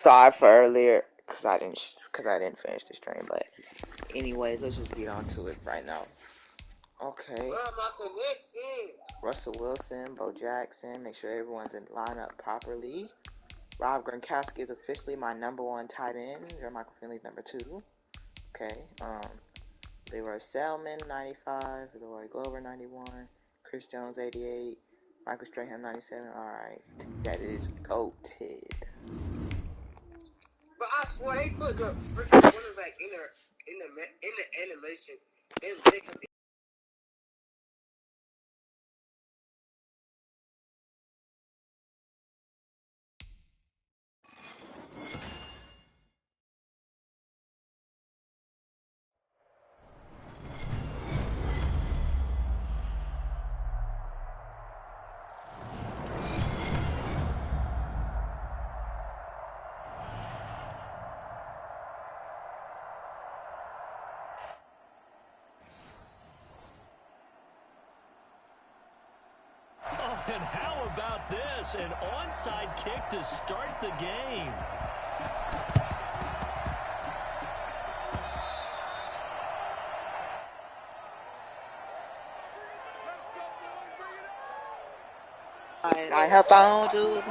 Sorry for earlier, cause I didn't finish the stream. But anyways, let's just get on to it right now. Okay. Russell Wilson, Bo Jackson. Make sure everyone's in lineup properly. Rob Gronkowski is officially my #1 tight end. Michael Finley's #2. Okay. Leroy Selman 95. Leroy Glover 91. Chris Jones 88. Michael Strahan 97. All right, that is goated. But I swear he put the freaking quarterback in the animation. They could be. And how about this? An onside kick to start the game. I have found you,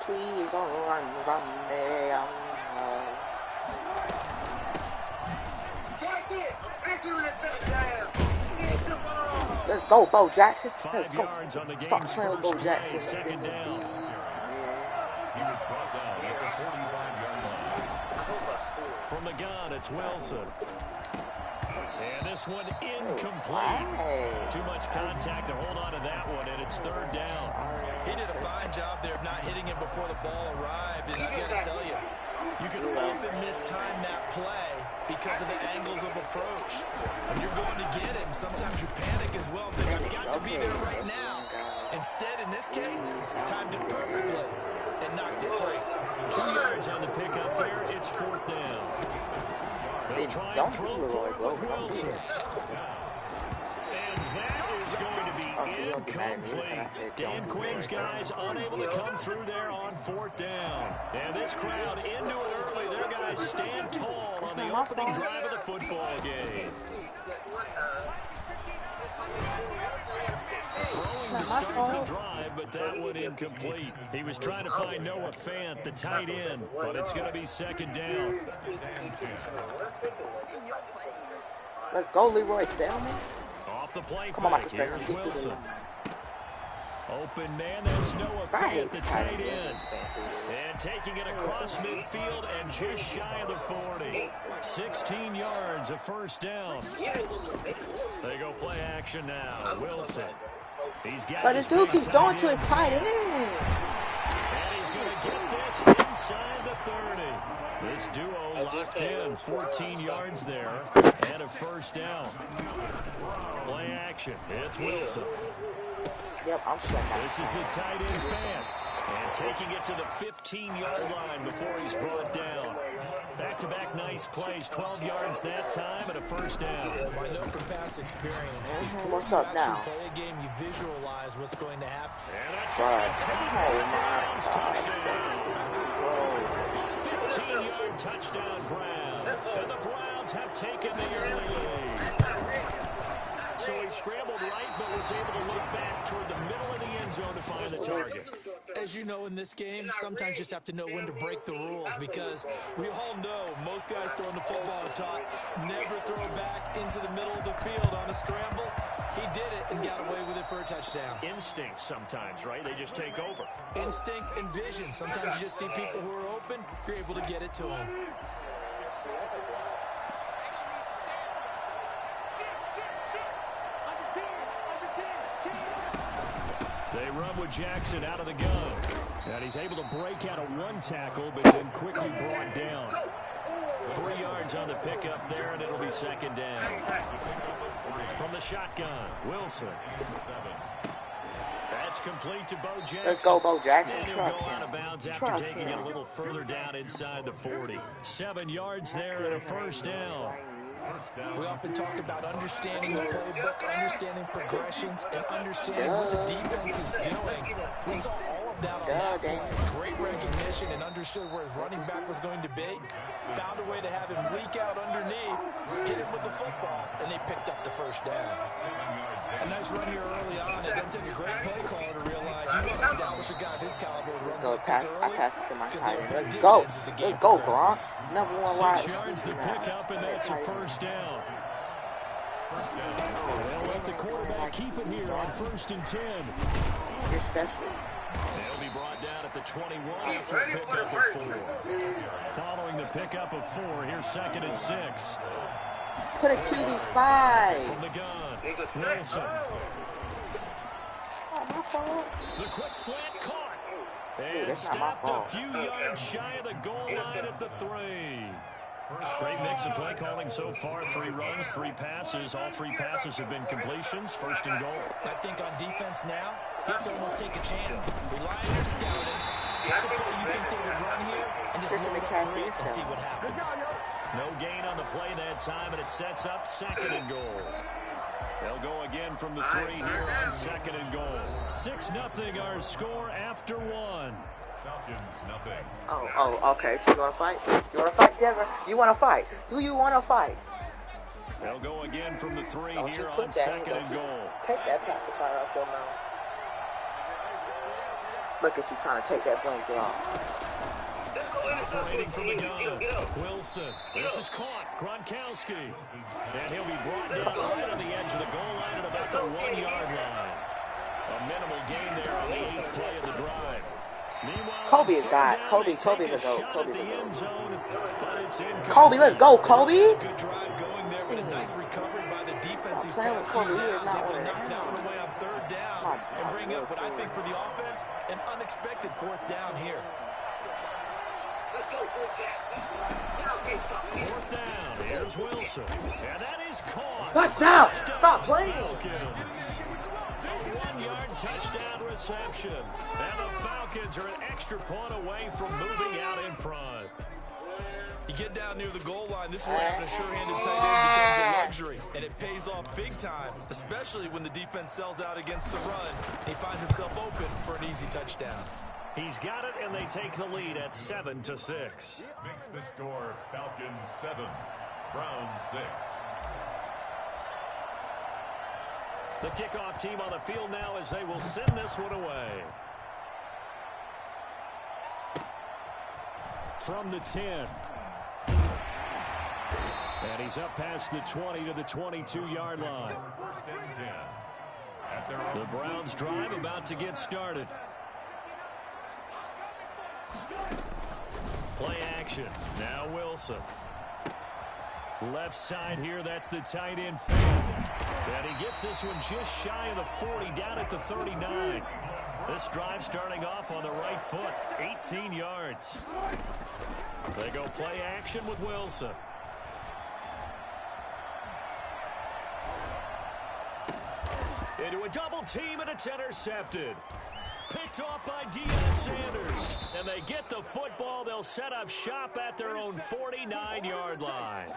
please don't run from me. Let's go, Bo Jackson. Let's go. Start playing with Bo Jackson. Second down. From the gun, it's Wilson. And this one incomplete. Too much contact to hold on to that one, and it's third down. He did a fine job there of not hitting him before the ball arrived, and I got to tell you, you can often mistime that play because of the angles of approach. When you're going to get him, sometimes you panic as well. Think, I've got to be there right now. Instead, in this case, timed it perfectly and knocked it free. 2 yards on the pickup there. It's fourth down. Don't do Leroy Glover. Wilson. And that is going to be incomplete. Dan Quinn's guys unable to come through there on fourth down. And this crowd into it early. Their guys stand tall on the opening drive of the football game. Throwing to start the drive, but that one incomplete. He was trying to find Noah Fant, the tight end, but it's going to be second down. Let's go, Leroy Selman. Off the play Come on, Michael fake. Here's Wilson. Open man, that's Noah Fant, the tight end. And taking it across midfield and just shy of the 40. 16 yards, a first down. They go play action now. Wilson. He's got but this dude keeps going to his tight end. And he's going to get this inside the 30. This duo locked in. 14 yards there and a first down. Play action. It's Wilson. Yep, I'm sure. This is the tight end Fant. And taking it to the 15-yard line before he's brought down. Back-to-back nice plays. 12 yards that time and a first down. I know from past experience, what's up now? play a game, you visualize what's going to happen. And that's But, a 15-yard touchdown Browns. And the Browns have taken the early lead. So he scrambled right, but was able to look back toward the middle of the end zone to find the target. As you know, in this game, sometimes you just have to know when to break the rules, because we all know most guys throwing the football are taught never throw back into the middle of the field on a scramble. He did it and got away with it for a touchdown. Instinct sometimes, right? They just take over. Instinct and vision. Sometimes you just see people who are open, you're able to get it to them. They run with Jackson out of the gun. And he's able to break out of one tackle, but then quickly brought down. 3 yards on the pickup there, and it'll be second down. From the shotgun, Wilson. That's complete to Bo Jackson. Let's go, Bo Jackson. And he'll go out of bounds after taking it a little further down inside the 40. 7 yards there and a first down. We often talk about understanding the playbook, understanding progressions, and understanding what the defense is doing. We saw all of stepped out on that play. Great recognition and understood where his running back was going to be. Found a way to have him leak out underneath, hit him with the football, and they picked up the first down. A nice run here early on. It doesn't take a great play caller to realize you want to establish a guy of his caliber with runs like this early. I passed it to my tight end. Let's go. Let's go, Gronk. Number 1 wide. 6 yards to pick up, and that's a first down. They'll let the quarterback keep it here on 1st and 10. You're special. They'll be brought down at the 21 after a pickup of 4. Following the pickup of 4, here's 2nd and 6. Put a QB 5. From the gun, Wilson. Oh, my fault. The quick slant caught. Dude, And that's not my stopped a fault. few yards shy of the goal line at the 3. Great mix of play calling so far. 3 runs, 3 passes. All 3 passes have been completions. 1st and goal. I think on defense now, you have to almost take a chance. Rely on your scouting. Pick the play you think they would run here, and just load up for it and see what happens. No gain on the play that time, and it sets up 2nd and goal. They'll go again from the 3 here on 2nd and goal. 6-0 our score after 1. Oh, okay. So you want to fight? You want to fight, Denver? You want to fight? Do you want to fight? They'll go again from the 3 Don't here you on put that 2nd and goal. Take that pacifier out your mouth. Look at you trying to take that blanket off. Operating from the gun, Wilson. This is caught. Gronkowski. And he'll be brought down right on the edge of the goal line at about the 1-yard line. A minimal gain there on the 8th play of the drive. Meanwhile, Kobe is God. Kobe's a goat. Kobe's a goat. Kobe, let's go, Kobe. Good drive going there with a nice recovery by the defense. He's playing with Kobe. He is not able to on knock it. that one away on 3rd down and bring up what I think for the offense, an unexpected 4th down here. Let's go, Bo Jackson. Now can't stop me. 4th down. Here's Wilson. And that is caught. Touchdown. Stop playing. Falcons. A 1-yard touchdown reception. And the Falcons are an extra point away from moving out in front. You get down near the goal line, this is where having a sure-handed tight end becomes a luxury, and it pays off big time, especially when the defense sells out against the run. He finds himself open for an easy touchdown. He's got it, and they take the lead at 7-6. Makes the score Falcons 7, Browns 6. The kickoff team on the field now as they will send this one away. From the 10. And he's up past the 20 to the 22-yard line. The Browns drive about to get started. Play action. Now Wilson. Left side here, that's the tight end Finn. And he gets this one just shy of the 40, down at the 39. This drive starting off on the right foot, 18 yards. They go play action with Wilson. Into a double team, and it's intercepted. Picked off by Deion Sanders. And they get the football. They'll set up shop at their own 49-yard line.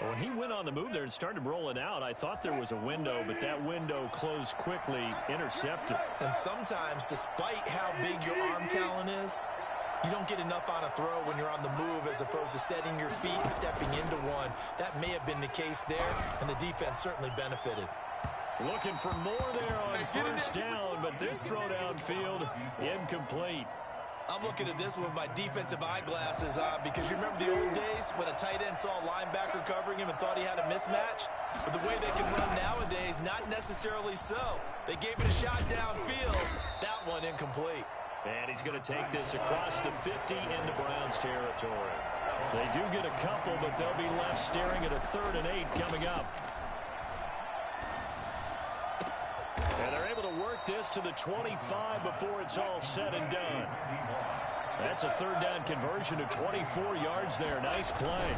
When he went on the move there and started rolling out, I thought there was a window, but that window closed quickly, intercepted. And sometimes, despite how big your arm talent is, you don't get enough on a throw when you're on the move as opposed to setting your feet and stepping into one. That may have been the case there, and the defense certainly benefited. Looking for more there on 1st down, but this throw downfield, incomplete. I'm looking at this with my defensive eyeglasses on because you remember the old days when a tight end saw a linebacker covering him and thought he had a mismatch? But the way they can run nowadays, not necessarily so. They gave it a shot downfield. That one incomplete. And he's going to take this across the 50 into Browns territory. They do get a couple, but they'll be left staring at a 3rd and 8 coming up. And they're able to work this to the 25 before it's all said and done. That's a 3rd down conversion of 24 yards there. Nice play.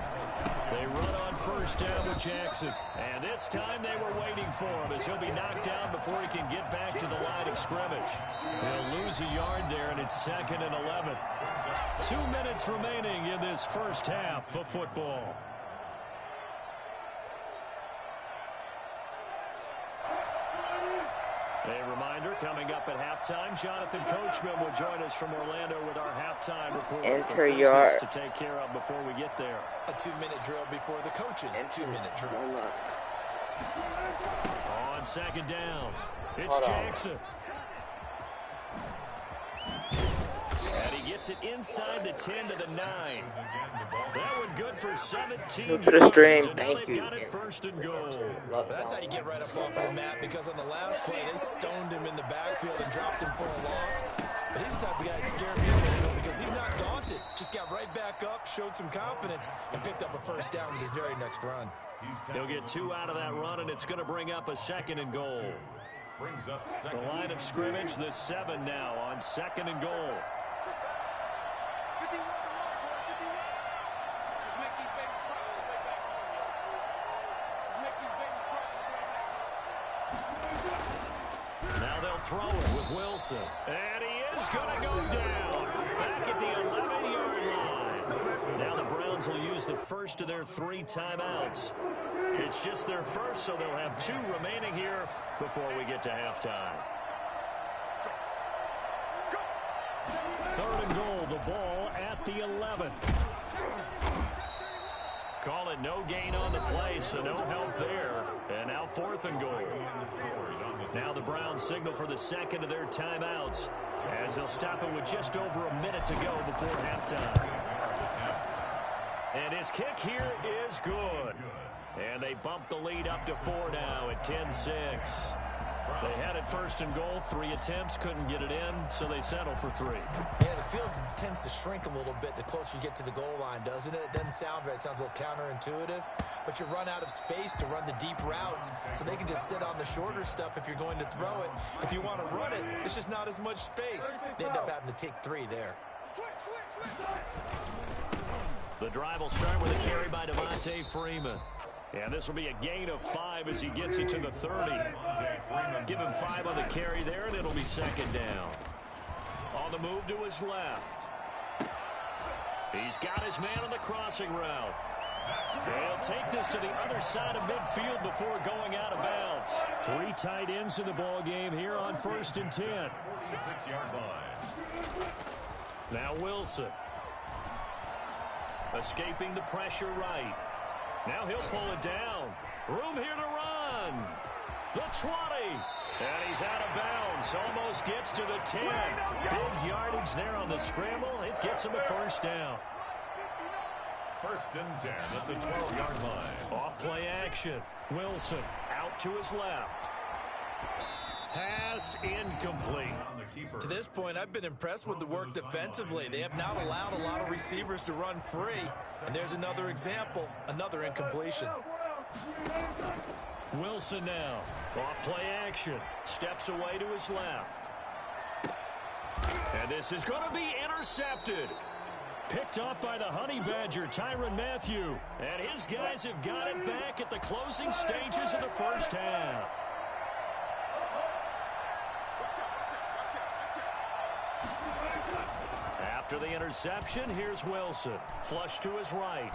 They run on 1st down with Jackson. And this time they were waiting for him as he'll be knocked down before he can get back to the line of scrimmage. He'll lose a yard there, and it's 2nd and 11. 2 minutes remaining in this first half of football. A reminder. reminder, coming up at halftime, Jonathan Coachman will join us from Orlando with our halftime report. Enter your to take care of before we get there. A 2-minute drill before the coaches' 2-minute drill. On second down, it's Jackson. And he gets it inside the 10 to the 9. That one good for 17 Look at the stream. yards, and now Thank they've you. got it first and goal. That's how you get right up off the mat, because on the last play, they stoned him in the backfield and dropped him for a loss. But he's the type of guy that scared me a little because he's not daunted. Just got right back up, showed some confidence, and picked up a first down with his very next run. He'll get 2 out of that run, and it's going to bring up a second and goal. The line of scrimmage, the 7 now on second and goal. Now they'll throw it with Wilson. And he is going to go down. Back at the 11-yard line. Now the Browns will use the first of their 3 timeouts. It's just their first, so they'll have 2 remaining here before we get to halftime. 3rd and goal, the ball at the 11. Call it no gain on the play, so no help there. And now 4th and goal. Now the Browns signal for the second of their timeouts as they'll stop it with just over a minute to go before halftime. And his kick here is good. And they bump the lead up to 4 now at 10-6. They had it 1st and goal, 3 attempts, couldn't get it in, so they settle for 3. Yeah, the field tends to shrink a little bit the closer you get to the goal line, doesn't it? It doesn't sound right. It sounds a little counterintuitive, but you run out of space to run the deep routes, so they can just sit on the shorter stuff if you're going to throw it. If you want to run it, there's just not as much space. They end up having to take 3 there. The drive will start with a carry by Devontae Freeman. And this will be a gain of 5 as he gets it to the 30. Give him 5 on the carry there, and it'll be 2nd down. On the move to his left. He's got his man on the crossing route. He'll take this to the other side of midfield before going out of bounds. 3 tight ends in the ball game here on 1st and 10. 6-yard line. Now Wilson. Escaping the pressure right. Now he'll pull it down. Room here to run. The 20. And he's out of bounds. Almost gets to the 10. Big yardage there on the scramble. It gets him a 1st down. 1st and 10 at the 12-yard line. Off play action. Wilson out to his left. Pass incomplete. To this point, I've been impressed with the work defensively. They have not allowed a lot of receivers to run free. And there's another example, another incompletion. Wilson now. Off play action. Steps away to his left. And this is going to be intercepted. Picked off by the Honey Badger, Tyrann Mathieu. And his guys have got it back at the closing stages of the 1st half. After the interception, here's Wilson. Flush to his right.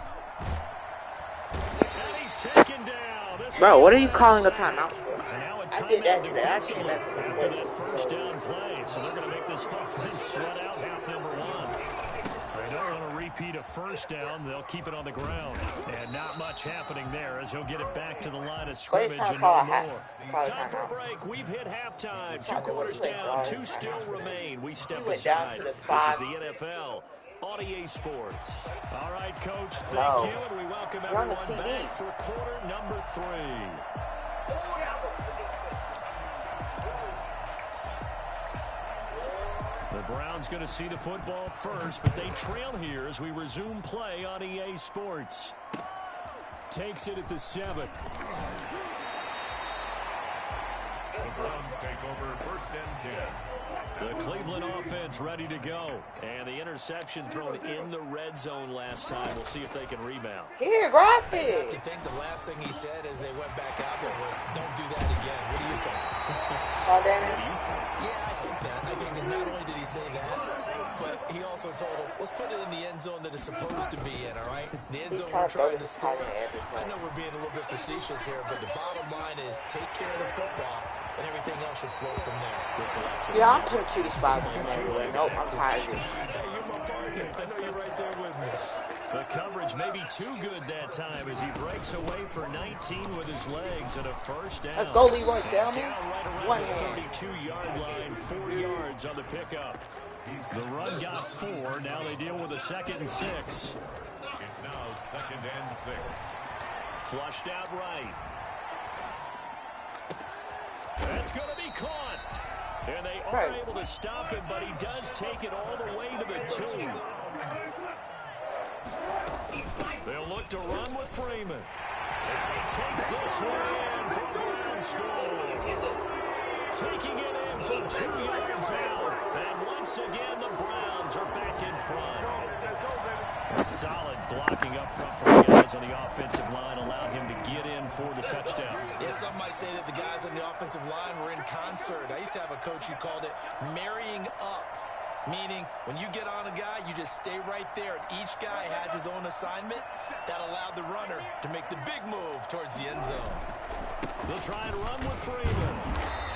And he's taken down. Bro, what are you calling a timeout for? I did that today. After that 1st down play, so they're going to make this offense sweat out half number 1. They don't want to repeat a 1st down. They'll keep it on the ground. And not much happening there as he'll get it back to the line of scrimmage and no more. Time for a break. We've hit halftime. 2 quarters down. 2 still remain. We step aside. This is the NFL on EA Sports. All right, Coach, thank you. And we welcome everyone back for quarter number 3. The Browns going to see the football first, but they trail here as we resume play on EA Sports. Takes it at the 7. The Browns take over 1st and 10. The Cleveland offense ready to go. And the interception thrown in the red zone last time. We'll see if they can rebound. Here, grab it. I have to think the last thing he said as they went back out there was, don't do that again. What do you think? Oh, damn it. Yeah, I think that. I think that not only did he say that, but he also told him, let's put it in the end zone that it's supposed to be in, all right? The end zone we're trying to score. I know we're being a little bit facetious here, but the bottom line is take care of the football. and everything else should flow from there. Yeah, I'm putting cutie spots in everywhere. Nope, I'm tired of this. Hey, you're my partner. I know you're right there with me. The coverage may be too good that time as he breaks away for 19 with his legs and a first down. Let's go, Leroy Selman. Down right around One the hand. 32-yard line, 4 yards on the pickup. The run got 4. Now they deal with a 2nd and 6. It's now 2nd and 6. Flushed out right. That's going to be caught. And they are able to stop him, but he does take it all the way to the 2. They'll look to run with Freeman. And he takes this one in for the ground score. Taking it in from 2 yards out. And once again, the Browns are back in front. Solid blocking up front from the guys on the offensive line allowed him to get in for the touchdown. Yeah, some might say that the guys on the offensive line were in concert. I used to have a coach who called it marrying up. Meaning, when you get on a guy, you just stay right there. And each guy has his own assignment. That allowed the runner to make the big move towards the end zone. They'll try and run with Freeman.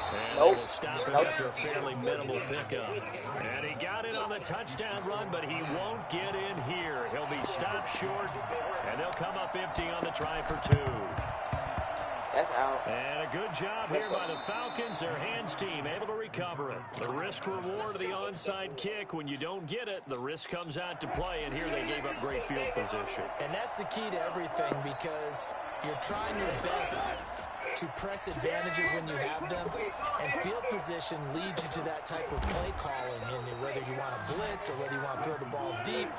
And they will stop it after a fairly minimal pickup. And he got it on the touchdown run, but he won't get in here. He'll be stopped short, and they'll come up empty on the try for 2. That's out. And a good job here by the Falcons. Their hands team able to recover it. The risk reward of the onside kick. When you don't get it, the risk comes out to play. And here they gave up great field position. And that's the key to everything because you're trying your best to press advantages when you have them. And field position leads you to that type of play calling. And whether you want to blitz or whether you want to throw the ball deep,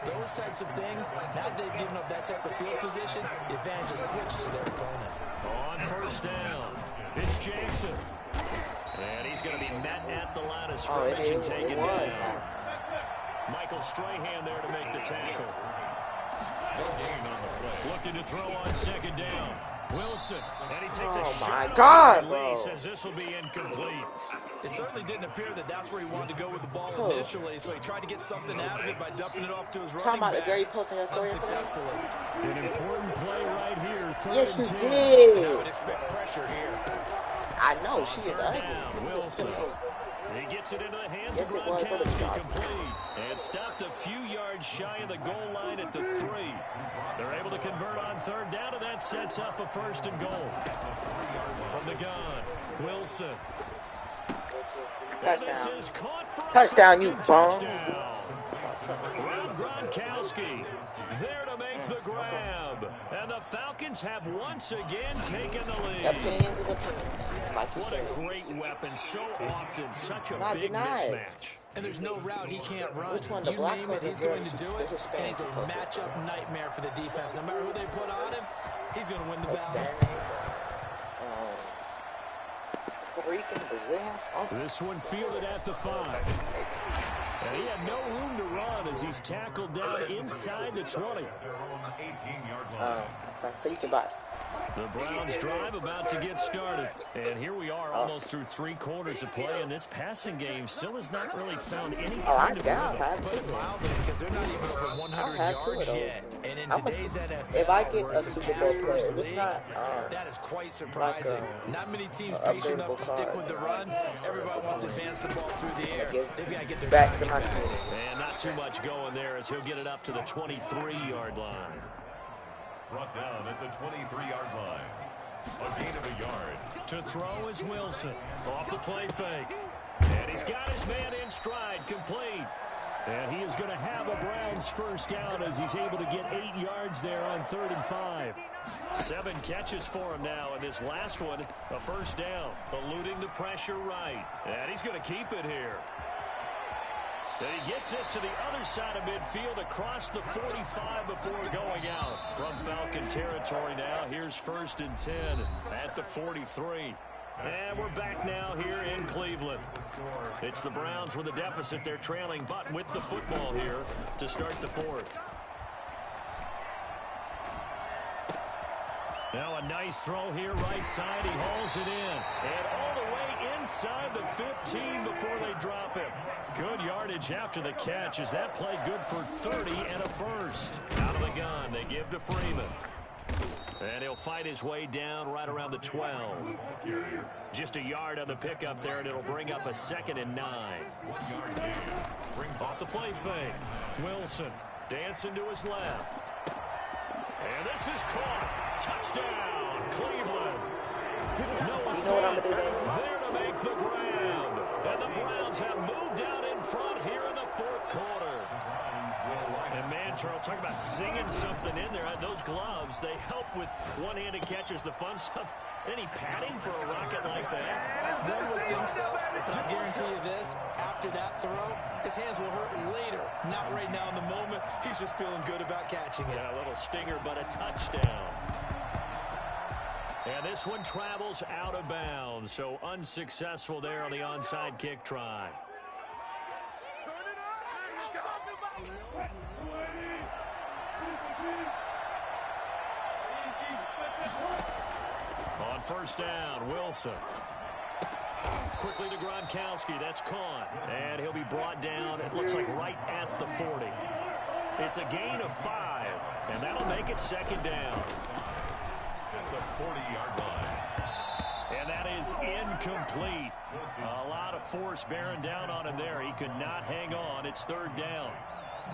those types of things, now that they've given up that type of field position, the advantage is switched to their opponent. On first down, it's Jackson. And he's going to be met at the line of scrimmage and taken down. Michael Strahan there to make the tackle. Looking to throw on 2nd down. Wilson, and he takes a shot. God, bro. Says this will be incomplete. It certainly didn't appear that that's where he wanted to go with the ball initially, so he tried to get something out of it by dumping it off to his running back. Unsuccessfully. An important play right here. Yes, you did. I would expect pressure here. I know, she is ugly. Wilson. He gets it into the hands of Gronkowski, complete. And stopped a few yards shy of the goal line at the 3. They're able to convert on 3rd down, and that sets up a 1st and goal. From the gun, Wilson. Touchdown, you bum. Rob Gronkowski there to make the grab. And the Falcons have once again taken the lead. Opinion is opinion. Like what a great weapon. So often, such a big mismatch. And there's no route he can't run. You name it, he's going to do it. And he's a matchup nightmare for the defense. No matter who they put on him, he's going to win the battle. This one fielded at the 5. And he had no room to run as he's tackled down inside the 20. So you can buy. The Browns drive about to get started. And here we are almost through 3 quarters of play, and this passing game still has not really found any kind of rhythm. Put it mildly, because they're not even over 100 yards yet. And in today's NFL, if I get where a it's a Super Bowl player, pass-first it's league, not that is quite surprising. Not many teams patient enough to stick with the run. Everybody wants to advance the ball through the air. They've got to get their back to my back. And not too much going there as he'll get it up to the 23-yard line. Brought down at the 23-yard line. A gain of a yard. To throw is Wilson. Off the play fake. And he's got his man in stride, complete. And he is going to have a Browns first down as he's able to get 8 yards there on 3rd and 5. 7 catches for him now, and this last one, a first down, eluding the pressure right. And he's going to keep it here. And he gets this to the other side of midfield across the 45 before going out. From Falcon territory now, here's 1st and 10 at the 43. And we're back now here in Cleveland. It's the Browns with a deficit. They're trailing, but with the football here to start the 4th. Now a nice throw here, right side. He hauls it in. And all the way inside the 15 before they drop him. Good yardage after the catch. Is that play good for 30 and a first? Out of the gun, they give to Freeman. And he'll fight his way down right around the 12. Just a yard on the pickup there, and it'll bring up a 2nd and 9. Off the play fake. Wilson dancing to his left. And this is caught. Touchdown, Cleveland. You know what I'm going to do then? There to make the grab. And the Browns have moved out in front here in the 4th quarter. And man, Charles, talk about singing something in there. Those gloves, they help with one-handed catches, the fun stuff. Any padding for a rocket like that? One would think so, but I guarantee you this, after that throw, his hands will hurt later. Not right now in the moment. He's just feeling good about catching it. Yeah, a little stinger, but a touchdown. And this one travels out of bounds, so unsuccessful there on the onside kick try. On first down, Wilson. Quickly to Gronkowski. That's caught. And he'll be brought down, it looks like right at the 40. It's a gain of 5, and that'll make it 2nd down. At the 40-yard line. And that is incomplete. A lot of force bearing down on him there. He could not hang on. It's 3rd down.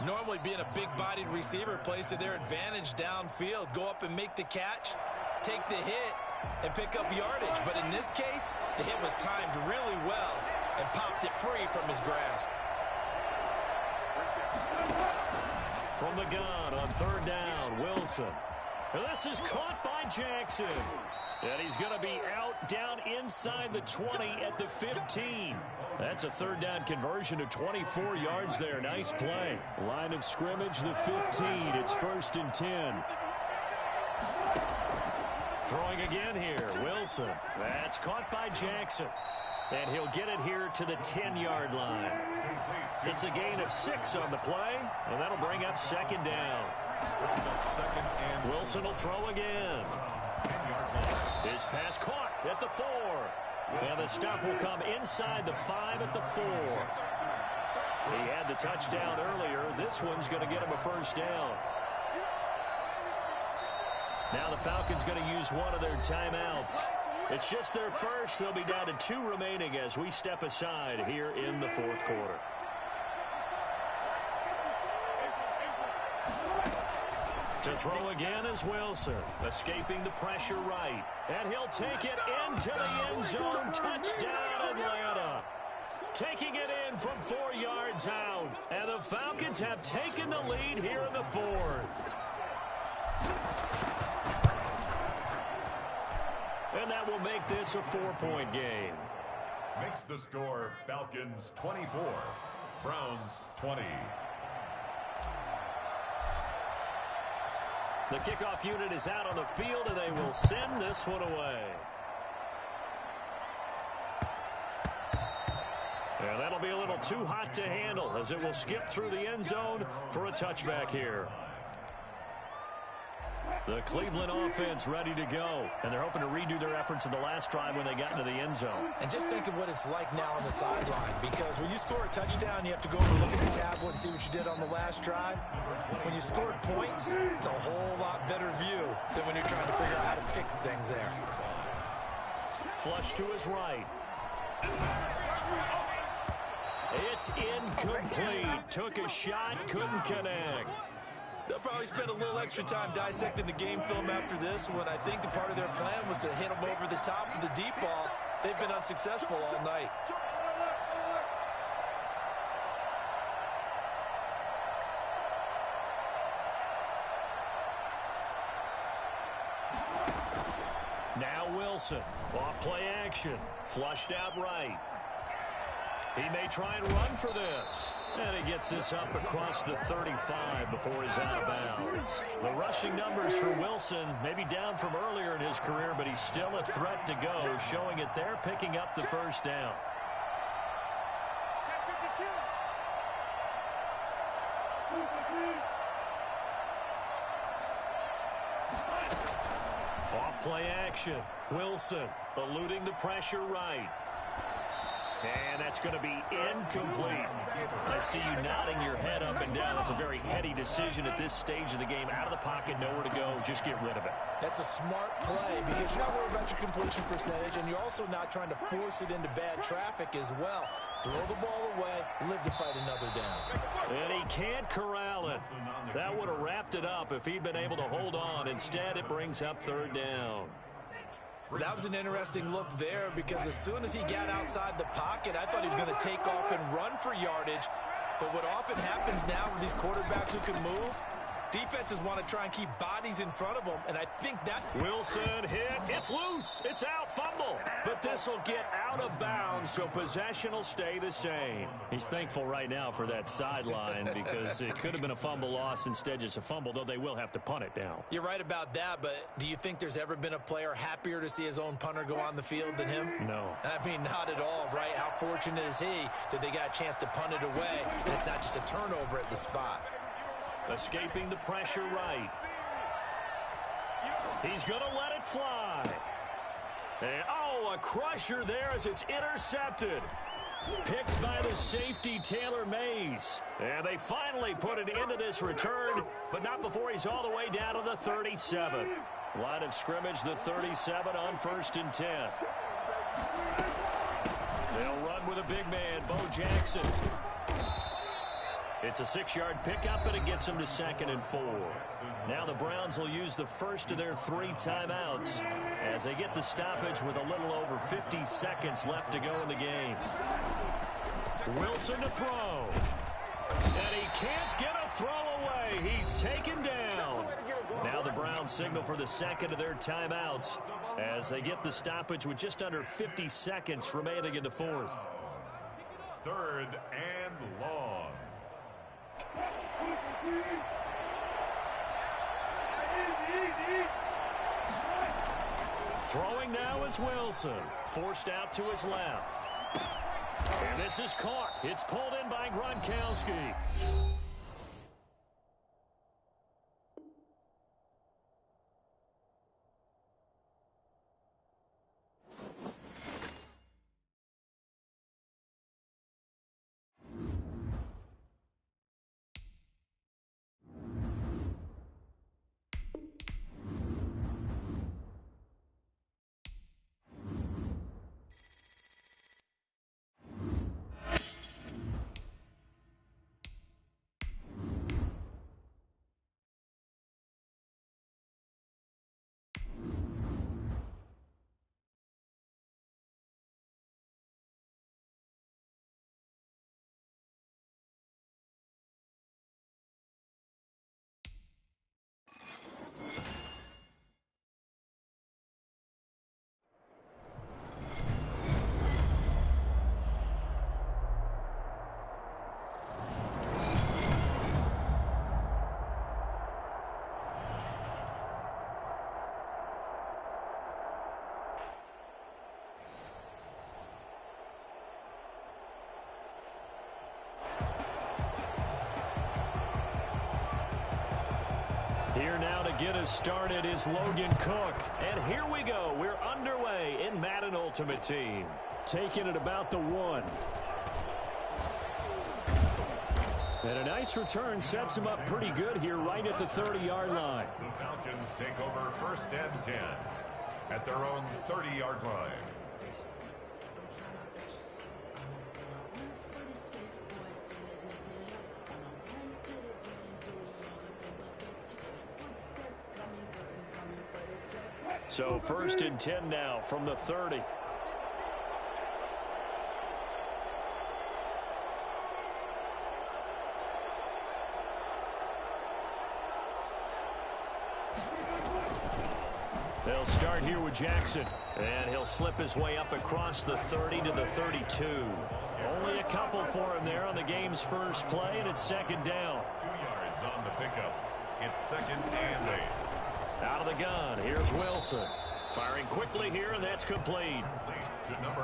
Normally being a big-bodied receiver plays to their advantage downfield. Go up and make the catch, take the hit, and pick up yardage. But in this case, the hit was timed really well and popped it free from his grasp. From the gun on 3rd down, Wilson. And this is caught by Jackson. And he's going to be out down inside the 20 at the 15. That's a 3rd down conversion of 24 yards there. Nice play. Line of scrimmage, the 15. It's 1st and 10. Throwing again here, Wilson. That's caught by Jackson. And he'll get it here to the 10-yard line. It's a gain of 6 on the play, and that'll bring up 2nd down. Wilson will throw again. His pass caught at the 4. And the stop will come inside the 5 at the 4. He had the touchdown earlier. This one's going to get him a 1st down. Now the Falcons going to use one of their timeouts. It's just their first. They'll be down to 2 remaining as we step aside here in the 4th quarter. To throw again is Wilson, escaping the pressure right. And he'll take it into the end zone. Touchdown, Atlanta. Taking it in from 4 yards out. And the Falcons have taken the lead here in the 4th. And that will make this a 4-point game. Makes the score Falcons 24, Browns 20. The kickoff unit is out on the field, and they will send this one away. And that'll be a little too hot to handle as it will skip through the end zone for a touchback here. The Cleveland offense ready to go, and they're hoping to redo their efforts in the last drive when they got into the end zone. And just think of what it's like now on the sideline, because when you score a touchdown, you have to go over and look at the tablet and see what you did on the last drive. When you scored points, it's a whole lot better view than when you're trying to figure out how to fix things there. Flush to his right. It's incomplete. Took a shot, couldn't connect. They'll probably spend a little extra time dissecting the game film after this one. I think the part of their plan was to hit them over the top with the deep ball. They've been unsuccessful all night. Now Wilson, off play action, flushed out right. He may try and run for this. And he gets this up across the 35 before he's out of bounds. The rushing numbers for Wilson may be down from earlier in his career, but he's still a threat to go, showing it there, picking up the 1st down. Off play action. Wilson eluding the pressure right. And that's going to be incomplete. I see you nodding your head up and down. That's a very heady decision at this stage of the game. Out of the pocket, nowhere to go. Just get rid of it. That's a smart play because you're not worried about your completion percentage, and you're also not trying to force it into bad traffic as well. Throw the ball away, live to fight another down. And he can't corral it. That would have wrapped it up if he'd been able to hold on. Instead, it brings up third down. That was an interesting look there because as soon as he got outside the pocket, I thought he was going to take off and run for yardage. But what often happens now with these quarterbacks who can move, defenses want to try and keep bodies in front of them, and I think that... Wilson hit. It's loose. It's out. Fumble. But this will get out of bounds, so possession will stay the same. He's thankful right now for that sideline because it could have been a fumble loss, instead just a fumble, though they will have to punt it down. You're right about that, but do you think there's ever been a player happier to see his own punter go on the field than him? No. I mean, not at all, right? How fortunate is he that they got a chance to punt it away, and it's not just a turnover at the spot. Escaping the pressure right. He's going to let it fly. And, oh, a crusher there as it's intercepted. Picked by the safety, Taylor Mays. And they finally put it into this return, but not before he's all the way down to the 37. Line of scrimmage, the 37 on 1st and 10. They'll run with a big man, Bo Jackson. It's a 6-yard pickup, and it gets them to 2nd and 4. Now the Browns will use the first of their 3 timeouts as they get the stoppage with a little over 50 seconds left to go in the game. Wilson to throw. And he can't get a throw away. He's taken down. Now the Browns signal for the 2nd of their timeouts as they get the stoppage with just under 50 seconds remaining in the 4th. 3rd and long. Throwing now is Wilson. Forced out to his left. And this is caught. It's pulled in by Gronkowski. Here now to get us started is Logan Cook. And here we go. We're underway in Madden Ultimate Team. Taking it about the 1. And a nice return sets him up pretty good here right at the 30-yard line. The Falcons take over 1st and 10 at their own 30-yard line. So 1st and 10 now from the 30. They'll start here with Jackson. And he'll slip his way up across the 30 to the 32. Only a couple for him there on the game's first play, and it's 2nd down. 2 yards on the pickup. It's 2nd and 8. Out of the gun, here's Wilson. Firing quickly here, and that's complete.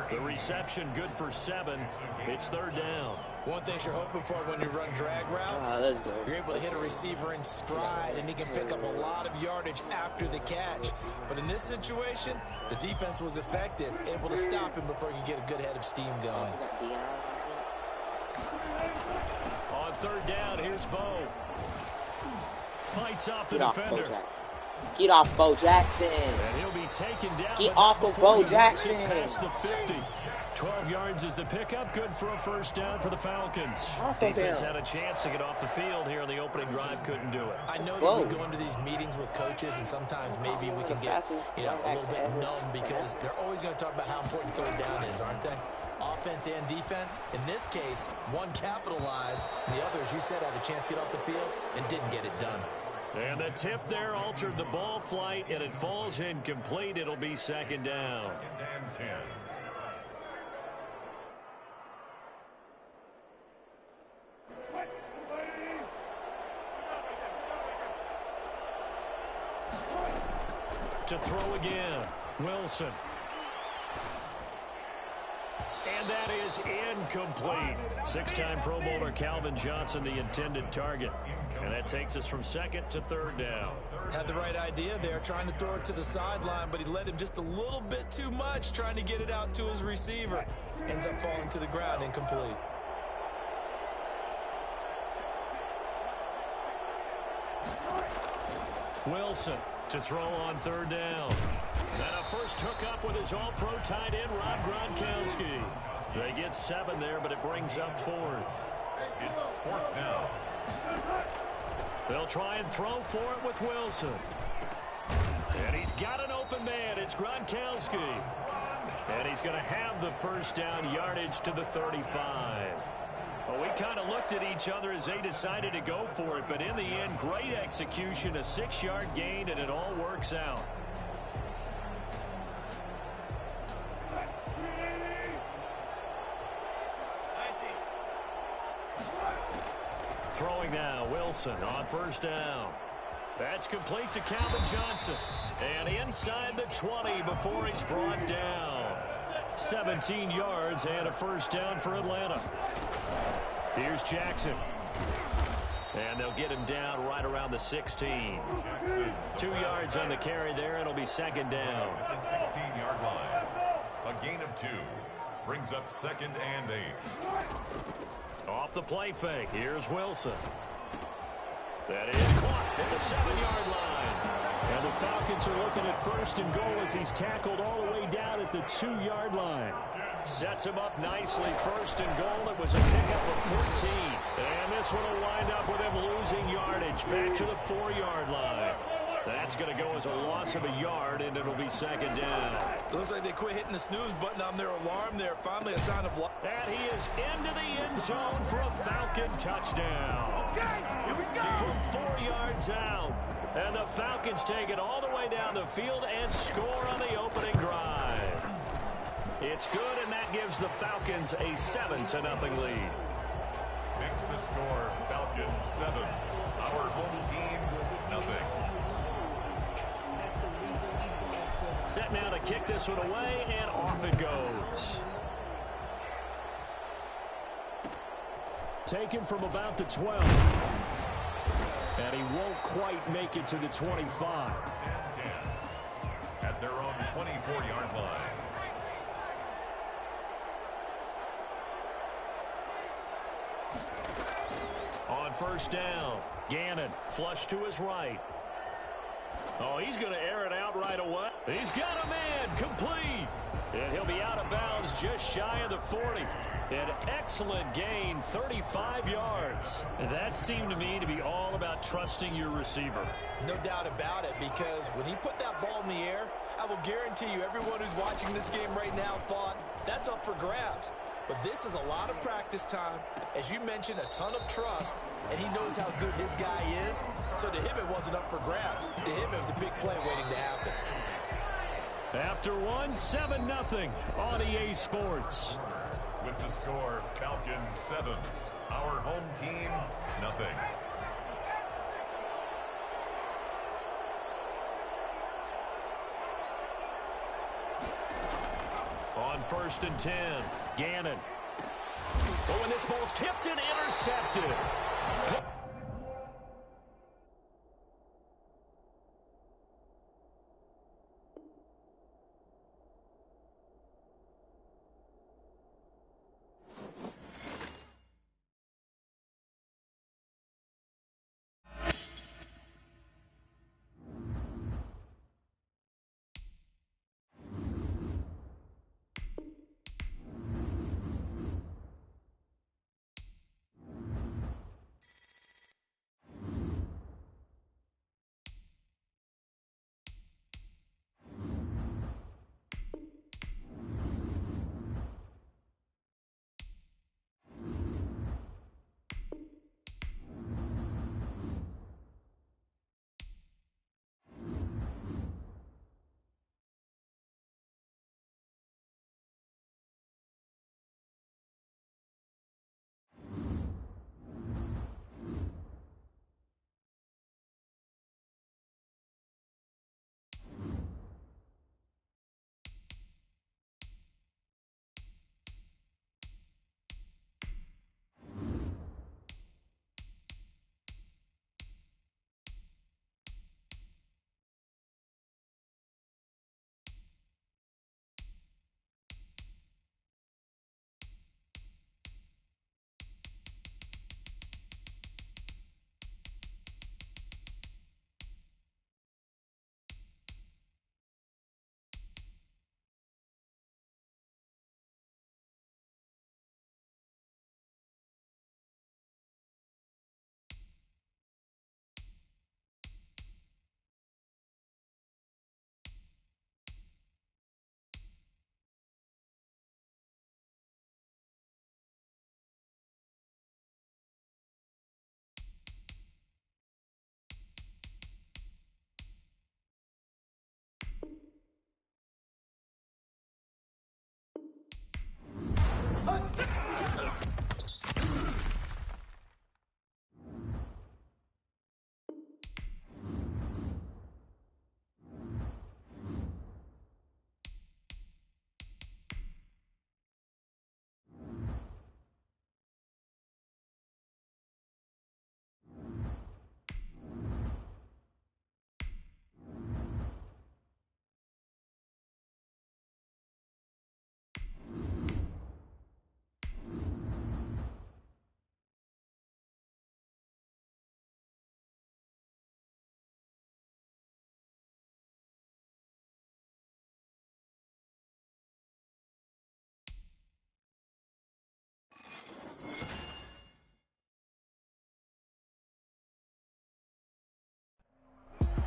The reception good for 7. It's 3rd down. One thing you're hoping for when you run drag routes, you're able to hit a receiver in stride, and he can pick up a lot of yardage after the catch. But in this situation, the defense was effective, able to stop him before he could get a good head of steam going. On 3rd down, here's Bo. Fights off the defender. Get off Bo Jackson. And he'll be taken down. Get off of Bo Jackson. Past the 50. 12 yards is the pickup. Good for a 1st down for the Falcons. Defense had a chance to get off the field here in the opening drive. Couldn't do it. I know that we go into these meetings with coaches, and sometimes maybe we can get a little bit numb because they're always going to talk about how important 3rd down is, aren't they? Offense and defense. In this case, one capitalized, and the other, as you said, had a chance to get off the field and didn't get it done. And the tip there altered the ball flight, and it falls incomplete. It'll be 2nd down. 10. To throw again, Wilson. And that is incomplete. 6-time Pro Bowler Calvin Johnson, the intended target. And that takes us from 2nd to 3rd down. Had the right idea there, trying to throw it to the sideline, but he led him just a little bit too much, trying to get it out to his receiver. Ends up falling to the ground, incomplete. Wilson to throw on 3rd down. And a first hookup with his all-pro tight end, Rob Gronkowski. They get 7 there, but it brings up 4th. It's 4th down. They'll try and throw for it with Wilson. And he's got an open man. It's Gronkowski. And he's going to have the 1st down, yardage to the 35. Well, we kind of looked at each other as they decided to go for it, but in the end, great execution, a 6-yard gain, and it all works out. Throwing now, Wilson on 1st down. That's complete to Calvin Johnson. And inside the 20 before he's brought down. 17 yards and a 1st down for Atlanta. Here's Jackson. And they'll get him down right around the 16. 2 yards on the carry there. It'll be 2nd down. At the 16-yard line. A gain of 2. Brings up 2nd and 8. Off the play fake. Here's Wilson. That is caught at the 7-yard line. And the Falcons are looking at 1st and goal as he's tackled all the way down at the 2-yard line. Sets him up nicely. 1st and goal. It was a pickup of 14. And this one will wind up with him losing yardage back to the 4-yard line. That's going to go as a loss of a yard, and it'll be 2nd down. It looks like they quit hitting the snooze button on their alarm there. Finally a sign of life. And he is into the end zone for a Falcon touchdown. Okay, here we go. From 4 yards out. And the Falcons take it all the way down the field and score on the opening drive. It's good, and that gives the Falcons a 7-0 lead. Makes the score Falcons 7. Our home team, nothing. Set now to kick this one away, and off it goes. Taken from about the 12. And he won't quite make it to the 25. 10. At their own 24-yard line. On 1st down, Gannon flush to his right. Oh, he's going to air it out right away. He's got a man, complete. And he'll be out of bounds just shy of the 40. An excellent gain, 35 yards. And that seemed to me to be all about trusting your receiver. No doubt about it, because when he put that ball in the air, I will guarantee you everyone who's watching this game right now thought that's up for grabs. But this is a lot of practice time. As you mentioned, a ton of trust, and he knows how good his guy is. So to him, it wasn't up for grabs. To him, it was a big play waiting to happen. After one, 7-0 on EA Sports. With the score, Falcons 7. Our home team, nothing. first and 10. Gannon. Oh, and this ball's tipped and intercepted.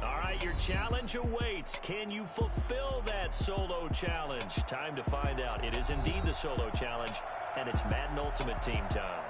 All right, your challenge awaits. Can you fulfill that solo challenge? Time to find out. It is indeed the solo challenge, and it's Madden Ultimate Team time.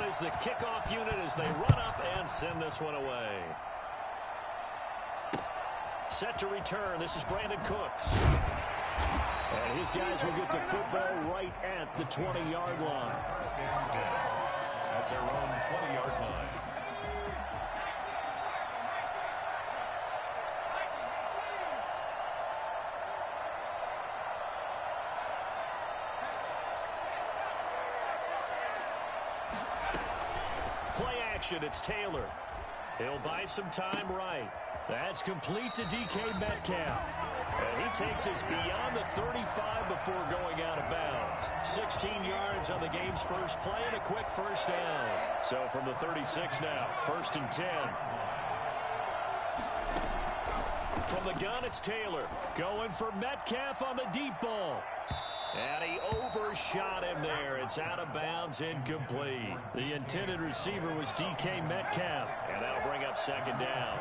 Is the kickoff unit as they run up and send this one away. Set to return. This is Brandon Cooks. And his guys will get the football right at the 20-yard line. At their own 20-yard line. It's Taylor. He'll buy some time right. That's complete to DK Metcalf. And he takes us beyond the 35 before going out of bounds. 16 yards on the game's first play and a quick first down. So from the 36 now, first and 10. From the gun, it's Taylor. Going for Metcalf on the deep ball. And he overshot him there. It's out of bounds, incomplete. The intended receiver was DK Metcalf. And that'll bring up second down.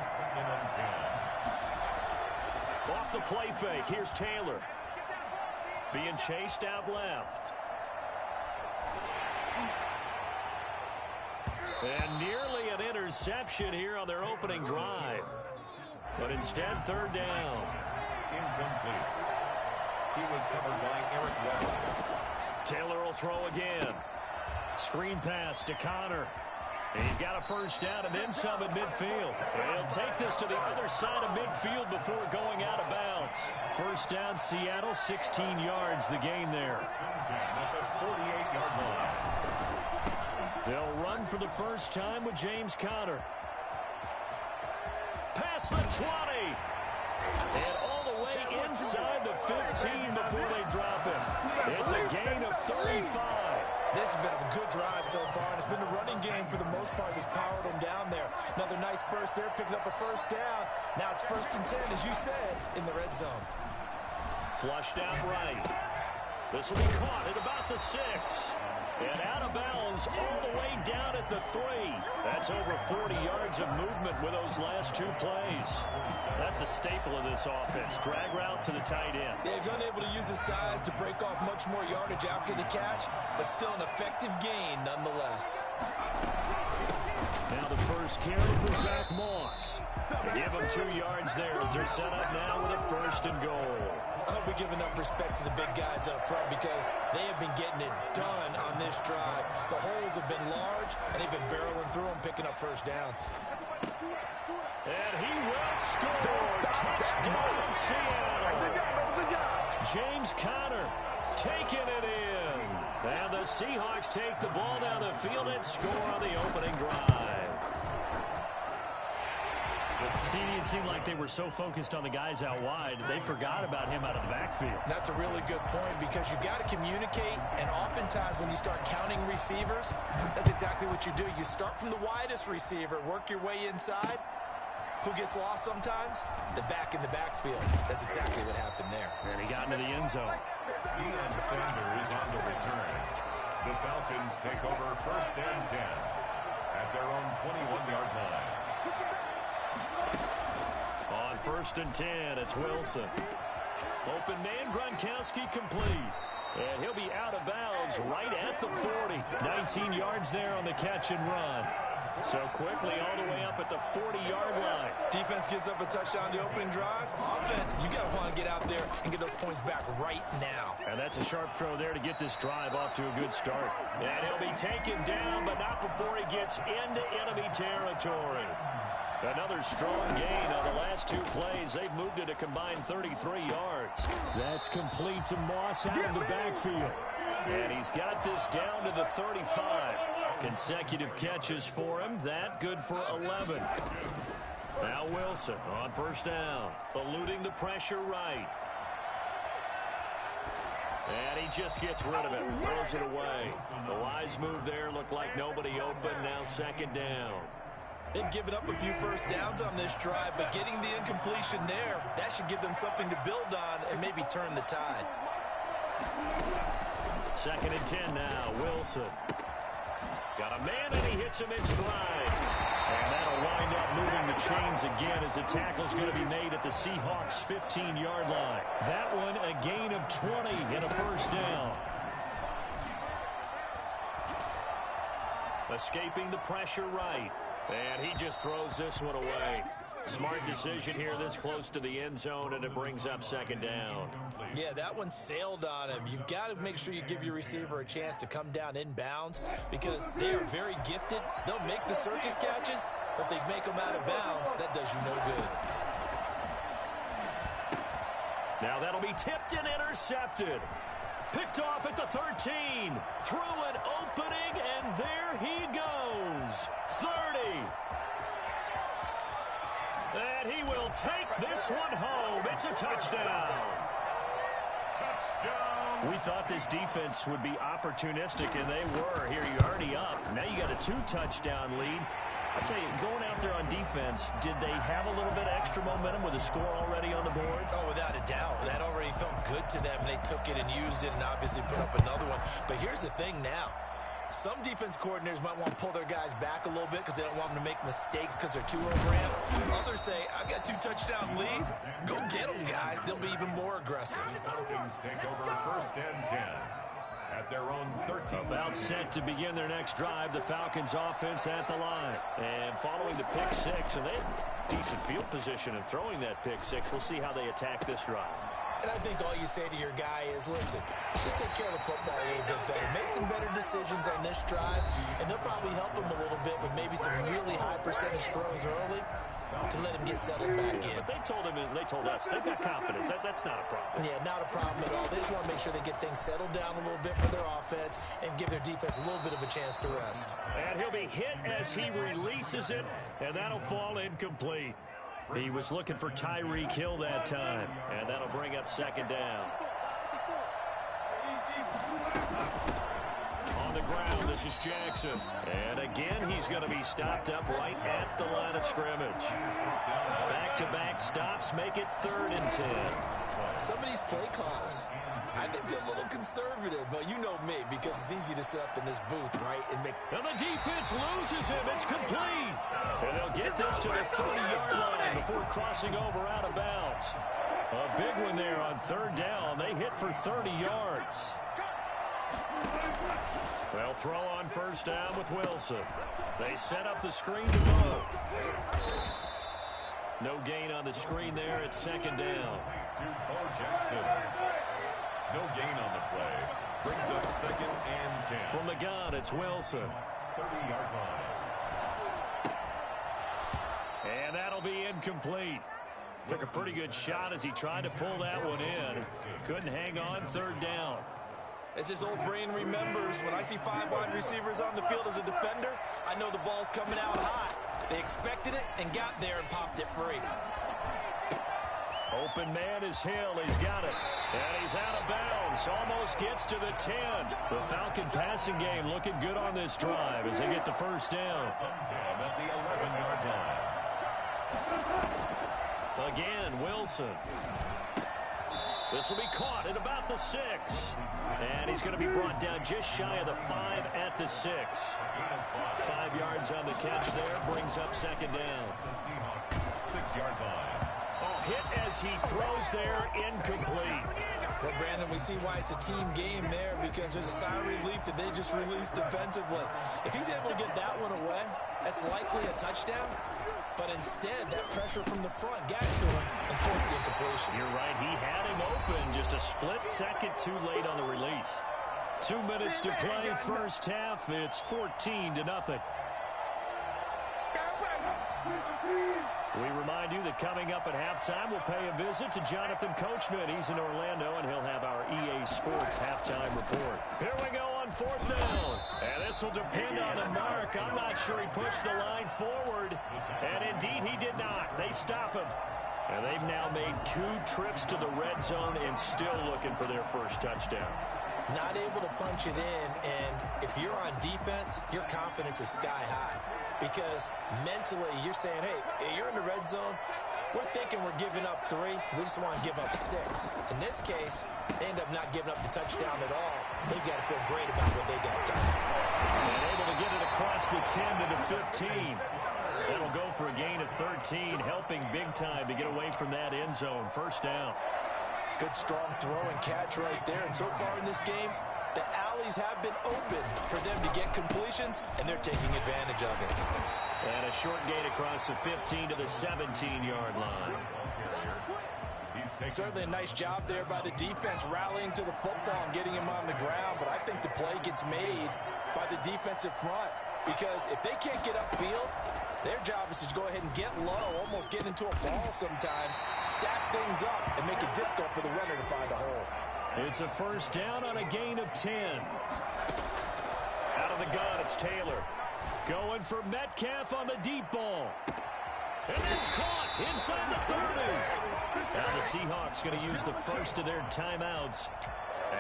Off the play fake, here's Taylor. Being chased out left. And nearly an interception here on their opening drive. But instead, third down. Incomplete. He was covered by Eric Weddle. Taylor will throw again. Screen pass to Connor. He's got a first down and then some at midfield. And he'll take this to the other side of midfield before going out of bounds. First down, Seattle, 16 yards the gain there. At the 48-yard line. They'll run for the first time with James Conner. Past the 20. And all the way inside the 15 before they drop him. It's a gain of 35. This has been a good drive so far, and it's been a running game for the most part that's powered them down there. Another nice burst there, picking up a first down. Now it's 1st and 10, as you said, in the red zone. Flushed out right. This will be caught at about the 6. And out of bounds all the way down at the 3. That's over 40 yards of movement with those last 2 plays. That's a staple of this offense. Drag route to the tight end. Yeah, he's unable to use his size to break off much more yardage after the catch, but still an effective gain nonetheless. Now the first carry for Zach Moss. They give him 2 yards there as they're set up now with a 1st and goal. I hope we give enough respect to the big guys up front because they have been getting it done on this drive. The holes have been large, and they've been barreling through them, picking up first downs. And he will score. Touchdown, Seattle. James Conner taking it in. And the Seahawks take the ball down the field and score on the opening drive. See, it seemed like they were so focused on the guys out wide, they forgot about him out of the backfield. That's a really good point because you've got to communicate, and oftentimes when you start counting receivers, that's exactly what you do. You start from the widest receiver, work your way inside. Who gets lost sometimes? The back in the backfield. That's exactly what happened there. And he got into the end zone. Deion Sanders on the return. The Falcons take over 1st and 10 at their own 21-yard line. On 1st and 10, it's Wilson. Open man, Gronkowski complete. And he'll be out of bounds right at the 40. 19 yards there on the catch and run. So quickly all the way up at the 40-yard line. Defense gives up a touchdown the opening drive. Offense, you got to want to get out there and get those points back right now. And that's a sharp throw there to get this drive off to a good start. And he'll be taken down, but not before he gets into enemy territory. Another strong gain on the last 2 plays. They've moved it a combined 33 yards. That's complete to Moss out of the backfield. And he's got this down to the 35. Consecutive catches for him. That good for 11. Now Wilson on 1st down. Eluding the pressure right. And he just gets rid of it. Throws it away. The wise move there. Looked like nobody open. Now 2nd down. They've given up a few first downs on this drive, but getting the incompletion there, that should give them something to build on and maybe turn the tide. 2nd and 10 now. Wilson. Got a man, and he hits him in stride. And that'll wind up moving the chains again as the tackle's going to be made at the Seahawks' 15-yard line. That one a gain of 20 and a 1st down. Escaping the pressure right. And he just throws this one away. Smart decision here this close to the end zone, and it brings up 2nd down. Yeah, that one sailed on him. You've got to make sure you give your receiver a chance to come down inbounds because they are very gifted. They'll make the circus catches, but if they make them out of bounds, that does you no good. Now that'll be tipped and intercepted. Picked off at the 13. Through an opening, and there he goes. 30. And he will take this one home. It's a touchdown. Touchdown. We thought this defense would be opportunistic, and they were. Here, you're already up. Now you got a 2-touchdown lead. I'll tell you, going out there on defense, did they have a little bit of extra momentum with a score already on the board? Oh, without a doubt. That already felt good to them, and they took it and used it and obviously put up another one. But here's the thing now. Some defense coordinators might want to pull their guys back a little bit because they don't want them to make mistakes because they're too overamped. Others say, I've got 2-touchdown lead. Go get them, guys. They'll be even more aggressive. Falcons take over 1st and 10 at their own 13. About set to begin their next drive, the Falcons offense at the line. And following the pick six, and they have decent field position in throwing that pick six. We'll see how they attack this drive. And I think all you say to your guy is, listen, just take care of the football a little bit better. Make some better decisions on this drive, and they'll probably help him a little bit with maybe some really high percentage throws early to let him get settled back in. But they told him, and they told us, they've got confidence. That's not a problem. Yeah, not a problem at all. They just want to make sure they get things settled down a little bit for their offense and give their defense a little bit of a chance to rest. And he'll be hit as he releases it, and that'll fall incomplete. He was looking for Tyreek Hill that time, and that'll bring up second down. On the ground, this is Jackson. And again, he's going to be stopped up right at the line of scrimmage. Back-to-back stops make it 3rd and 10. Some of these play calls, I think they're a little conservative, but you know me, because it's easy to sit up in this booth, right? And the defense loses him. It's complete. And they'll get this to the 30-yard line before crossing over out of bounds. A big one there on 3rd down. They hit for 30 yards. They'll throw on 1st down with Wilson. They set up the screen to Bo. No gain on the screen there at 2nd down. To Bo Jackson. No gain on the play. Brings up 2nd and 10. From the gun, it's Wilson. 30-yard line. And that'll be incomplete. Took a pretty good shot as he tried to pull that one in. Couldn't hang on 3rd down. As his old brain remembers, when I see 5 wide receivers on the field as a defender, I know the ball's coming out hot. They expected it and got there and popped it free. Open man is Hill. He's got it. And he's out of bounds. Almost gets to the 10. The Falcon passing game looking good on this drive as they get the 1st down. 10 at the 11-yard line. Again, Wilson. This will be caught at about the 6. And he's going to be brought down just shy of the 5 at the 6. 5 yards on the catch there. Brings up 2nd down. The Seahawks 6-yard line. Oh, hit as he throws there, incomplete. Well, Brandon, we see why it's a team game there, because there's a sigh of relief that they just released defensively. If he's able to get that one away, that's likely a touchdown. But instead, that pressure from the front got to him and forced the incompletion. You're right. He had him open just a split second too late on the release. 2 minutes to play, 1st half. It's 14-0. We remind you that coming up at halftime, we'll pay a visit to Jonathan Coachman. He's in Orlando, and he'll have our EA Sports halftime report. Here we go on 4th down. And this will depend on the mark. I'm not sure he pushed the line forward. And indeed, he did not. They stop him. And they've now made 2 trips to the red zone and still looking for their 1st touchdown. Not able to punch it in, and if you're on defense, your confidence is sky high. Because mentally, you're saying, hey, you're in the red zone. We're thinking we're giving up 3. We just want to give up 6. In this case, they end up not giving up the touchdown at all. They've got to feel great about what they got done. And able to get it across the 10 to the 15. That'll go for a gain of 13, helping big time to get away from that end zone. 1st down. Good, strong throw and catch right there. And so far in this game, the alleys have been open for them to get completions, and they're taking advantage of it. And a short gain across the 15 to the 17-yard line. Certainly a nice job there by the defense rallying to the football and getting him on the ground, but I think the play gets made by the defensive front, because if they can't get upfield, their job is to go ahead and get low, almost get into a ball sometimes, stack things up, and make it difficult for the runner to find a hole. It's a 1st down on a gain of 10. Out of the gun, it's Taylor. Going for Metcalf on the deep ball. And it's caught inside the 30. Now the Seahawks going to use the 1st of their timeouts,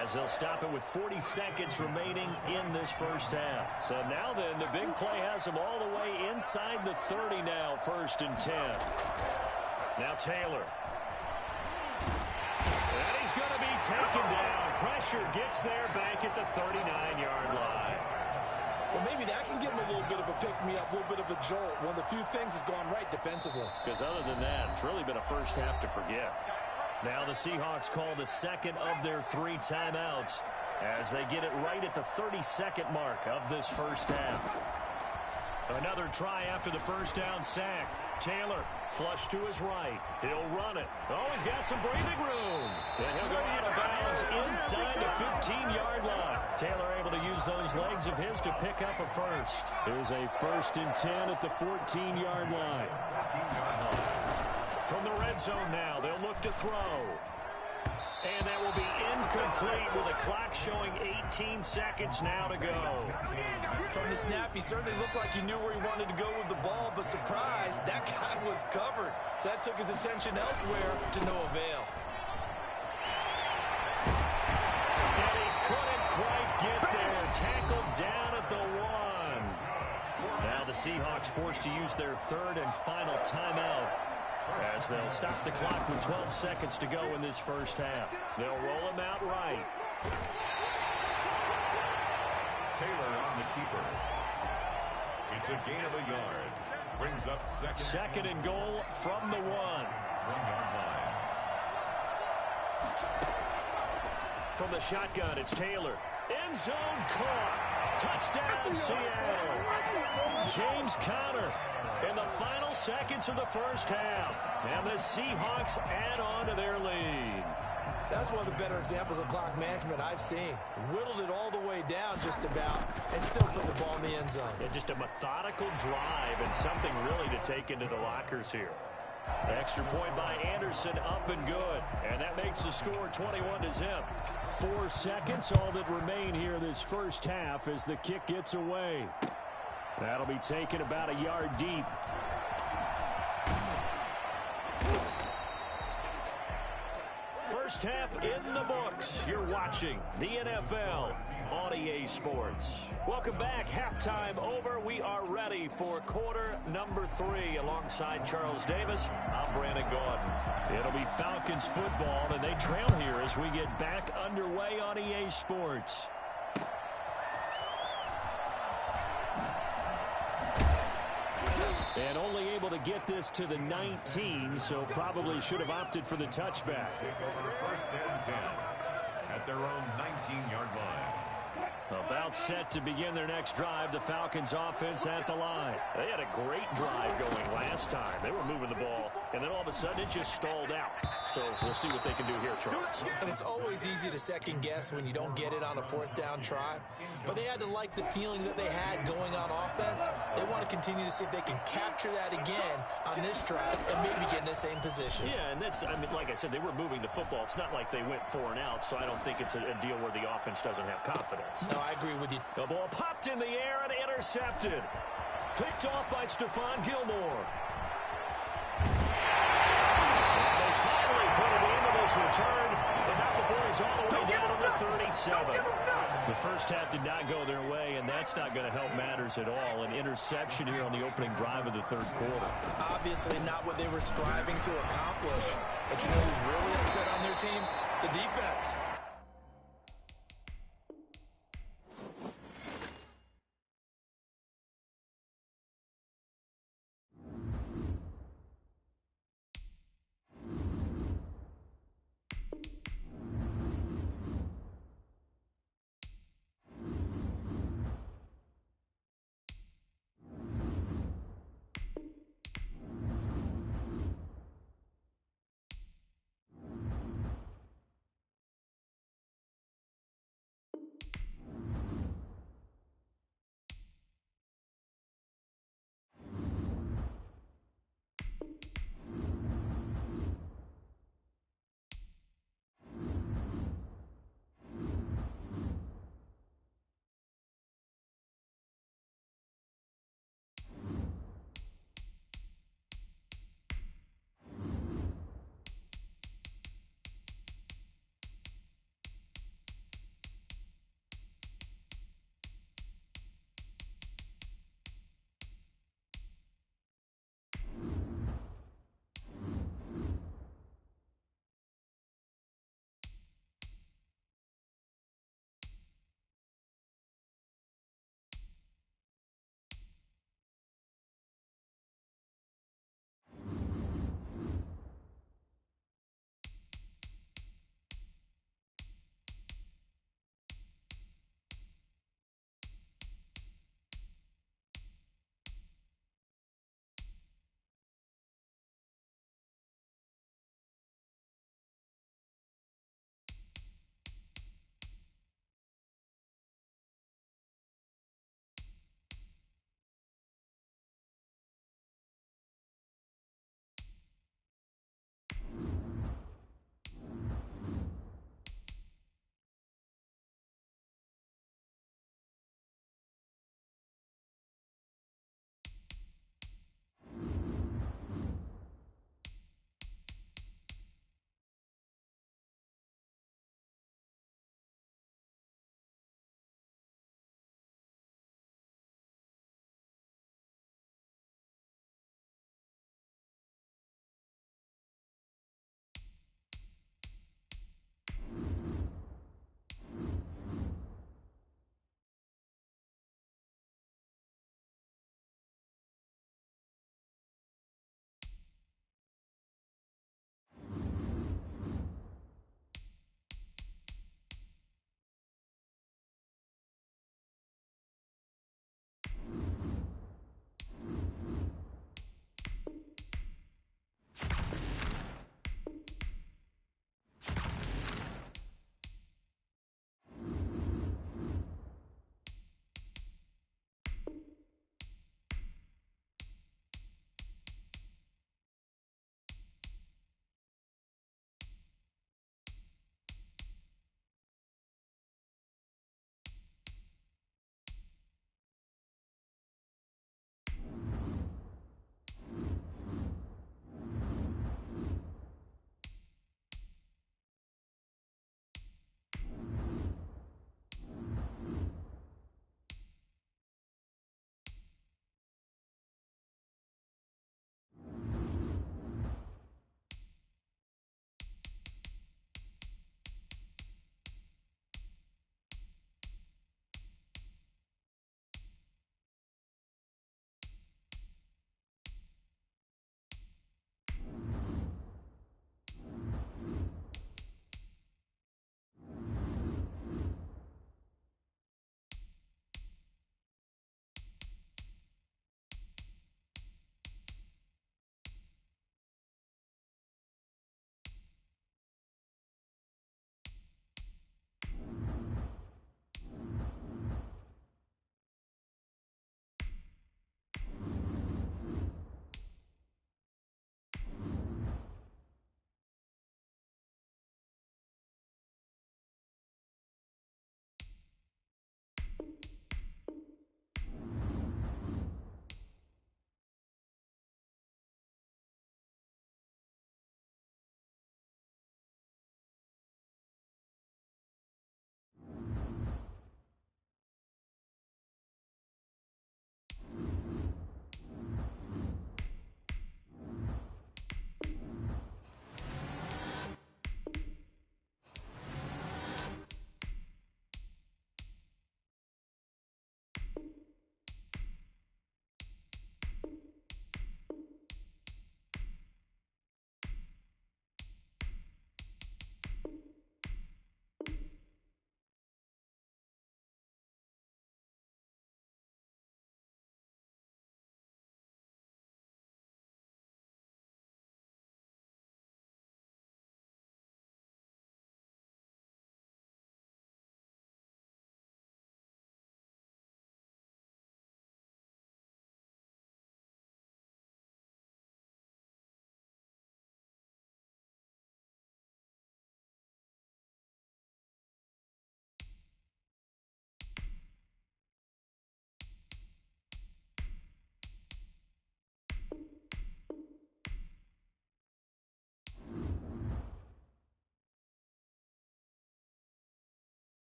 as they'll stop it with 40 seconds remaining in this 1st half. So now then, the big play has them all the way inside the 30 now, 1st and 10. Now Taylor. And he's going to be taken down. Pressure gets there back at the 39-yard line. Well, maybe that can give him a little bit of a pick-me-up, a little bit of a jolt. One of the few things that's gone right defensively. Because other than that, it's really been a 1st half to forget. Now the Seahawks call the 2nd of their 3 timeouts as they get it right at the 30-second mark of this first half. Another try after the first down sack. Taylor, flush to his right. He'll run it. Oh, he's got some breathing room. And he'll go out of bounds inside the 15-yard line. Taylor able to use those legs of his to pick up a first. Here's a 1st and 10 at the 14-yard line. From the red zone now, they'll look to throw. And that will be incomplete with a clock showing 18 seconds now to go. From the snap, he certainly looked like he knew where he wanted to go with the ball, but surprise, that guy was covered. So that took his attention elsewhere to no avail. And he couldn't quite get there. Tackled down at the 1. Now the Seahawks forced to use their 3rd and final timeout, as they'll stop the clock with 12 seconds to go in this first half. They'll roll him out right. Taylor on the keeper. It's a gain of a yard. Brings up second and goal from the 1. 1-yard line. From the shotgun, it's Taylor. End zone caught. Touchdown, Seattle. James Conner in the final seconds of the first half. And the Seahawks add on to their lead. That's one of the better examples of clock management I've seen. Whittled it all the way down just about and still put the ball in the end zone. And just a methodical drive and something really to take into the lockers here. The extra point by Anderson up and good. And that makes the score 21-0. 4 seconds, all that remain here this first half as the kick gets away. That'll be taken about a yard deep. First half in the books. You're watching the NFL on EA Sports. Welcome back. Halftime over. We are ready for quarter number 3. Alongside Charles Davis, I'm Brandon Gordon. It'll be Falcons football, and they trail here as we get back underway on EA Sports. And only able to get this to the 19, so probably should have opted for the touchback. Take over 1st and 10 at their own 19-yard line. About set to begin their next drive, the Falcons offense at the line. They had a great drive going last time. They were moving the ball, and then all of a sudden it just stalled out. So we'll see what they can do here, Charles. And it's always easy to second guess when you don't get it on a 4th down try. But they had to like the feeling that they had going on offense. They want to continue to see if they can capture that again on this drive and maybe get in the same position. Yeah, and that's, I mean, like I said, they were moving the football. It's not like they went 4 and out, so I don't think it's a deal where the offense doesn't have confidence. No, I agree with you. The ball popped in the air and intercepted. Picked off by Stephon Gilmore. And they finally put it into this return, but not before he's all the way down to the 37. The first half did not go their way, and that's not going to help matters at all. An interception here on the opening drive of the 3rd quarter. Obviously not what they were striving to accomplish. But you know who's really upset on their team? The defense.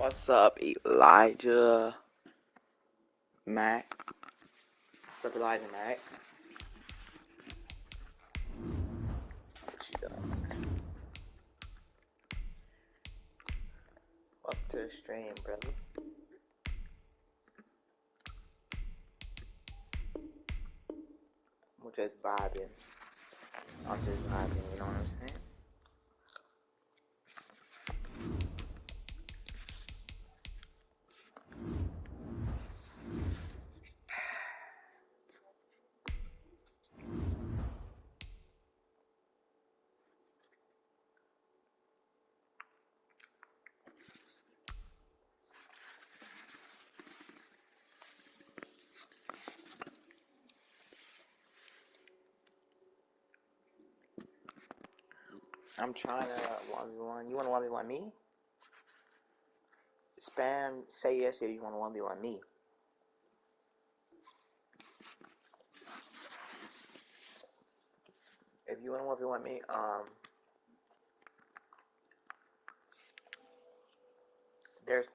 What's up, Elijah Mac? What's up, Elijah Mac? What you doing? Up to the stream, brother. We're just vibing. I'm just vibing, you know what I'm saying? I'm trying to 1v1. You want to 1v1 me? Spam, say yes if you want to 1v1 me. If you want to 1v1 me, there's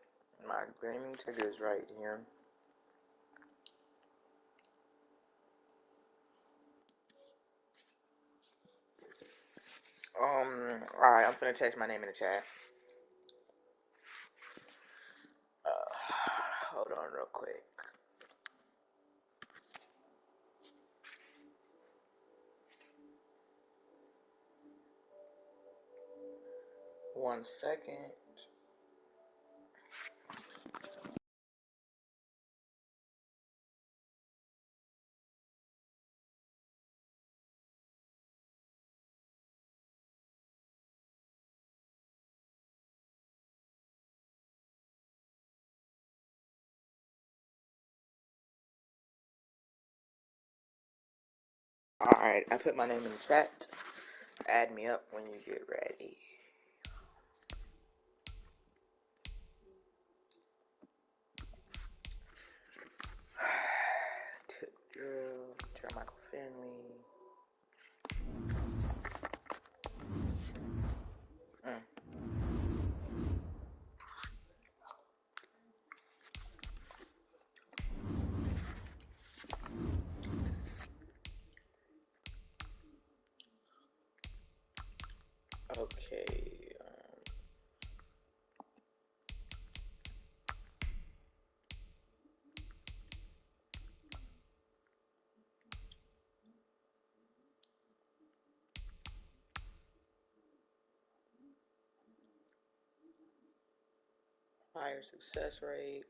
my gaming ticket is right here. Alright, I'm finna text my name in the chat. Hold on real quick. One second. Alright, I put my name in the chat. Add me up when you get ready. Tip Drill, Jermichael Finley. Okay. Higher success rate.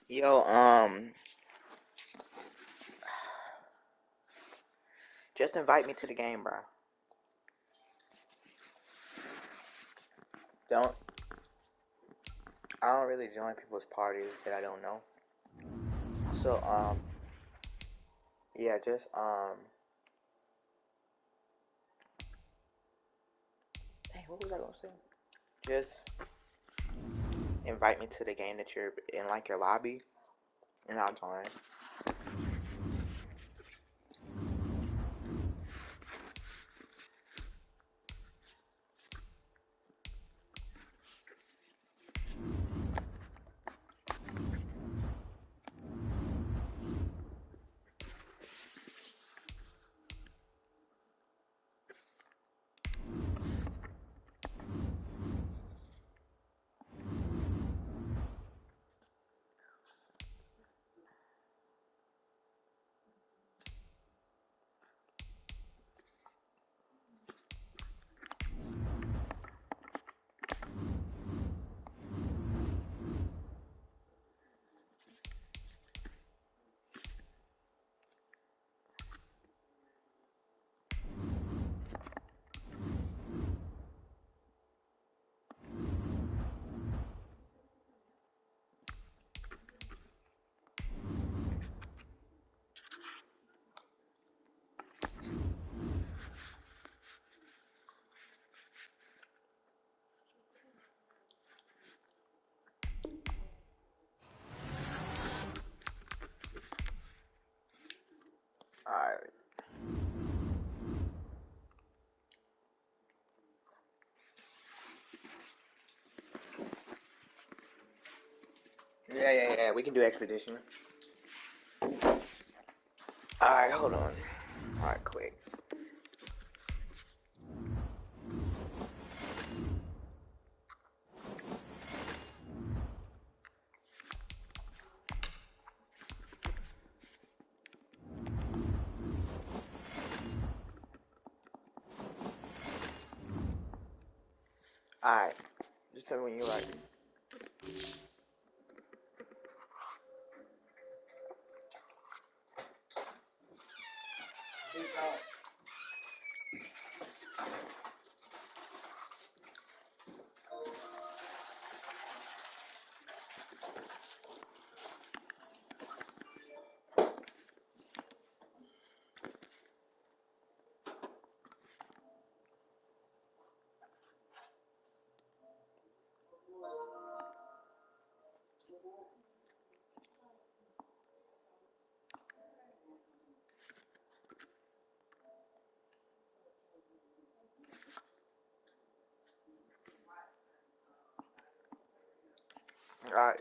Yo, just invite me to the game, bro. I don't really join people's parties that I don't know. So, yeah, just, hey, what was I gonna say? Just invite me to the game that you're in, like, your lobby, and I'll join. Yeah, we can do expedition. Alright, hold on. Alright, quick. Alright, just tell me when you're ready. Alright.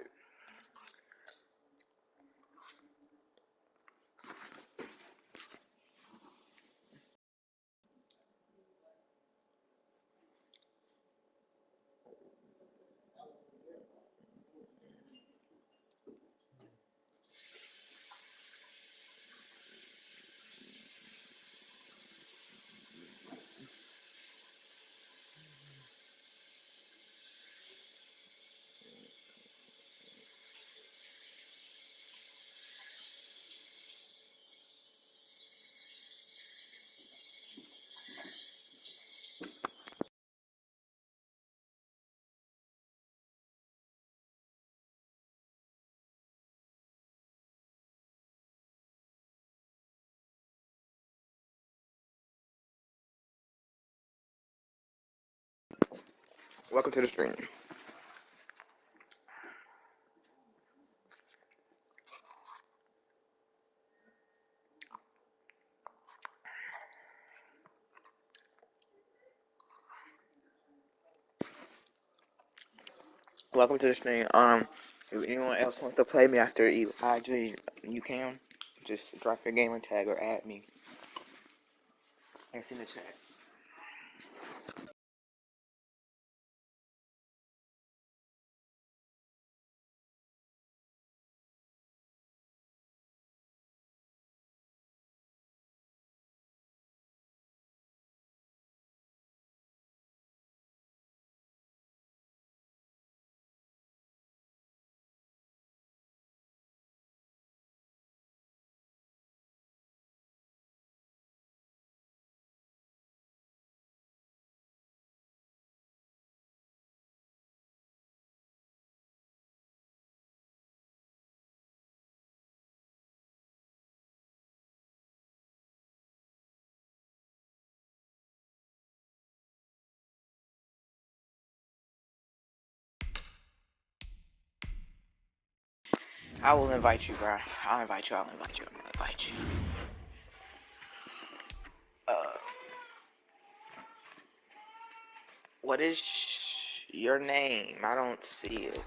Welcome to the stream. Welcome to the stream. If anyone else wants to play me after Elijah, you can. Just drop your gamer tag or add me. It's in the chat. I will invite you, bro. I'll invite you. What is your name? I don't see it.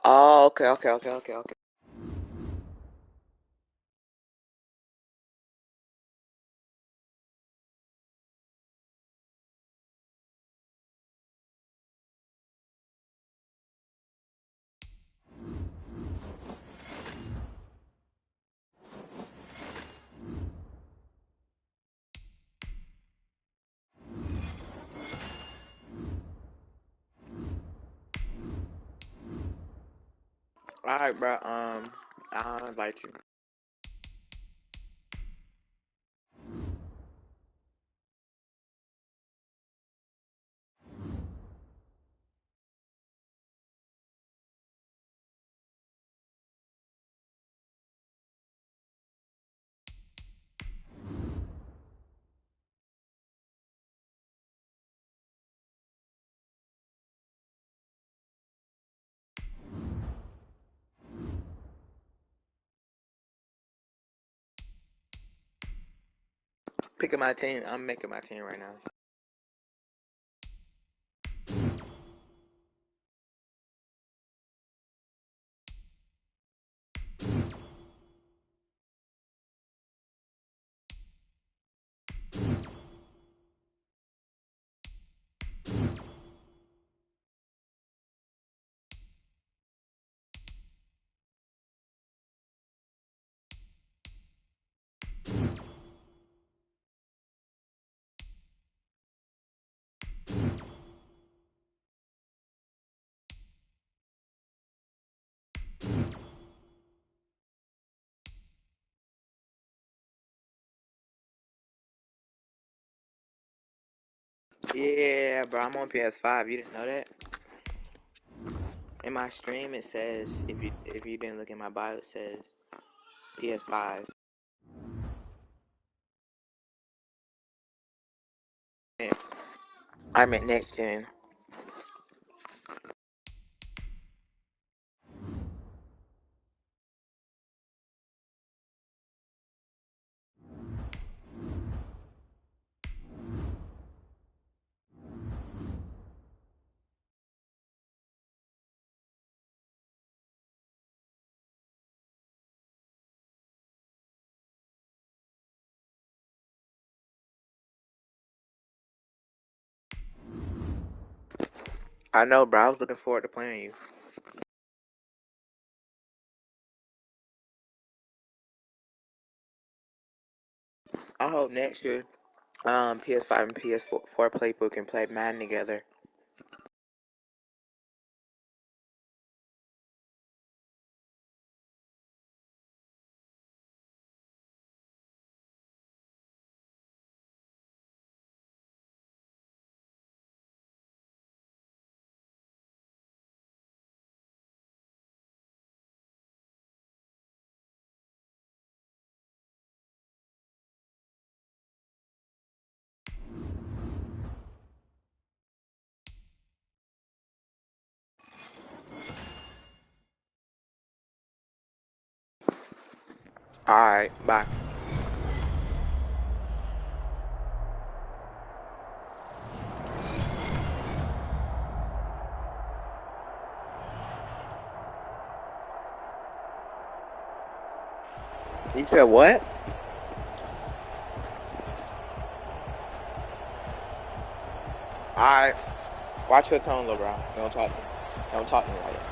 Oh, okay. Alright, bro. I'll invite you. picking my team. I'm making my team right now. Yeah, bro, I'm on PS5. You didn't know that? In my stream, it says if you didn't look at my bio, it says PS5. Yeah. I'm at next gen. I know, bro. I was looking forward to playing you. I hope next year, PS5 and PS4 playbook can play Madden together. Alright, bye. You said what? Alright. Watch your tone, little bro. Don't talk to me like that.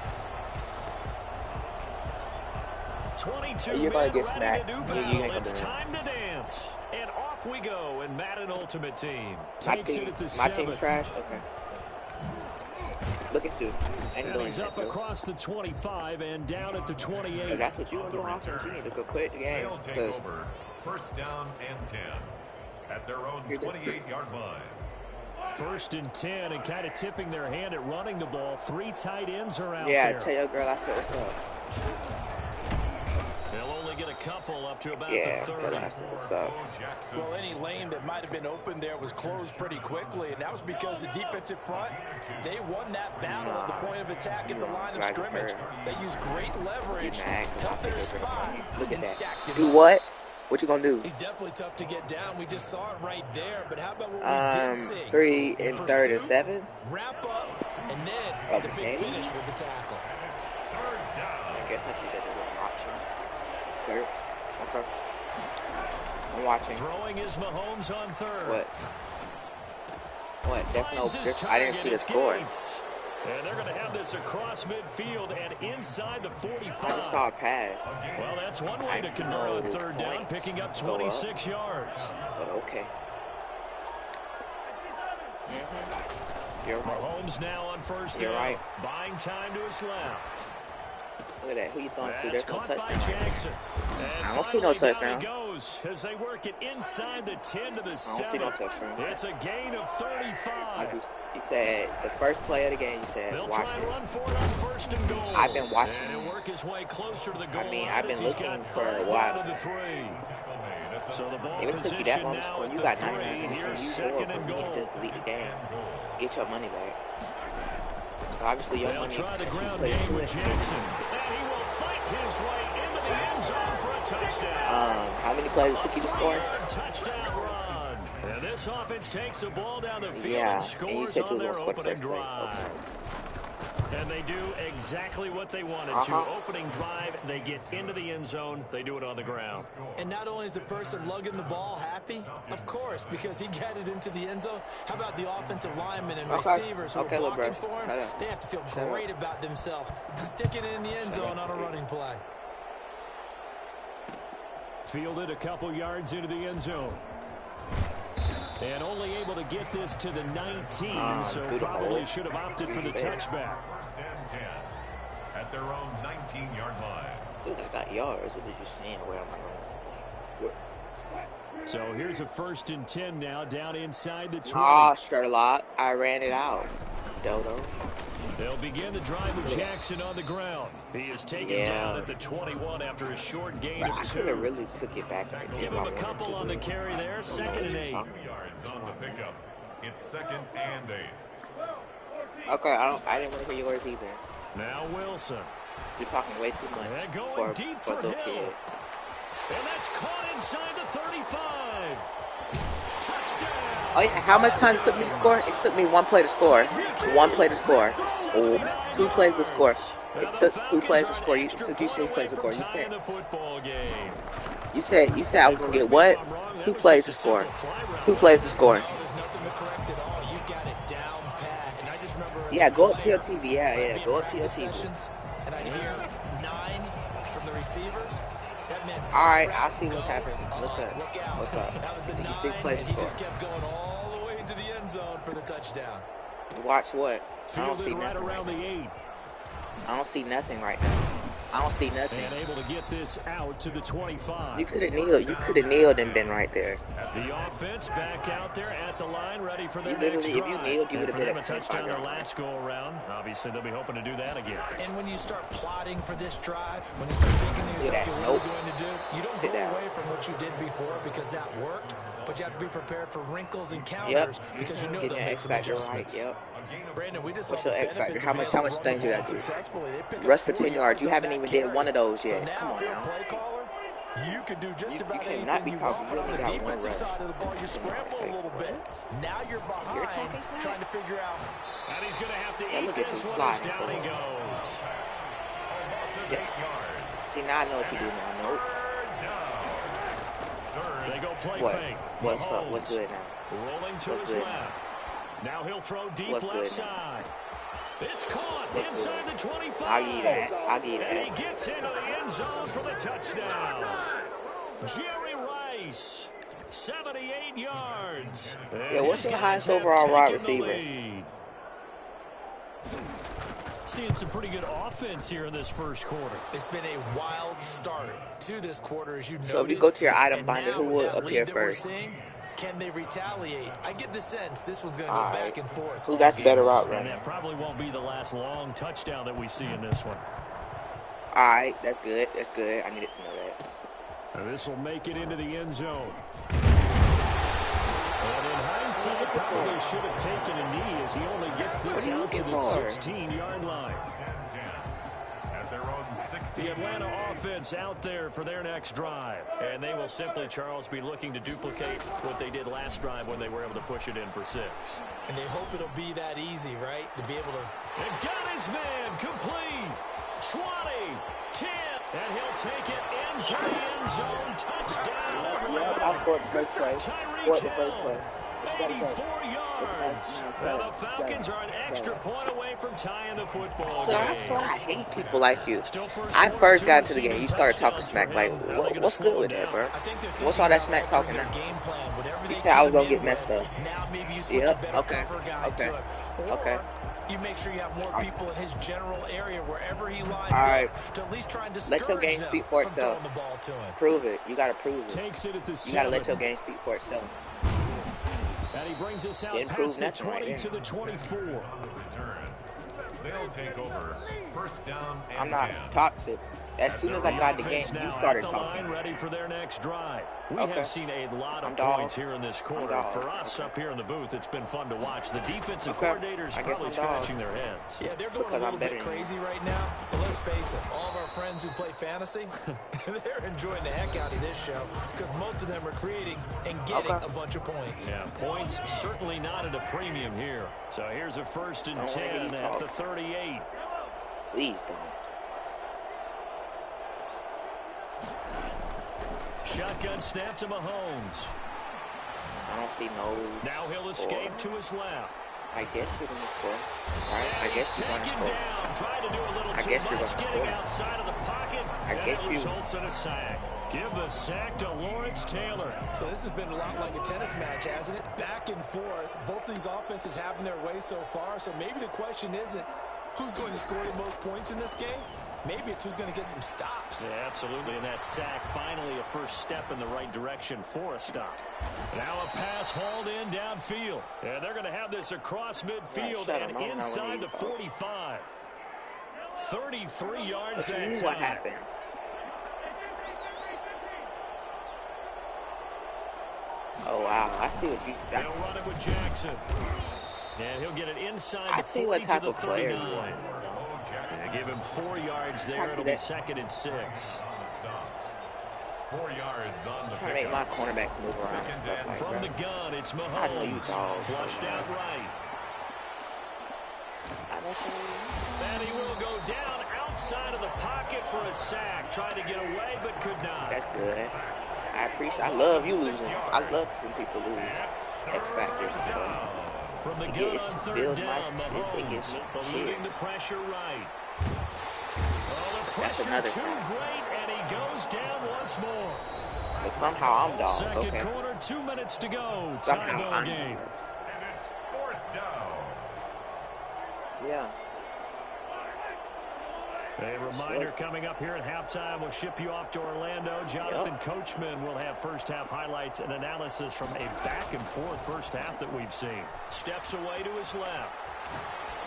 22 You're gonna men get ready smacked. to do You battle. ain't gonna It's do time to dance. And off we go in Madden Ultimate Team. My Takes it team, at the my 7. team's trash. Okay. Look at you. Ain't And doing he's that, up Joe. across the 25 and down at the 28. If that's what you want to do on offense, you need to go quit the game. They'll take over first down and 10 at their own 28-yard line. First and 10 and kind of tipping their hand at running the ball. 3 tight ends are out Yeah, there. tell your girl I said what's up. They'll only get a couple up to about Yeah, the tell 30. her I said what's up. Well, any lane that might have been open there was closed pretty quickly, and that was because the defensive front, they won that battle at the point of attack at the line of scrimmage. They used great leverage, cut their spot, Look at and that. stacked it Do up. what? What you gonna do? He's definitely tough to get down. We just saw it right there, but how about what we did see? 3 and 3rd and 7. Wrap up, and then the big finish with the tackle. I guess I take that as an option. 3rd. Okay. I'm watching. Throwing is Mahomes on 3rd. What? What? That's no. I didn't see the score. And they're going to have this across midfield and inside the 45. I just saw a pass. Well, that's one way to convert on 3rd down, picking up 26 yards. But okay. You're right. Mahomes now on 1st down. You're right. Buying time to his left. Look at that. Who you throwing to? That's There's no caught by touchdown. Jackson. And I don't see no touchdown. down he goes as they work it inside the 10 to the 7. I don't see no touchdown. It's a gain of 35. You said the first play of the game. You said They'll watch try and this. run for it on 1st and goal. I've been watching. And he'll work his way closer to the goal. I mean, line I've as been he's looking got for a 5 while. out of the 3. So the ball If it took you that long to score, you got 99 Here's you 2nd and you goal. can just delete the game. Get your money back. Obviously, your They'll money. try the that you ground put game into with it. Jackson. And he will fight his way into the end zone for a touchdown. How many plays took you to score? 20-yard touchdown run. And this offense takes the ball down the field Yeah, and scores on their opening drive. Okay. And they do exactly what they wanted to. Opening drive, they get into the end zone. They do it on the ground. And not only is the person lugging the ball happy, of course, because he got it into the end zone. How about the offensive linemen and receivers who are blocking for him? They have to feel great about themselves, sticking it in the end zone on a running play. Fielded a couple yards into the end zone. And only able to get this to the 19, so probably should have opted for the touchback. First and 10 at their own 19-yard line. Dude, I got yards. What did you saying? Where am I going? So here's a 1st and 10 now, down inside the 20. Ah, Sherlock. I ran it out. Dodo. They'll begin the drive with Jackson on the ground. He is taken down at the 21 after a short gain of 2. I could have really took it back. Give him a couple on the carry there. 2nd and 8. Yards on the pickup. It's 2nd and 8. Okay, I didn't want to hear yours either. Now Wilson. You're talking way too much. And going for deep for the Hill. kid. And that's caught inside the 35. Touchdown. Oh yeah, how much time it took me to score? It took me 1 play to score. 1 play to score. 2 plays to score. It took 2 plays to score. It took you 3 plays to score. You said I was gonna get what? 2 plays to score. 2 plays to score. Yeah, go up to your TV. Yeah, go up to your TV. And I hear 9 from the receivers. Alright, I see what's happening. What's up? What's up? Did you see plays to He score? just kept going all the way into the end zone for the touchdown. Watch what? I don't see Fielded right nothing around right the now. 8. I don't see nothing right now. I don't see nothing. And able to get this out to the 25. You could have kneeled. You could have kneeled and been right there. The offense back out there at the line, ready for their Literally, next if you drive. kneeled, you would have been a at touchdown 25 their yards. last go around. Obviously, they'll be hoping to do that again. And when you start plotting for this drive, when you start thinking to yourself, what are you going to do? You don't go away from what you did before because that worked, but you have to be prepared for wrinkles and counters because you know they'll make some adjustments. Right. Brandon, we just what's your X factor? How much things you got to do? Rush for 10 yards. You haven't even did one of those yet. Come on now. You can do just about cannot be anything you talking. want, but on You the only got one defensive rush. side of the ball, you scramble a little bit. Now you're behind, trying to figure out. And he's going to have to Yeah, eat look at this him one as sliding down he goes. See, now I know what you do now. Nope. They go play What? fake. What's up? What's good now? Rolling to What's his good left. Now he'll throw deep What's left good side. It's caught What's inside good? the 25. I'll give you that. I'll give you And that. he gets into the end zone for the touchdown. Jerry Rice, 78 yards. Yeah, what's your highest overall wide receiver? Seeing some pretty good offense here in this first quarter. It's been a wild start to this quarter, as you know. So if you go to your item finder, who will appear first? Can they retaliate? I get the sense this one's going to go back and forth. Who got the better route And runner? that probably won't be the last long touchdown that we see in this one. Alright, that's good. That's good. I needed to know that. And this will make it into the end zone. And in hindsight, probably should have taken a knee as he only gets this out to the 16-yard line. At their own 16. The Atlanta offense out there for their next drive. And they will simply, Charles, be looking to duplicate what they did last drive when they were able to push it in for 6. And they hope it'll be that easy, right? To be able to... And got his man complete. 20, 10, and he'll take it into the end zone. Touchdown. Tyreek Hill, 84 yards. Now the Falcons are an extra point away from tying the football game. That's why I hate people like you. I first got to the game, you started talking smack like, what's good with that, bro? What's all that smack talking now? You said I was going to get messed up. Yep, okay. You make sure you have more people in his general area wherever he lines up to at least try and discourage let your game speak for itself. the ball to him. Prove it. You got to prove it. Takes it at the You got to let your game speak for itself. And he brings us out Didn't past prove the 20 nothing right to the 24. Return. They'll take over. First down and I'm not 10. toxic. As soon as I got the game, you started talking. Ready for their next drive. We have seen a lot of points here in this quarter. For us up here in the booth, it's been fun to watch. The defensive coordinators probably scratching their heads. Yeah, they're going a little bit crazy right now. But let's face it, all of our friends who play fantasy, they're enjoying the heck out of this show because most of them are creating and getting a bunch of points. Yeah, points certainly not at a premium here. So here's a 1st and 10 at the 38. Please don't. Shotgun snap to Mahomes. I don't see no. Now he'll escape to his left. I guess we're going to score. Right? I guess we're going to score. I guess you're going to score. Outside of the pocket, I guess you. Results in a sack. Give the sack to Lawrence Taylor. So this has been a lot like a tennis match, hasn't it? Back and forth. Both of these offenses having their way so far. So maybe the question isn't who's going to score the most points in this game. Maybe it's who's going to get some stops. Yeah, absolutely. And that sack, finally a first step in the right direction for a stop. Now a pass hauled in downfield. And they're going to have this across midfield and inside the 45. 33 yards that time. What happened? Oh, wow. I see what you got. They'll run it with Jackson. And he'll get it inside I the 40 see what type to the of player 39. you are. Give him 4 yards there. It'll be 2nd and 6. 4 yards on the trying to make my cornerbacks move around and stuff like From that. the gun, it's Mahomes. I know you dogs. Flushed out right. And he will go down outside of the pocket for a sack. Tried to get away, but could not. That's good. I appreciate. I love you losing. I love seeing people lose. X factors and stuff. From the gun on 3rd down, Mahomes eluding the pressure right. Oh, the pressure too great, and he goes down once more. But somehow I'm dog. Second quarter, 2 minutes to go. Somehow Tie-ball game. And it's 4th down. Yeah. A reminder coming up here at halftime. We'll ship you off to Orlando. Jonathan Coachman will have first-half highlights and analysis from a back-and-forth first half that we've seen. Steps away to his left.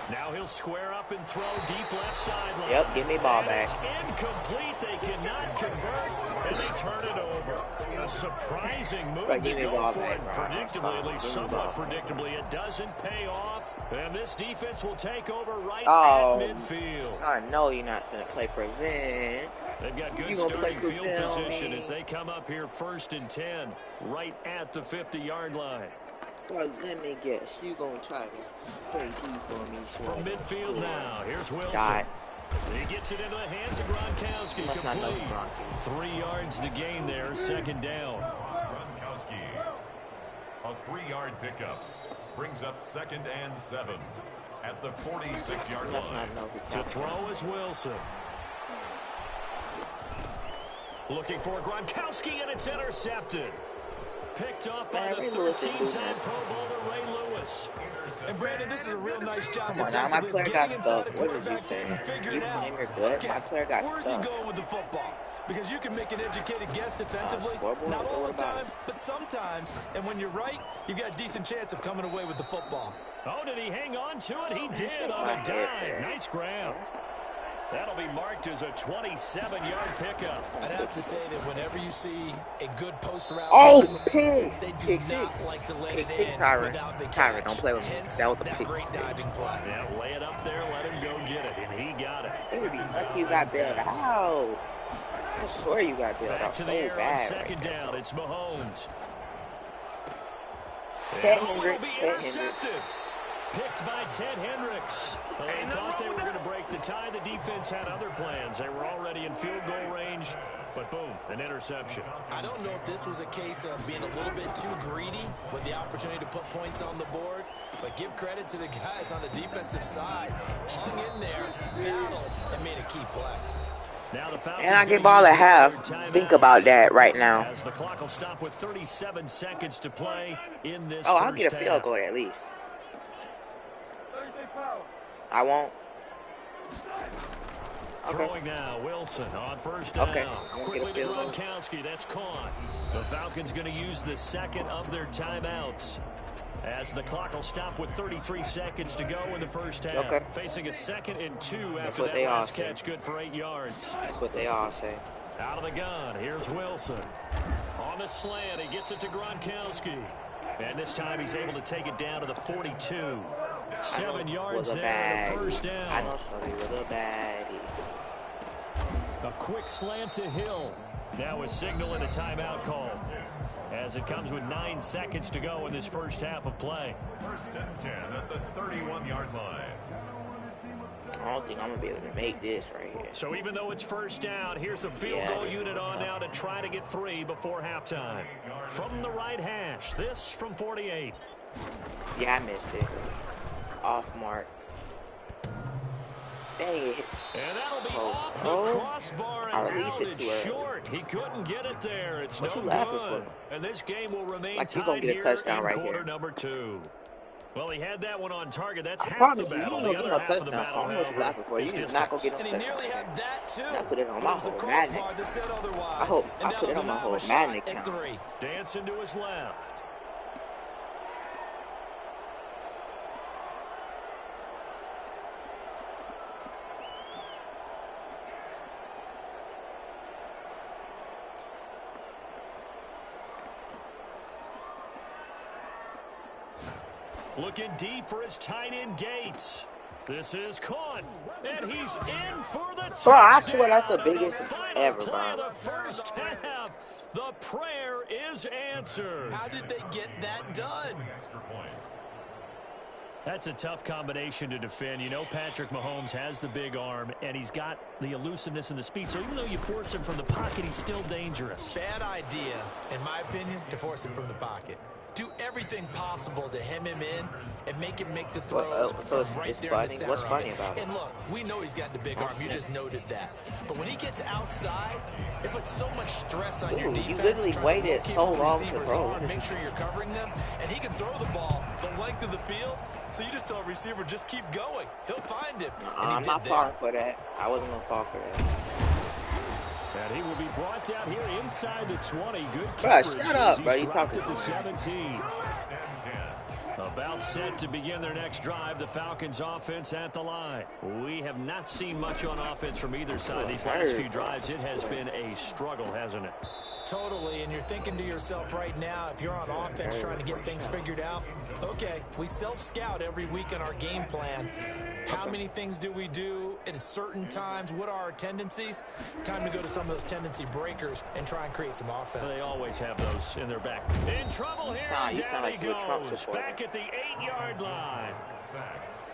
Now he'll square up and throw deep left sideline. Yep, give me ball back. It's incomplete. They cannot convert, and they turn it over. A surprising move to go for it. Predictably, at least somewhat predictably, it doesn't pay off. And this defense will take over right at midfield. I know you're not going to play prevent. They've got good starting field position as they come up here 1st and 10, right at the 50-yard line. Well, let me guess. You going to try to play deep for me. From midfield now, here's Wilson. God. He gets it into the hands of Gronkowski. Complete. 3 yards to gain there, 2nd down. Gronkowski, a 3-yard pickup, brings up 2nd and 7 at the 46-yard line. To throw is Wilson. Looking for Gronkowski, and it's intercepted. Picked off by the 13-time Pro Bowler Ray Lewis. And Brandon, this is a real nice job. Come on now, my player got stuck. What is he saying? You claim you're good? My player got stuck. Where's he going with the football? Because you can make an educated guess defensively. Not all the time, but sometimes. And when you're right, you've got a decent chance of coming away with the football. Oh, did he hang on to it? He did on a dive. Nice grab. That'll be marked as a 27-yard pickup. I'd have to say that whenever you see a good post route, they do not like to let it in without the catch. Don't play with me. That was a pick. Great diving play. Yeah, lay it up there, let him go get it, and he got it. It would be lucky you got bailed out. I swear you got bailed out so bad. 2nd down, it's Mahomes. Ted Hendricks. Picked by Ted Hendricks. Well, they thought they were going to break the tie. The defense had other plans. They were already in field goal range, but boom, an interception. I don't know if this was a case of being a little bit too greedy with the opportunity to put points on the board, but give credit to the guys on the defensive side. Hung in there, battled, and made a key play. Now the and I get ball at half. Think about that right now. As the clock will stop with 37 seconds to play in this I'll get a field goal at least. I won't. Throwing now, Wilson on first down. Okay. Quickly to Gronkowski. That's caught. The Falcons going to use the second of their timeouts, as the clock will stop with 33 seconds to go in the first half. Okay. Facing a 2nd and 2 after what that they last all say. catch, good for 8 yards. That's what they all say. Out of the gun, here's Wilson. On the slant, he gets it to Gronkowski. And this time he's able to take it down to the 42. 7 yards there, the first down. I know somebody with a baddie. A quick slant to Hill. Now a signal and a timeout call, as it comes with 9 seconds to go in this first half of play. 1st and 10 at the 31-yard line. I don't think I'm going to be able to make this right here. So even though it's first down, here's the field goal unit on now to try to get 3 before halftime. From the right hash, this from 48. Yeah, I missed it. Off mark. Dang it. And that'll be off the crossbar and out. It's short. He couldn't get it there. It's no good. And this game will remain tied here in quarter number 2. Well, he had that one on target. That's half the battle. The other half of the battle, however, is distance. And he nearly had that, too. I put it on my whole Madden. I hope I put it on my whole Madden account. Dancing to his left. Looking deep for his tight end Gates. This is caught, and he's in for the touchdown. Bro, I swear that's the biggest ever, bro. The first half, the prayer is answered. How did they get that done? That's a tough combination to defend. You know, Patrick Mahomes has the big arm, and he's got the elusiveness and the speed. So even though you force him from the pocket, he's still dangerous. Bad idea, in my opinion, to force him from the pocket. Do everything possible to hem him in and make him make the throws right there in the center. What's funny about it? And look, we know he's got the big arm. You just noted that. But when he gets outside, it puts so much stress on your defense. You literally waited so long to throw. Make sure you're covering them, and he can throw the ball the length of the field. So you just tell a receiver, just keep going. He'll find him. I'm not falling for that. I wasn't going to fall for that. And he will be brought down here inside the 20. Good coverage. Bro, shut up, bro. You talking to the 17. About set to begin their next drive. The Falcons offense at the line. We have not seen much on offense from either side. These last few drives, it has been a struggle, hasn't it? Totally, and you're thinking to yourself right now, if you're on offense trying to get things figured out, okay, we self-scout every week in our game plan. How many things do we do at certain times? What are our tendencies? Time to go to some of those tendency breakers and try and create some offense. They always have those in their back. In trouble here, down he goes. Back at the 8-yard line.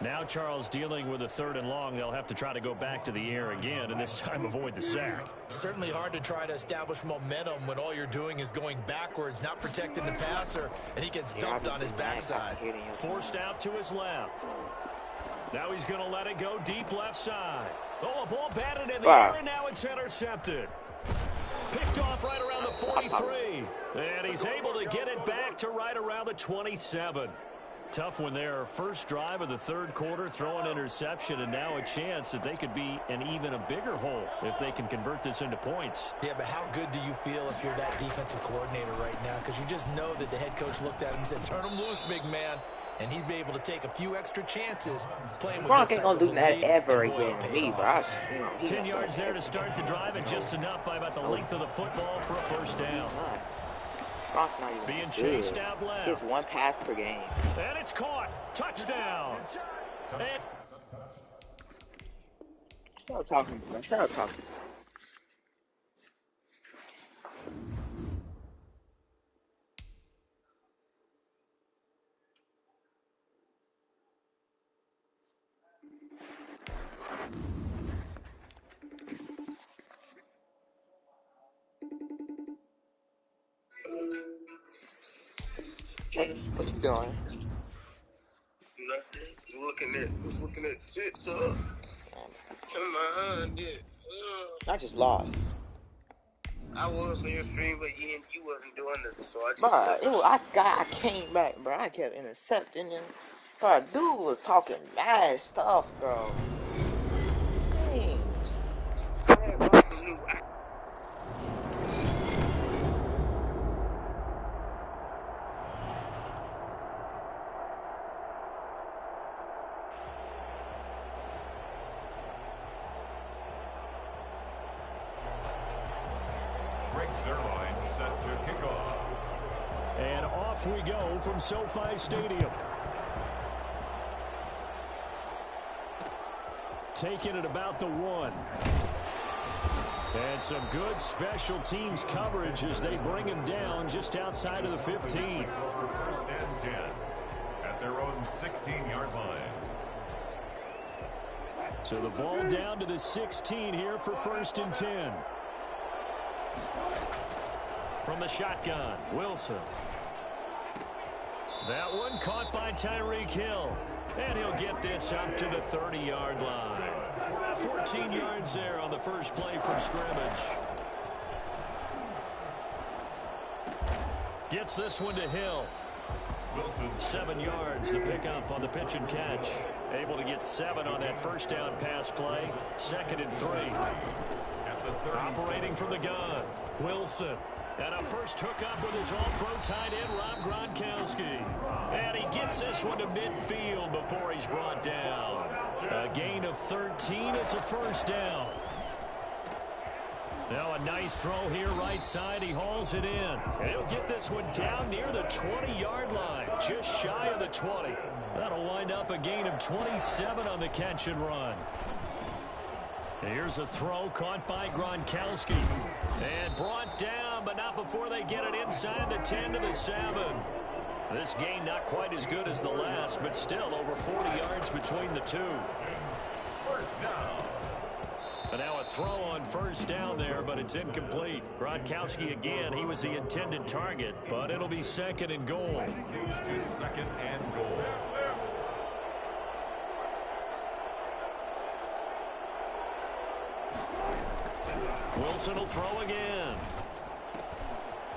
Now Charles dealing with a 3rd and long. They'll have to try to go back to the air again, and this time avoid the sack. Certainly hard to try to establish momentum when all you're doing is going backwards, not protecting the passer, and he gets dumped on his backside. Forced out to his left. Now he's going to let it go deep left side. Oh, a ball batted in the air, and now it's intercepted. Picked off right around the 43. And he's able to get it back to right around the 27. Tough one there. First drive of the 3rd quarter, throwing interception, and now a chance that they could be in even a bigger hole if they can convert this into points. Yeah, but how good do you feel if you're that defensive coordinator right now? Because you just know that the head coach looked at him and said, turn him loose, big man. And he'd be able to take a few extra chances playing with Gronk ain't gonna do that ever again to me, bro. 10 yards there to start the drive, and just enough by about the length of the football for a first down. Gronk's not even being chased out left. Just 1 pass per game. And it's caught. Touchdown. Stop talking, bro. Stop talking. What you doing? Nothing. Looking at shit, so come on, dude. I just lost. I was on your stream, but you wasn't doing nothing, so I just. Bro, I came back, bro. I kept intercepting him. Bro, dude was talking mad stuff, bro. Dang. Their line set to kick off. And off we go from SoFi Stadium. Taking it about the 1. And some good special teams coverage as they bring him down just outside of the 15. First and 10 at their own 16-yard line. So the ball down to the 16 here for 1st and 10. From the shotgun, Wilson. That one caught by Tyreek Hill. And he'll get this up to the 30-yard line. 14 yards there on the first play from scrimmage. Gets this one to Hill. Wilson. 7 yards to pick up on the pitch and catch. Able to get 7 on that first down pass play. 2nd and 3. Operating from the gun, Wilson. And a first hookup with his all-pro tight end, Rob Gronkowski. And he gets this one to midfield before he's brought down. A gain of 13. It's a first down. Now a nice throw here right side. He hauls it in. And he'll get this one down near the 20-yard line. Just shy of the 20. That'll wind up a gain of 27 on the catch and run. Here's a throw caught by Gronkowski. And brought down, but not before they get it inside the 10 to the 7. This gain not quite as good as the last, but still over 40 yards between the two. First down. And now a throw on first down there, but it's incomplete. Gronkowski again, he was the intended target, but it'll be 2nd and goal. Moves to 2nd and goal. Wilson will throw again.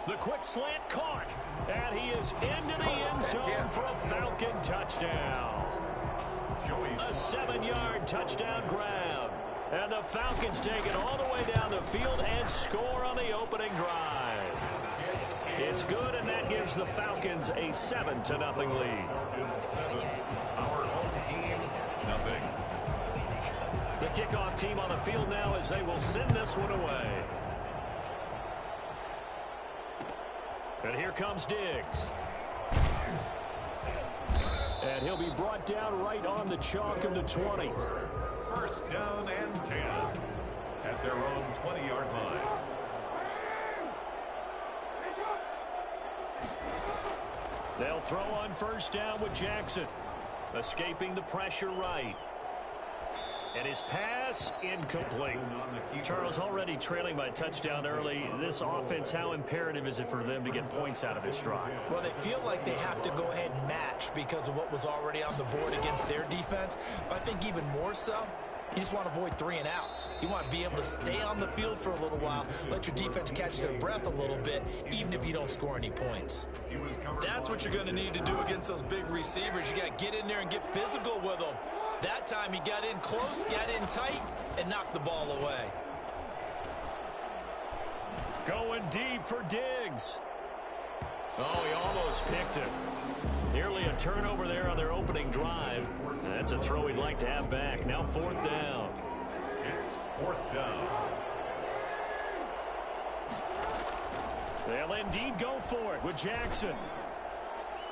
The quick slant caught. And he is into the end zone for a Falcon touchdown. A 7-yard touchdown grab. And the Falcons take it all the way down the field and score on the opening drive. It's good, and that gives the Falcons a 7-0 lead. 7. Our home team, nothing. The kickoff team on the field now as they will send this one away. And here comes Diggs. And he'll be brought down right on the chalk of the 20. First down and 10 at their own 20-yard line. They'll throw on first down with Jackson. Escaping the pressure right. And his pass incomplete. Charles, already trailing by a touchdown early. This offense, how imperative is it for them to get points out of this drive? Well, they feel like they have to go ahead and match because of what was already on the board against their defense. But I think even more so, you just want to avoid 3 and outs. You want to be able to stay on the field for a little while, let your defense catch their breath a little bit, even if you don't score any points. That's what you're going to need to do against those big receivers. You got to get in there and get physical with them. That time he got in close, got in tight, and knocked the ball away. Going deep for Diggs. Oh, he almost picked it. Nearly a turnover there on their opening drive. That's a throw he'd like to have back. Now 4th down. It's 4th down. They'll indeed go for it with Jackson.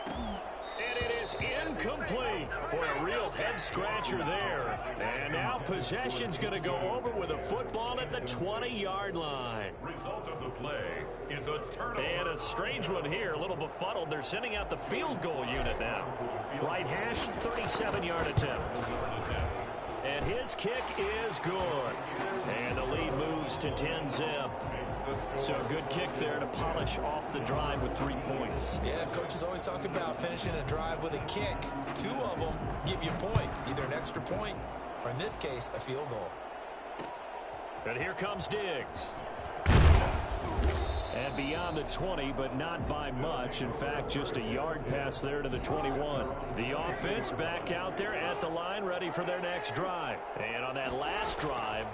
And it is incomplete. Boy, a real head-scratcher there. And now possession's going to go over with a football at the 20-yard line. Result of the play is a turnover. And a strange one here, a little befuddled. They're sending out the field goal unit now. Right hash, 37-yard attempt. And his kick is good. And the lead moves to 10-zip. So a good kick there to polish off the drive with 3 points. Yeah, coaches always talk about finishing a drive with a kick. 2 of them give you points, either an extra point or, in this case, a field goal. And here comes Diggs. And beyond the 20, but not by much. In fact, just a yard pass there to the 21. The offense back out there at the line, ready for their next drive. And on that last drive,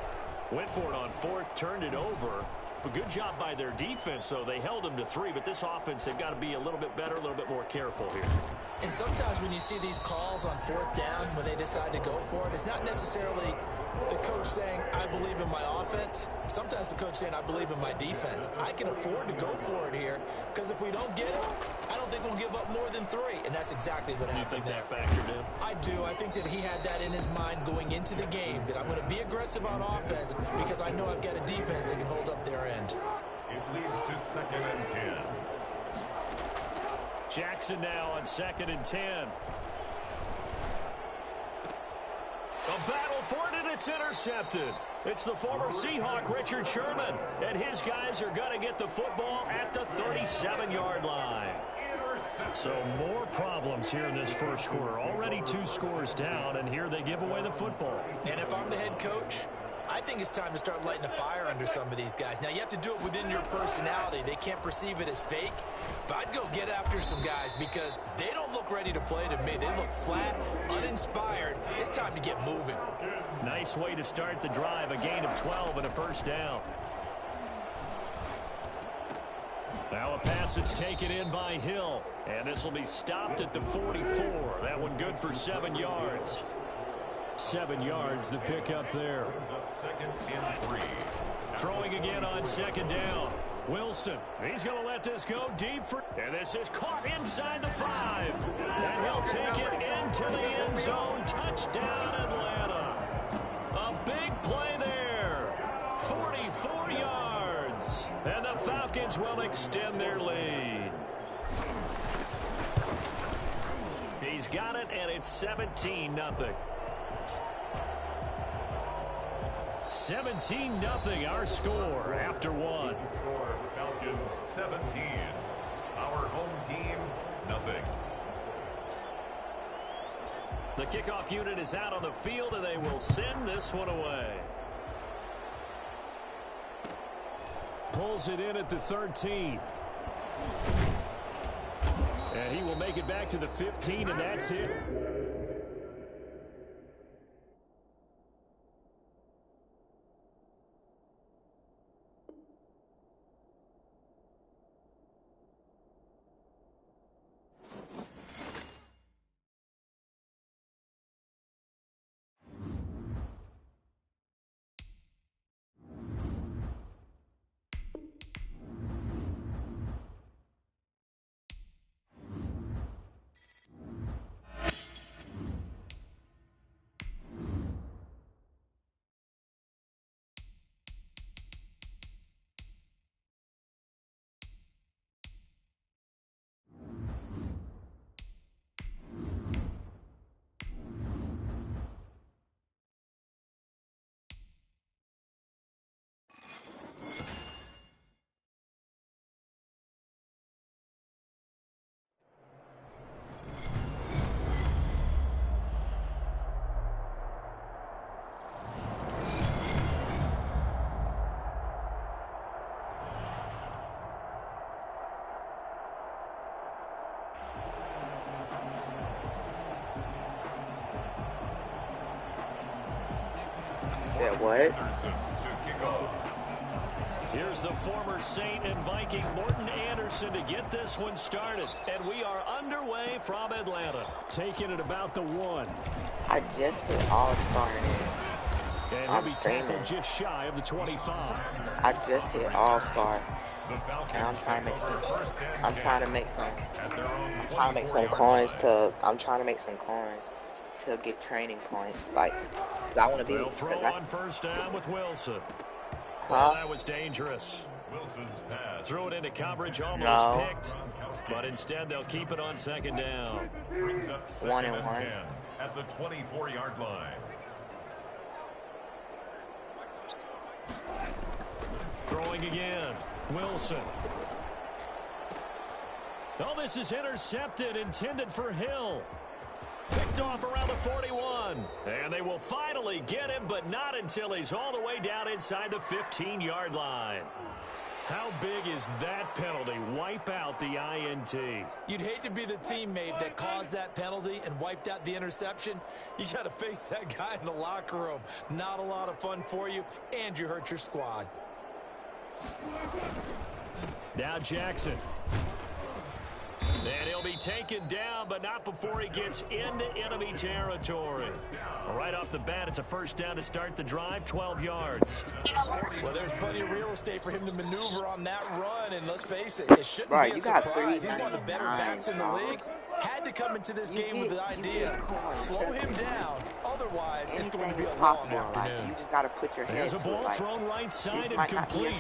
went for it on 4th, turned it over. But good job by their defense, though. They held them to 3, but this offense, they've got to be a little bit better, a little bit more careful here. And sometimes when you see these calls on 4th down, when they decide to go for it, it's not necessarily the coach saying, I believe in my offense. Sometimes the coach saying, I believe in my defense. I can afford to go for it here because if we don't get it, I don't think we'll give up more than 3. And that's exactly what happened there. You think that factored in? I do. I think that he had that in his mind going into the game, that I'm going to be aggressive on offense because I know I've got a defense that can hold up their end. It leads to 2nd and 10. Jackson now on 2nd and 10. A battle for it, and it's intercepted. It's the former Seahawk, Richard Sherman, and his guys are going to get the football at the 37-yard line. So more problems here in this first quarter. Already 2 scores down, and here they give away the football. And if I'm the head coach, I think it's time to start lighting a fire under some of these guys. Now, you have to do it within your personality. They can't perceive it as fake. But I'd go get after some guys because they don't look ready to play to me. They look flat, uninspired. It's time to get moving. Nice way to start the drive. A gain of 12 and a first down. Now a pass that's taken in by Hill. And this will be stopped at the 44. That one good for 7 yards. 7 yards, the pick up there. 2nd and 3. Throwing again on 2nd down. Wilson, he's going to let this go deep for, and this is caught inside the 5. And he'll take it into the end zone. Touchdown, Atlanta. A big play there. 44 yards. And the Falcons will extend their lead. He's got it, and it's 17-0. 17-0 our score after 1. Score Falcons 17. Our home team, nothing. The kickoff unit is out on the field, and they will send this one away. Pulls it in at the 13. And he will make it back to the 15, and that's it. What? Here's the former Saint and Viking Morton Anderson to get this one started. And we are underway from Atlanta. Taking it about the 1. I just hit all-star. And he'll be tackled just shy of the 25. I just hit all-star. And I'm trying to make some coins to get training points. Like, I want to be. They'll throw on first down with Wilson. Huh? Well, that was dangerous. Wilson's pass. Threw it into coverage, almost picked. But instead, they'll keep it on 2nd down. Brings up 2nd and 10 at the 24-yard line. Throwing again. Wilson. Oh, this is intercepted, intended for Hill. Picked off around the 41. And they will finally get him, but not until he's all the way down inside the 15-yard line. How big is that penalty? Wipe out the INT. You'd hate to be the teammate that caused that penalty and wiped out the interception. You got to face that guy in the locker room. Not a lot of fun for you, and you hurt your squad. Now Jackson. And he'll be taken down, but not before he gets into enemy territory. Right off the bat, it's a first down to start the drive, 12 yards. Well, there's plenty of real estate for him to maneuver on that run, and let's face it, it shouldn't be a surprise. He's one of the better backs in the league. Had to come into this game with the idea, slow him down. Otherwise, it's going to be a long afternoon. You just got to put your head There's a ball thrown right side and complete.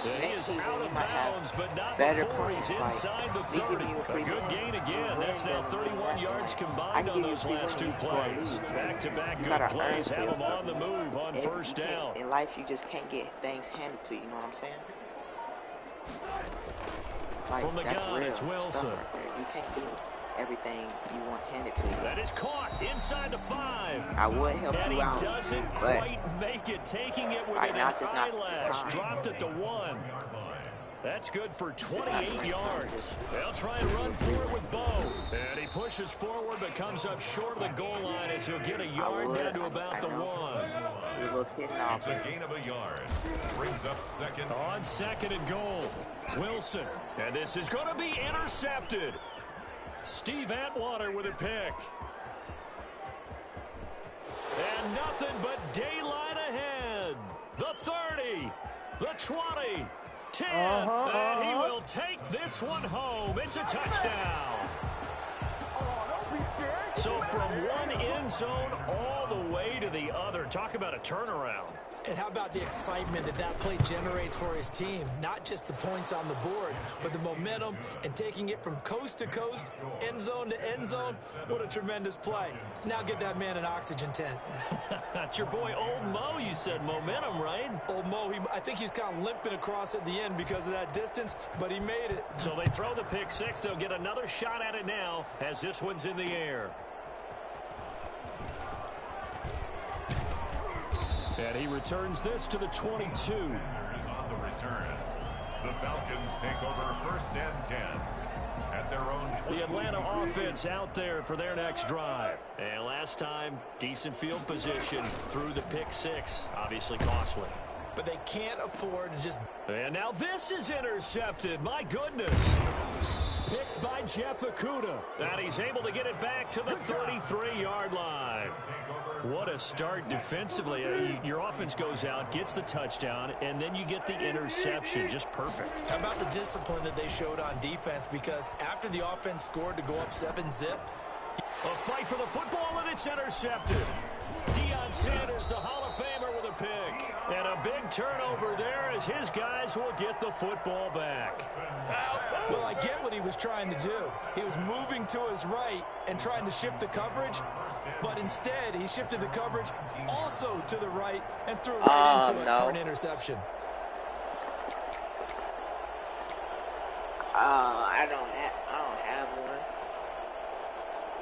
He is out of bounds, but not before he's inside the 30. A good gain again. That's now 31 yards combined on those last two plays. Back-to-back good plays have him on the move on first down. In life, you just can't get things handed to you. You know what I'm saying? Like, from the gun, it's Wilson. You can't do everything you want handed to you. That is caught inside the 5. I would help you out, and he doesn't quite make it, taking it with an eyelash. Dropped at the 1. That's good for 28 yards. They'll try and run for it with Bo. And he pushes forward but comes up short of the goal line as he'll get a yard down to about the 1. It's a gain of a yard. Brings up second. On second and goal, Wilson. And this is going to be intercepted. Steve Atwater with a pick. And nothing but daylight ahead. The 30, the 20, 10, and he will take this one home. It's a touchdown. So from one end zone all the way to the other. Talk about a turnaround. And how about the excitement that play generates for his team? Not just the points on the board, but the momentum and taking it from coast to coast, end zone to end zone. What a tremendous play. Now get that man an oxygen tent. That's your boy Old Mo, you said. Momentum, right? Old Mo, I think he's kind of limping across at the end because of that distance, but he made it. So they throw the pick six. They'll get another shot at it now as this one's in the air. And he returns this to the 22. Is on the return. The Falcons take over first and 10 at their own 20. The Atlanta offense out there for their next drive. And last time, decent field position through the pick six. Obviously costly. But they can't afford to just... And now this is intercepted. My goodness. Picked by Jeff Okudah. And he's able to get it back to the 33-yard line. What a start defensively. Your offense goes out, gets the touchdown, and then you get the interception. Just perfect. How about the discipline that they showed on defense? Because after the offense scored to go up 7-zip. A fight for the football, and it's intercepted. Deion Sanders, the Hall of Famer, with a pick. And a big turnover there as his guys will get the football back. Well, I get what he was trying to do. He was moving to his right and trying to shift the coverage, but instead he shifted the coverage also to the right and threw right into it for an interception. I don't have one.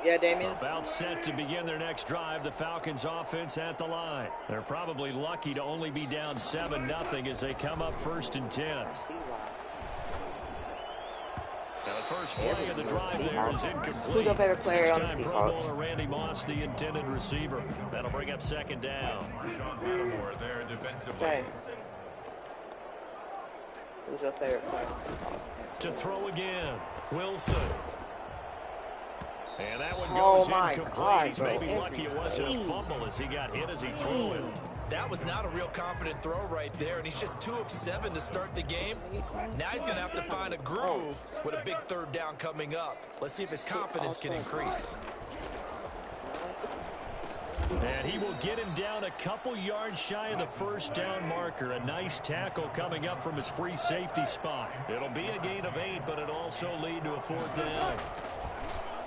Yeah, Damien. About set to begin their next drive. The Falcons offense at the line. They're probably lucky to only be down 7-0 as they come up first and 10. I see why. Now the first play of the drive there is incomplete. Who's your favorite player on the Six-time Pro Bowler Randy Moss, the intended receiver. That'll bring up second down. There defensively. Okay. Who's your favorite player? To throw again, Wilson. And that one goes incomplete. God, He's maybe lucky it wasn't a fumble as he got hit as he threw it. That was not a real confident throw right there, and he's just 2 of 7 to start the game. Now he's going to have to find a groove with a big third down coming up. Let's see if his confidence can increase. And he will get him down a couple yards shy of the first down marker. A nice tackle coming up from his free safety spot. It'll be a gain of 8, but it'll also lead to a fourth down.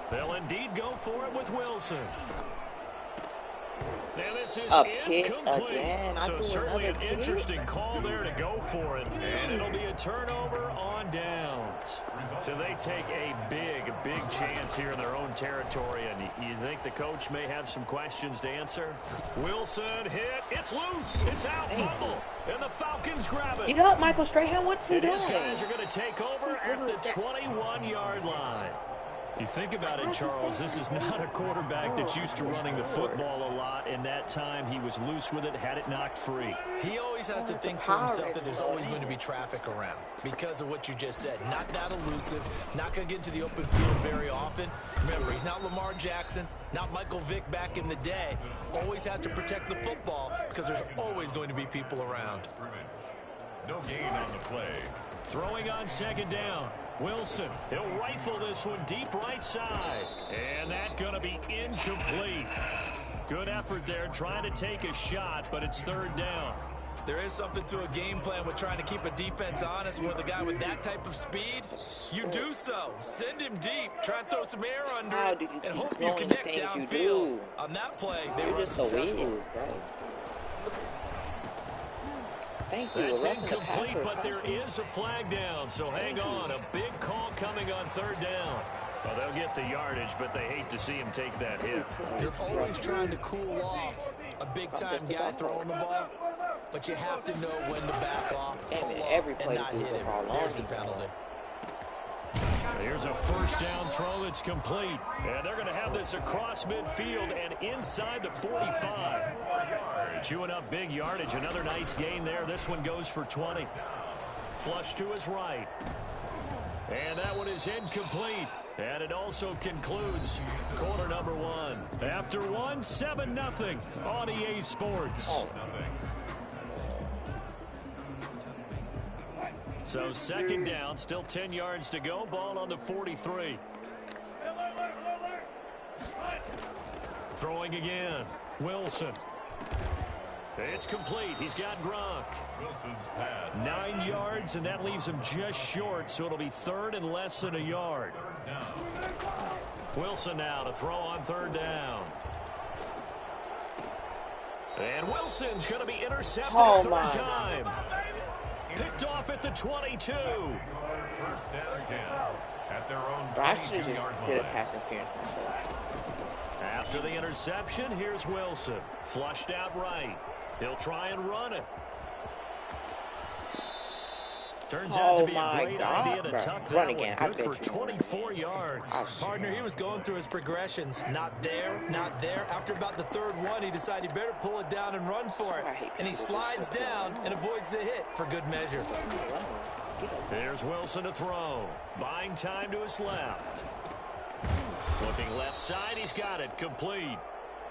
They'll indeed go for it with Wilson. And this is incomplete. So certainly an interesting call there to go for it. And it'll be a turnover on downs. So they take a big chance here in their own territory. And you think the coach may have some questions to answer? Wilson hit. It's loose. It's out. Fumble. And the Falcons grab it. You know what, Michael Strahan? What's he doing? These guys are going to take over at the 21-yard line. You think about it, Charles, this is not a quarterback that's used to running the football a lot, and that time he was loose with it, had it knocked free. He always has to think to himself that there's always going to be traffic around because of what you just said. Not that elusive, not going to get into the open field very often. Remember, he's not Lamar Jackson, not Michael Vick back in the day. Always has to protect the football because there's always going to be people around. No gain on the play. Throwing on second down. Wilson, he'll rifle this one deep right side. And that's going to be incomplete. Good effort there trying to take a shot, but it's third down. There is something to a game plan with trying to keep a defense honest. With a guy with that type of speed, you do so. Send him deep. Try and throw some air under it and hope you connect downfield. On that play, they were unsuccessful. Thank you. That's incomplete, but there is a flag down, so hang on. A big call coming on third down. Well, they'll get the yardage, but they hate to see him take that hit. You're always trying to cool off a big-time guy throwing the ball, but you have to know when to back off, pull off, and not hit him. There's the penalty. Here's a first down throw that's complete. And they're going to have this across midfield and inside the 45. Chewing up big yardage. Another nice gain there. This one goes for 20. Flush to his right. And that one is incomplete. And it also concludes quarter number one. After one, 7-0 on EA Sports. So second down, still 10 yards to go. Ball on the 43. Throwing again. Wilson. It's complete. He's got Gronk. Wilson's pass. 9 yards, and that leaves him just short, so it'll be third and less than a yard. Wilson now to throw on third down. And Wilson's going to be intercepted a third time. Picked off at the 22. First down 10 at their own 22-yard did a line. pass interference myself. After the interception, here's Wilson. Flushed out right. He'll try and run it. Turns out to be a great idea to tuck that one. Good for 24 yards. Partner, he was going through his progressions. Not there, not there. After about the third one, he decided he better pull it down and run for it. And he slides down and avoids the hit for good measure. Here's Wilson to throw. Buying time to his left. Looking left side, he's got it complete.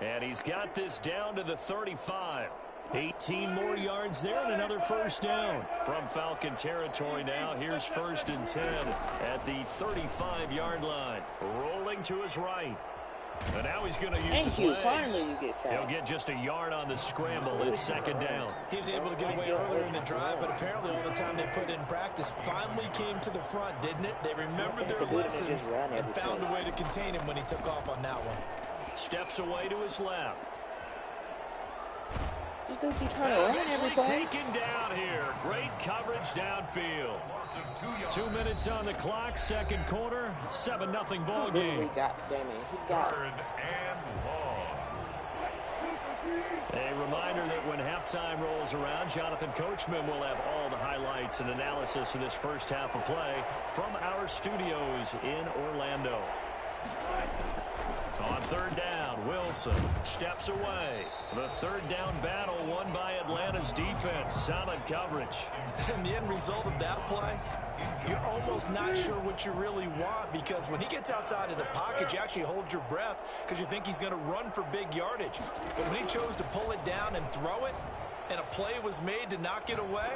And he's got this down to the 35. 18 more yards there and another first down. From Falcon territory now, here's first and 10 at the 35-yard line. Rolling to his right. And now he's going to use his legs. Finally you get sacked. He'll get just a yard on the scramble. It's second down. He was able to get away earlier in the drive, but apparently all the time they put in practice finally came to the front, didn't it? They remembered their lessons and found a way to contain him when he took off on that one. Steps away to his left. This dude keep trying to run everybody. Taken down here. Great coverage downfield. 2 minutes on the clock, second quarter, 7-0 ball game. He got Third and long. A reminder that when halftime rolls around, Jonathan Coachman will have all the highlights and analysis of this first half of play from our studios in Orlando. On third down, Wilson steps away. The third down battle won by Atlanta's defense. Solid coverage. And the end result of that play, you're almost not sure what you really want, because when he gets outside of the pocket, you actually hold your breath because you think he's going to run for big yardage. But when he chose to pull it down and throw it, and a play was made to knock it away,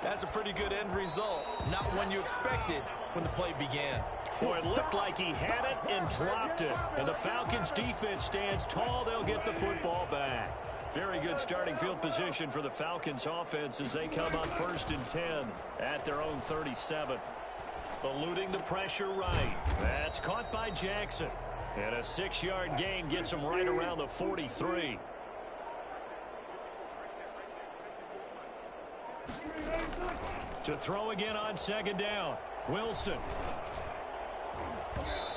that's a pretty good end result. Not one you expected when the play began. Boy, it looked like he had it and dropped it. And the Falcons defense stands tall. They'll get the football back. Very good starting field position for the Falcons offense as they come up first and 10 at their own 37. Eluding the pressure right. That's caught by Jackson. And a 6-yard gain gets him right around the 43. To throw again on second down. Wilson.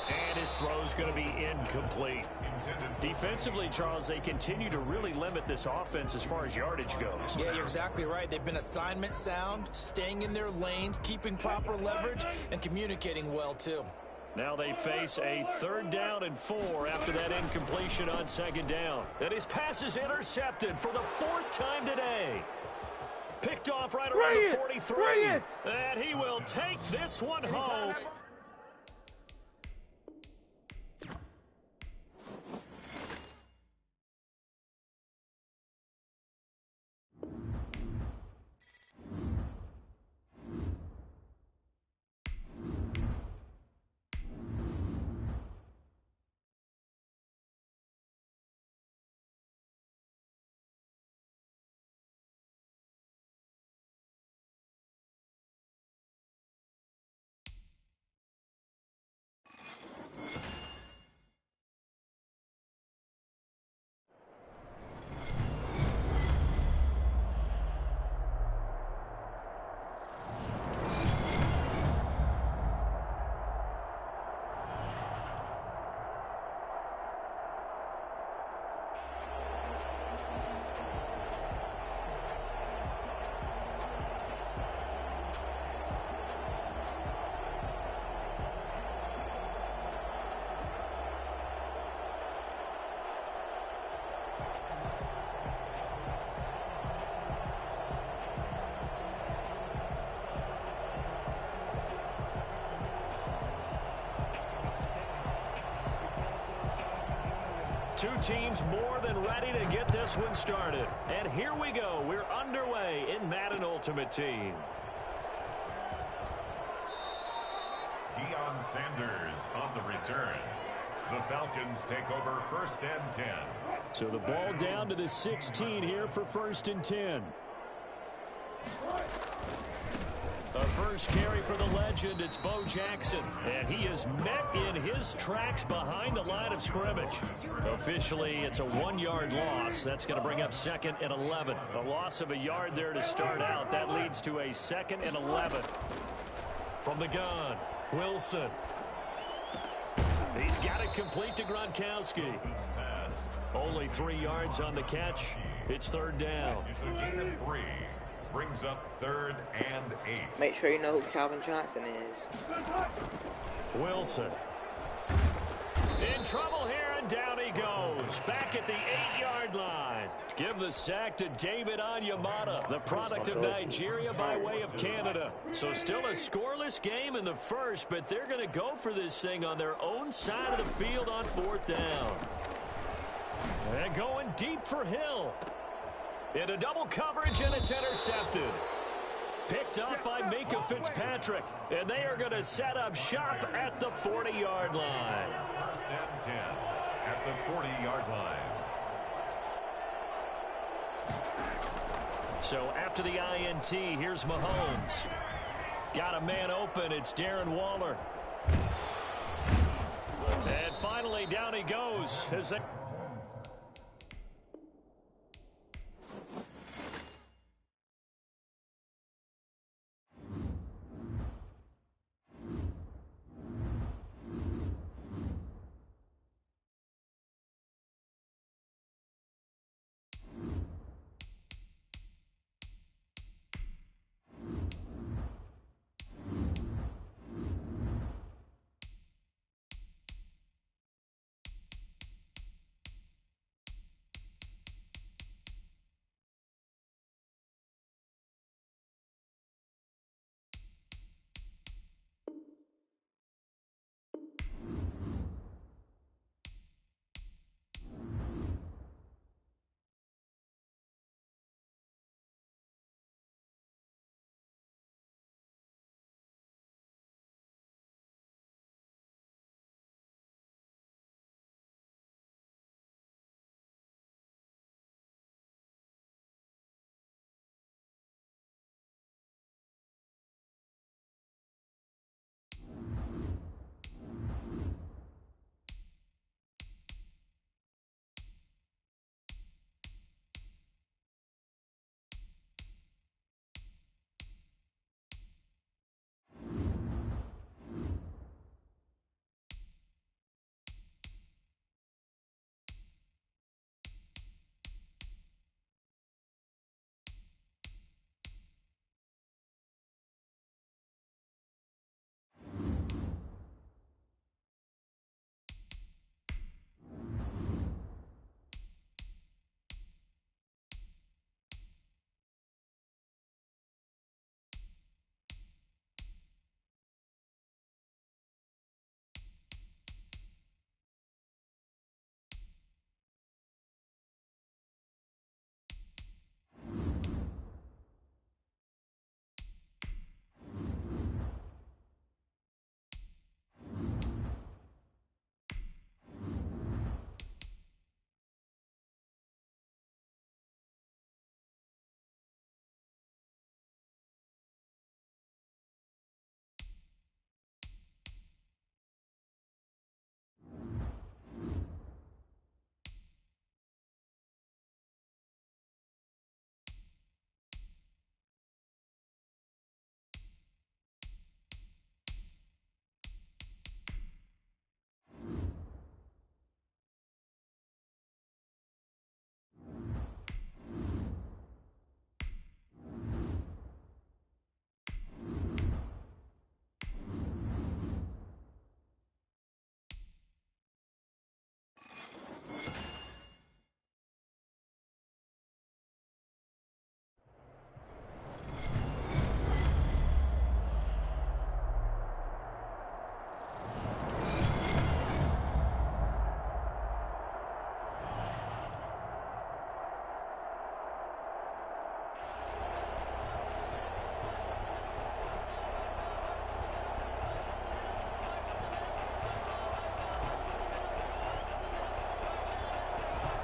And his throw's going to be incomplete. Defensively, Charles, they continue to really limit this offense as far as yardage goes. Yeah, you're exactly right. They've been assignment sound, staying in their lanes, keeping proper leverage, and communicating well, too. Now they face a 3rd down and 4 after that incompletion on 2nd down. And his pass is intercepted for the 4th time today. Picked off right around the 43. And he will take this one home. Two teams more than ready to get this one started. And here we go. We're underway in Madden Ultimate Team. Deion Sanders on the return. The Falcons take over 1st and 10. So the ball down to the 16 here for 1st and 10. The first carry for the legend, it's Bo Jackson. And he is met in his tracks behind the line of scrimmage. Officially, it's a 1-yard loss. That's going to bring up 2nd and 11. A loss of a yard there to start out. That leads to a 2nd and 11. From the gun, Wilson. He's got it complete to Gronkowski. Only 3 yards on the catch. It's 3rd down. It's a gain of 3. Brings up 3rd and 8. Make sure you know who Calvin Johnson is. Wilson. In trouble here, and down he goes. Back at the 8-yard line. Give the sack to David Onyemata, the product of Nigeria by way of Canada. So still a scoreless game in the first, but they're going to go for this thing on their own side of the field on 4th down. And going deep for Hill. Into double coverage, and it's intercepted. Picked up by Minkah Fitzpatrick. And they are going to set up shop at the 40-yard line. 1st and 10 at the 40-yard line. So after the INT, here's Mahomes. Got a man open. It's Darren Waller. And finally, down he goes. As they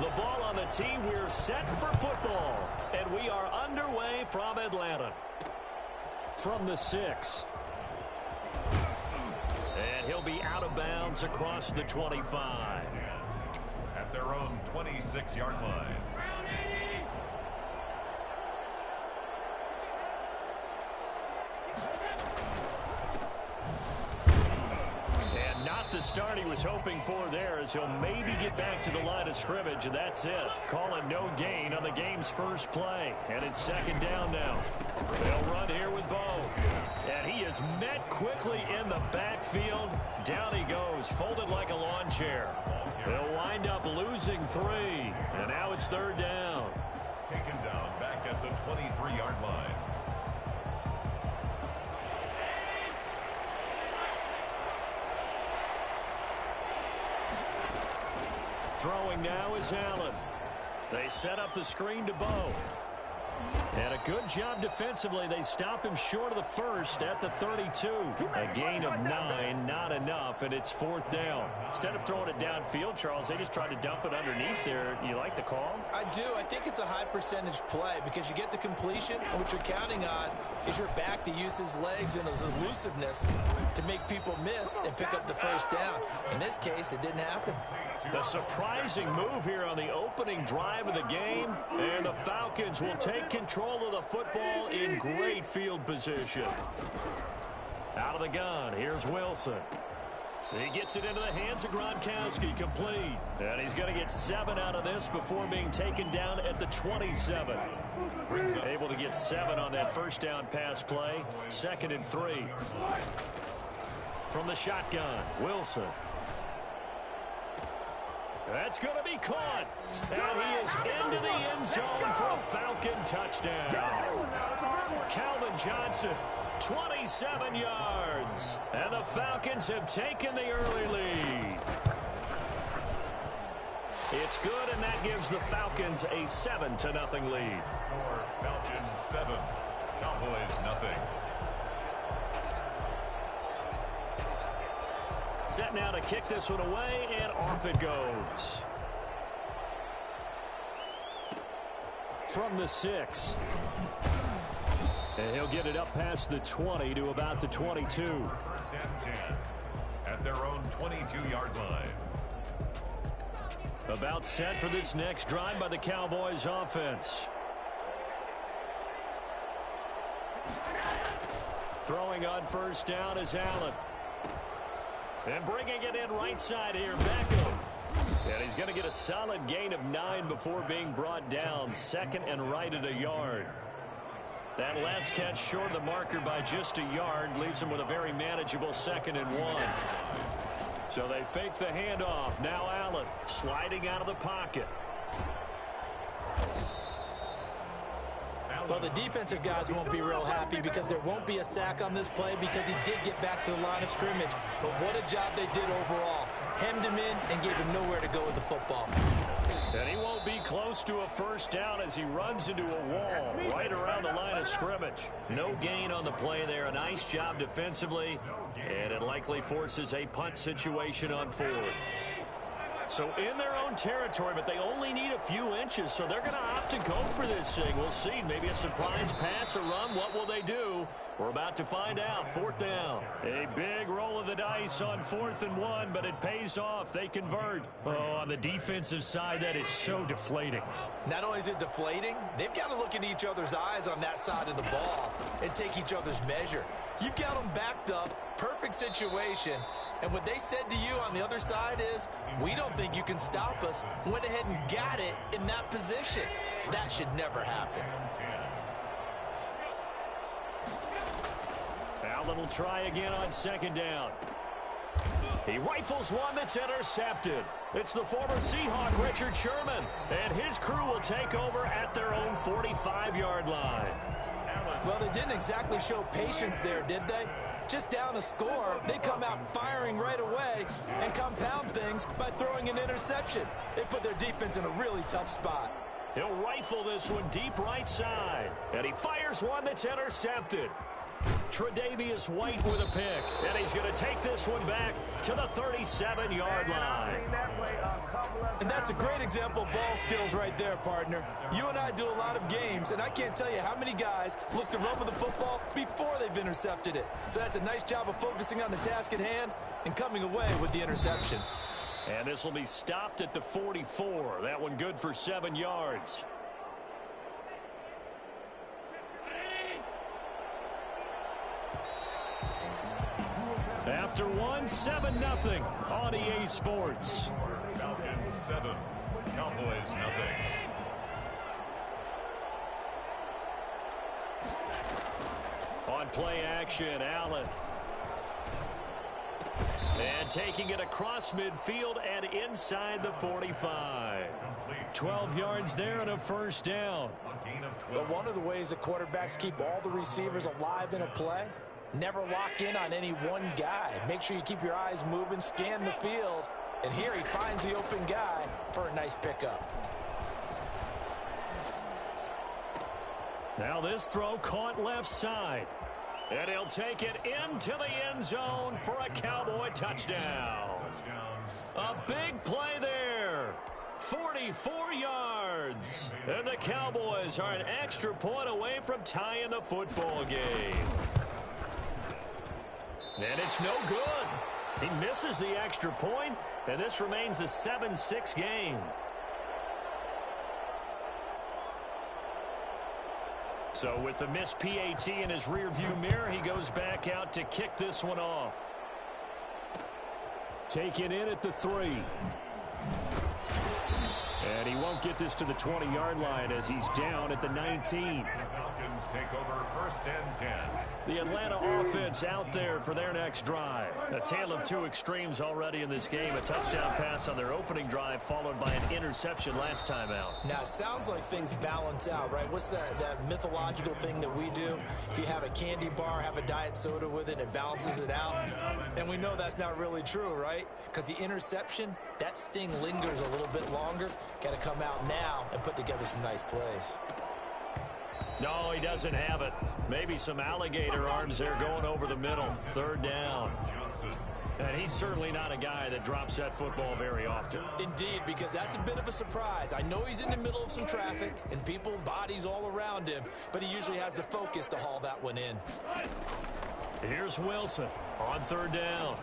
The ball on the tee. We're set for football. And we are underway from Atlanta. From the 6. And he'll be out of bounds across the 25. At their own 26-yard line. And not the start he was hoping for there, as he'll maybe get back to the line of scrimmage, and that's it. Calling no gain on the game's first play. And it's second down now. They'll run here with Bo. And he is met quickly in the backfield. Down he goes, folded like a lawn chair. They'll wind up losing 3. And now it's third down. Taken down back at the 23-yard line. Throwing now is Allen. They set up the screen to Bo. And a good job defensively. They stop him short of the first at the 32. A gain of 9, not enough, and it's fourth down. Instead of throwing it downfield, Charles, they just tried to dump it underneath there. You like the call? I do. I think it's a high percentage play because you get the completion, and what you're counting on is your back to use his legs and his elusiveness to make people miss and pick up the first down. In this case, it didn't happen. A surprising move here on the opening drive of the game, and the Falcons will take control of the football in great field position. Out of the gun, here's Wilson. He gets it into the hands of Gronkowski, complete. And he's going to get 7 out of this before being taken down at the 27. Able to get 7 on that first down pass play. 2nd and 3. From the shotgun, Wilson. That's going to be caught. And he is into the end zone for a Falcon touchdown. Calvin Johnson, 27 yards. And the Falcons have taken the early lead. It's good, and that gives the Falcons a 7-0 lead. For Falcons 7, Cowboys nothing. Set now to kick this one away, and off it goes. From the 6. And he'll get it up past the 20 to about the 22. First and 10 at their own 22-yard line. About set for this next drive by the Cowboys offense. Throwing on first down is Allen. And bringing it in right side here, Beckham. And he's going to get a solid gain of 9 before being brought down. 2nd and right at a yard. That last catch short of the marker by just a yard leaves him with a very manageable 2nd and 1. So they fake the handoff. Now Allen sliding out of the pocket. Well, the defensive guys won't be real happy because there won't be a sack on this play because he did get back to the line of scrimmage. But what a job they did overall. Hemmed him in and gave him nowhere to go with the football. And he won't be close to a first down as he runs into a wall right around the line of scrimmage. No gain on the play there. A nice job defensively. And it likely forces a punt situation on 4th. So in their own territory, but they only need a few inches, so they're going to opt to go for this thing. We'll see. Maybe a surprise pass or run. What will they do? We're about to find out. 4th down. A big roll of the dice on 4th and 1, but it pays off. They convert. Oh, on the defensive side, that is so deflating. Not only is it deflating, they've got to look in each other's eyes on that side of the ball and take each other's measure. You've got them backed up. Perfect situation. And what they said to you on the other side is, we don't think you can stop us. Went ahead and got it in that position. That should never happen. Allen will try again on 2nd down. He rifles one that's intercepted. It's the former Seahawk, Richard Sherman. And his crew will take over at their own 45-yard line. Well, they didn't exactly show patience there, did they? Just down a score, they come out firing right away and compound things by throwing an interception. They put their defense in a really tough spot. He'll rifle this one deep right side. And he fires one that's intercepted. Tre'Davious White with a pick, and he's going to take this one back to the 37-yard line. And that's a great example of ball skills right there, partner. You and I do a lot of games, and I can't tell you how many guys look to run with the football before they've intercepted it. So that's a nice job of focusing on the task at hand and coming away with the interception. And this will be stopped at the 44. That one good for 7 yards. After one, 7-0 on EA Sports. Falcons 7, Cowboys 0. On play action, Allen. And taking it across midfield and inside the 45. 12 yards there and a first down. But one of the ways that quarterbacks keep all the receivers alive in a play, never lock in on any one guy. Make sure you keep your eyes moving, scan the field. And here he finds the open guy for a nice pickup. Now this throw caught left side. And he'll take it into the end zone for a Cowboy touchdown. A big play there. 44 yards. And the Cowboys are an extra point away from tying the football game. And it's no good. He misses the extra point, and this remains a 7-6 game. So with the missed PAT in his rearview mirror, he goes back out to kick this one off. Taken in at the 3. And he won't get this to the 20-yard line as he's down at the 19. The Falcons take over 1st and 10. The Atlanta offense out there for their next drive. A tale of two extremes already in this game. A touchdown pass on their opening drive followed by an interception last time out. Now, it sounds like things balance out, right? What's that mythological thing that we do? If you have a candy bar, have a diet soda with it, it balances it out. And we know that's not really true, right? Because the interception, that sting lingers a little bit longer. Got to come out now and put together some nice plays. No, he doesn't have it. Maybe some alligator arms there going over the middle. 3rd down. And he's certainly not a guy that drops that football very often. Indeed, because that's a bit of a surprise. I know he's in the middle of some traffic and people, bodies all around him, but he usually has the focus to haul that one in. Here's Wilson on 3rd down.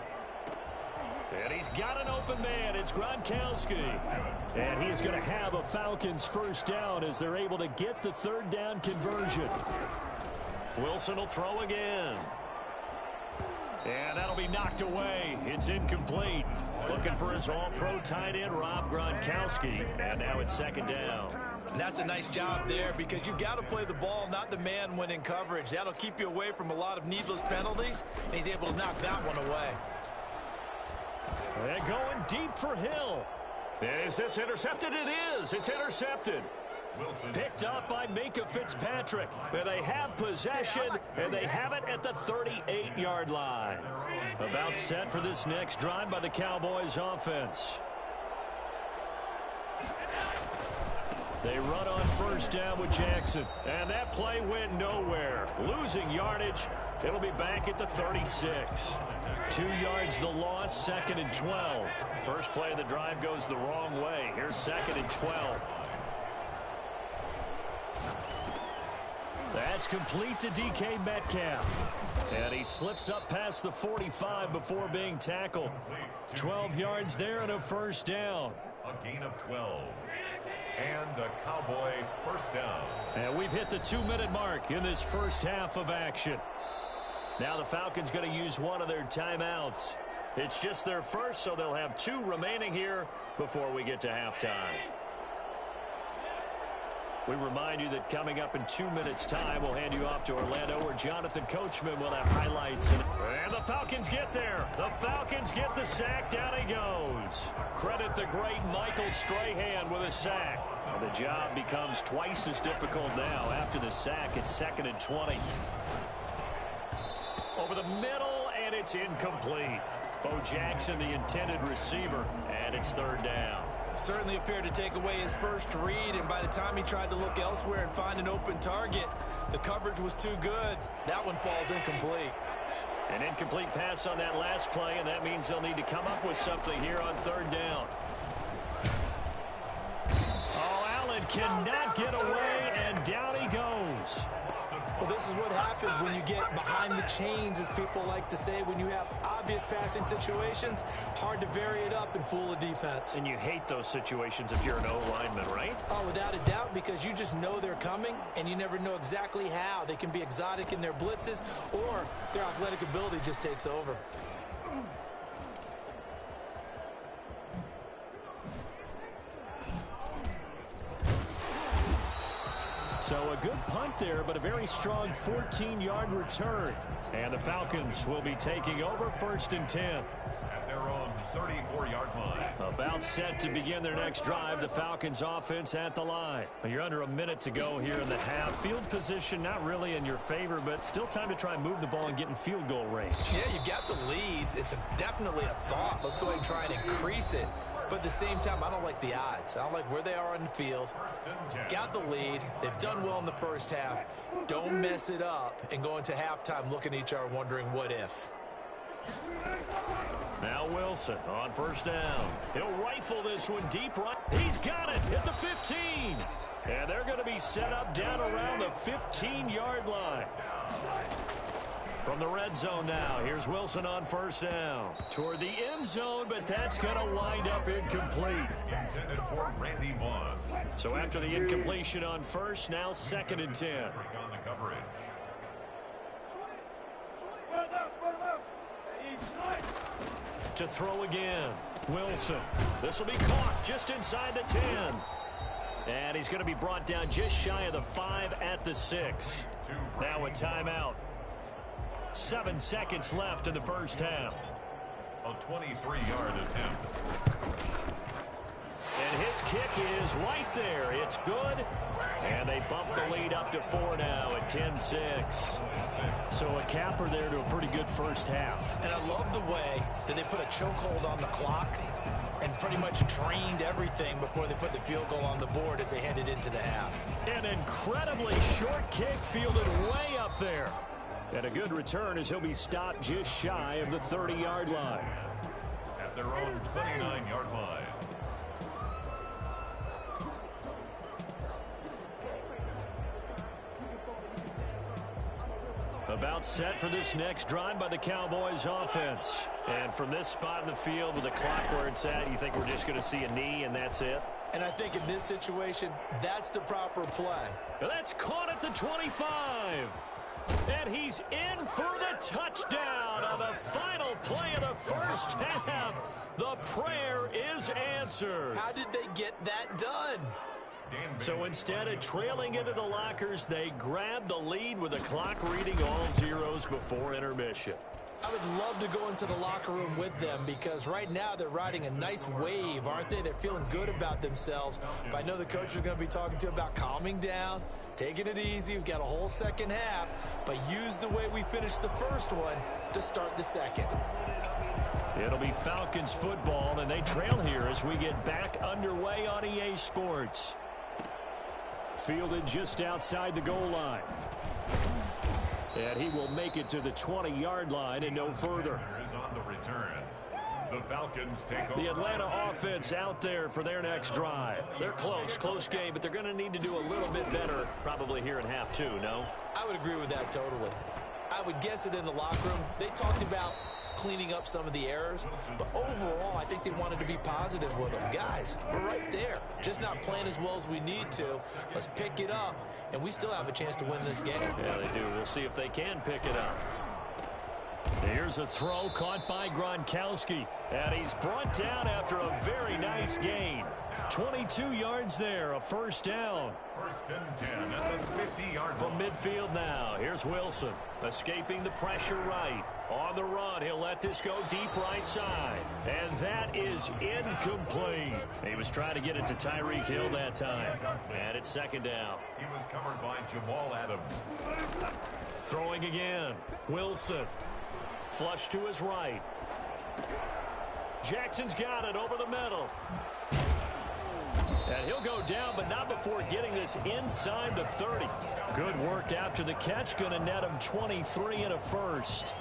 And he's got an open man. It's Gronkowski. And he is going to have a Falcons first down as they're able to get the 3rd down conversion. Wilson will throw again. And that'll be knocked away. It's incomplete. Looking for his all-pro tight end, Rob Gronkowski. And now it's 2nd down. And that's a nice job there because you've got to play the ball, not the man when in coverage. That'll keep you away from a lot of needless penalties. And he's able to knock that one away. And going deep for Hill. Is this intercepted? It is. It's intercepted. Wilson. Picked up by Minkah Fitzpatrick. And they have possession, and they have it at the 38-yard line. About set for this next drive by the Cowboys offense. They run on 1st down with Jackson. And that play went nowhere. Losing yardage. It'll be back at the 36. 2 yards the loss, 2nd and 12. First play of the drive goes the wrong way. Here's 2nd and 12. That's complete to DK Metcalf. And he slips up past the 45 before being tackled. 12 yards there and a first down. A gain of 12. And a Cowboy first down. And we've hit the 2-minute mark in this first half of action. Now the Falcons going to use one of their timeouts. It's just their first, so they'll have 2 remaining here before we get to halftime. We remind you that coming up in 2 minutes' time, we'll hand you off to Orlando, where Jonathan Coachman will have highlights. And the Falcons get there. The Falcons get the sack. Down he goes. Credit the great Michael Strahan with a sack. And the job becomes twice as difficult now. After the sack, it's 2nd and 20. Over the middle, and it's incomplete. Bo Jackson, the intended receiver, and it's 3rd down. Certainly appeared to take away his first read, and by the time he tried to look elsewhere and find an open target, The coverage was too good. That one falls incomplete. An incomplete pass on that last play, and that means they'll need to come up with something here on third down. Oh, Allen cannot get away, and down he goes. Well, this is what happens when you get behind the chains, as people like to say. When you have obvious passing situations, hard to vary it up and fool a defense. And you hate those situations if you're an O-lineman, right? Oh, without a doubt, because you just know they're coming, and you never know exactly how. They can be exotic in their blitzes, or their athletic ability just takes over. So a good punt there, but a very strong 14-yard return. And the Falcons will be taking over 1st and 10. At their own 34-yard line. About set to begin their next drive. The Falcons offense at the line. You're under a minute to go here in the half. Field position not really in your favor, but still time to try and move the ball and get in field goal range. Yeah, you've got the lead. It's definitely a thought. Let's go ahead and try and increase it. But at the same time, I don't like the odds. I don't like where they are on the field. Got the lead. They've done well in the first half. Don't mess it up and go into halftime looking at each other wondering what if. Now Wilson on 1st down. He'll rifle this one deep right. He's got it at the 15. And they're going to be set up down around the 15-yard line. From the red zone now, here's Wilson on 1st down. Toward the end zone, but that's going to wind up incomplete. Intended for Randy Moss. So after the incompletion on 1st, now 2nd and 10. Break on the coverage. To throw again, Wilson. This will be caught just inside the 10. And he's going to be brought down just shy of the 5 at the 6. Now a timeout. 7 seconds left in the first half. A 23-yard attempt. And his kick is right there. It's good. And they bump the lead up to 4 now at 10-6. So a capper there to a pretty good first half. And I love the way that they put a chokehold on the clock and pretty much drained everything before they put the field goal on the board as they headed into the half. An incredibly short kick fielded way up there. And a good return as he'll be stopped just shy of the 30-yard line. At their own 29-yard line. About set for this next drive by the Cowboys offense. And from this spot in the field with the clock where it's at, you think we're just going to see a knee and that's it? And I think in this situation, that's the proper play. That's caught at the 25. And he's in for the touchdown on the final play of the first half. The prayer is answered. How did they get that done? So instead of trailing into the lockers, they grab the lead with the clock reading all zeros before intermission. I would love to go into the locker room with them because right now they're riding a nice wave, aren't they? They're feeling good about themselves. But I know the coach is going to be talking to them about calming down, taking it easy. We've got a whole second half, but use the way we finished the first one to start the second. It'll be Falcons football, and they trail here as we get back underway on EA Sports. Fielded just outside the goal line. And he will make it to the 20-yard line and no further. Is on the return. The Falcons take over. The Atlanta offense out there for their next drive. They're close game, but they're going to need to do a little bit better probably here in half two, no? I would agree with that totally. I would guess it in the locker room. They talked about cleaning up some of the errors, but overall, I think they wanted to be positive with them. Guys, we're right there. Just not playing as well as we need to. Let's pick it up, and we still have a chance to win this game. Yeah, they do. We'll see if they can pick it up. Here's a throw caught by Gronkowski, and he's brought down after a very nice gain. 22 yards there, a first down. 1st and 10 at the 50-yard From midfield now, here's Wilson, escaping the pressure right. On the run, he'll let this go deep right side. And that is incomplete. He was trying to get it to Tyreek Hill that time. And it's 2nd down. He was covered by Jamal Adams. Throwing again, Wilson. Flush to his right. Jackson's got it over the middle. And he'll go down, but not before getting this inside the 30. Good work after the catch. Going to net him 23 and a first.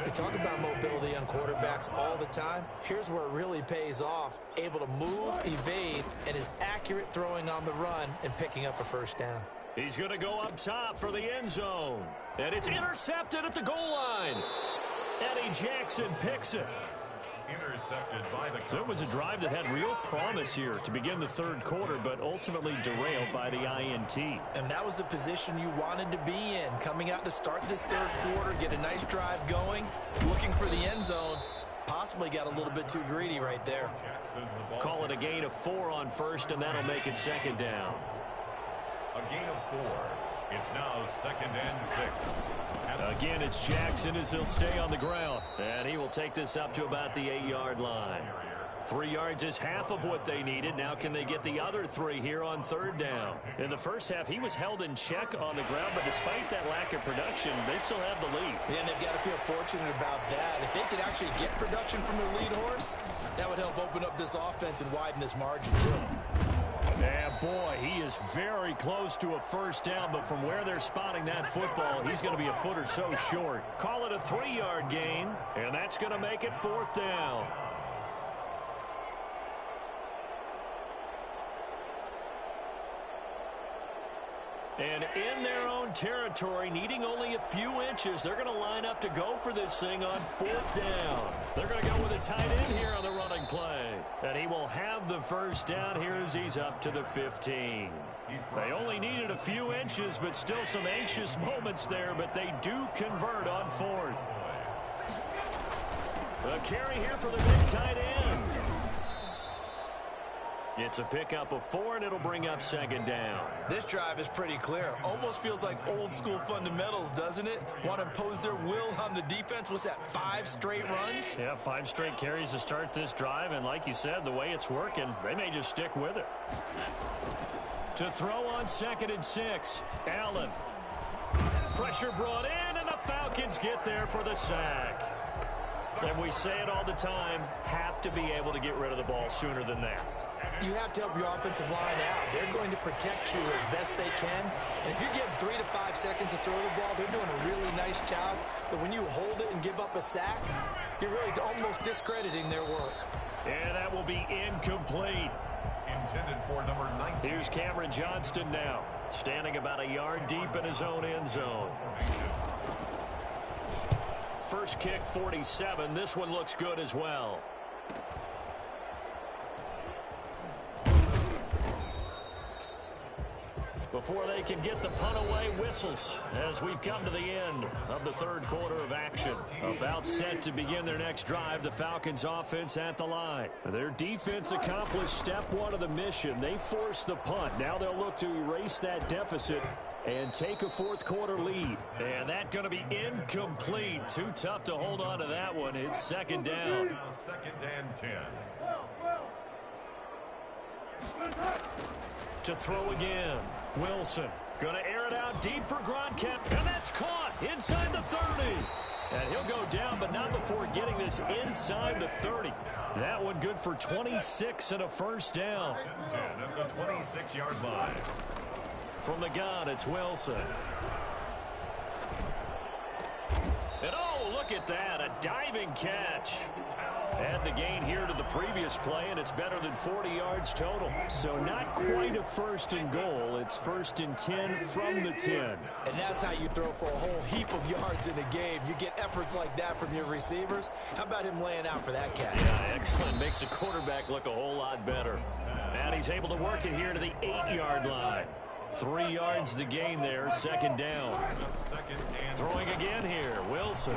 We talk about mobility on quarterbacks all the time. Here's where it really pays off. Able to move, evade, and is accurate throwing on the run and picking up a first down. He's going to go up top for the end zone. And it's intercepted at the goal line. Eddie Jackson picks it. Intercepted by the... So it was a drive that had real promise here to begin the third quarter, but ultimately derailed by the INT. And that was the position you wanted to be in. Coming out to start this third quarter, get a nice drive going, looking for the end zone. Possibly got a little bit too greedy right there. Call it a gain of 4 on first, and that'll make it second down. A gain of 4. It's now 2nd and 6. Again, it's Jackson as he'll stay on the ground. And he will take this up to about the 8-yard line. 3 yards is half of what they needed. Now can they get the other 3 here on third down? In the first half, he was held in check on the ground, but despite that lack of production, they still have the lead. Yeah, and they've got to feel fortunate about that. If they could actually get production from their lead horse, that would help open up this offense and widen this margin too. And boy, he is very close to a first down, but from where they're spotting that football, he's going to be a foot or so short. Call it a 3-yard gain, and that's going to make it 4th down. And in their own territory, needing only a few inches, they're going to line up to go for this thing on 4th down. They're going to go with a tight end here on the running play. And he will have the first down here as he's up to the 15. They only needed a few inches, but still some anxious moments there, but they do convert on 4th. A carry here for the big tight end. It's a pickup of 4, and it'll bring up second down. This drive is pretty clear. Almost feels like old school fundamentals, doesn't it? Want to impose their will on the defense. Was that 5 straight runs? Yeah, 5 straight carries to start this drive, and like you said, the way it's working, they may just stick with it. To throw on 2nd and 6, Allen. Pressure brought in, and the Falcons get there for the sack. And we say it all the time, have to be able to get rid of the ball sooner than that. You have to help your offensive line out. They're going to protect you as best they can. And if you're getting 3 to 5 seconds to throw the ball, they're doing a really nice job. But when you hold it and give up a sack, you're really almost discrediting their work. And that will be incomplete. Intended for number 19. Here's Cameron Johnston now, standing about a yard deep in his own end zone. First kick, 47. This one looks good as well. Before they can get the punt away, whistles as we've come to the end of the third quarter of action. About set to begin their next drive, the Falcons offense at the line. Their defense accomplished step 1 of the mission. They forced the punt. Now they'll look to erase that deficit and take a fourth quarter lead. And that's going to be incomplete. Too tough to hold on to that one. It's second down. 2nd and 10. To throw again. Wilson going to air it out deep for Gronkamp, and that's caught inside the 30. And he'll go down, but not before getting this inside the 30. That one good for 26 and a first down. 10 at the 26-yard line. From the gun, it's Wilson. And oh, look at that, a diving catch. Add the gain here to the previous play, and it's better than 40 yards total. So not quite a 1st and goal. It's 1st and 10 from the 10. And that's how you throw for a whole heap of yards in a game. You get efforts like that from your receivers. How about him laying out for that catch? Yeah, excellent. Makes the quarterback look a whole lot better. And he's able to work it here to the 8-yard line. 3 yards the gain there, second down. Throwing again here, Wilson.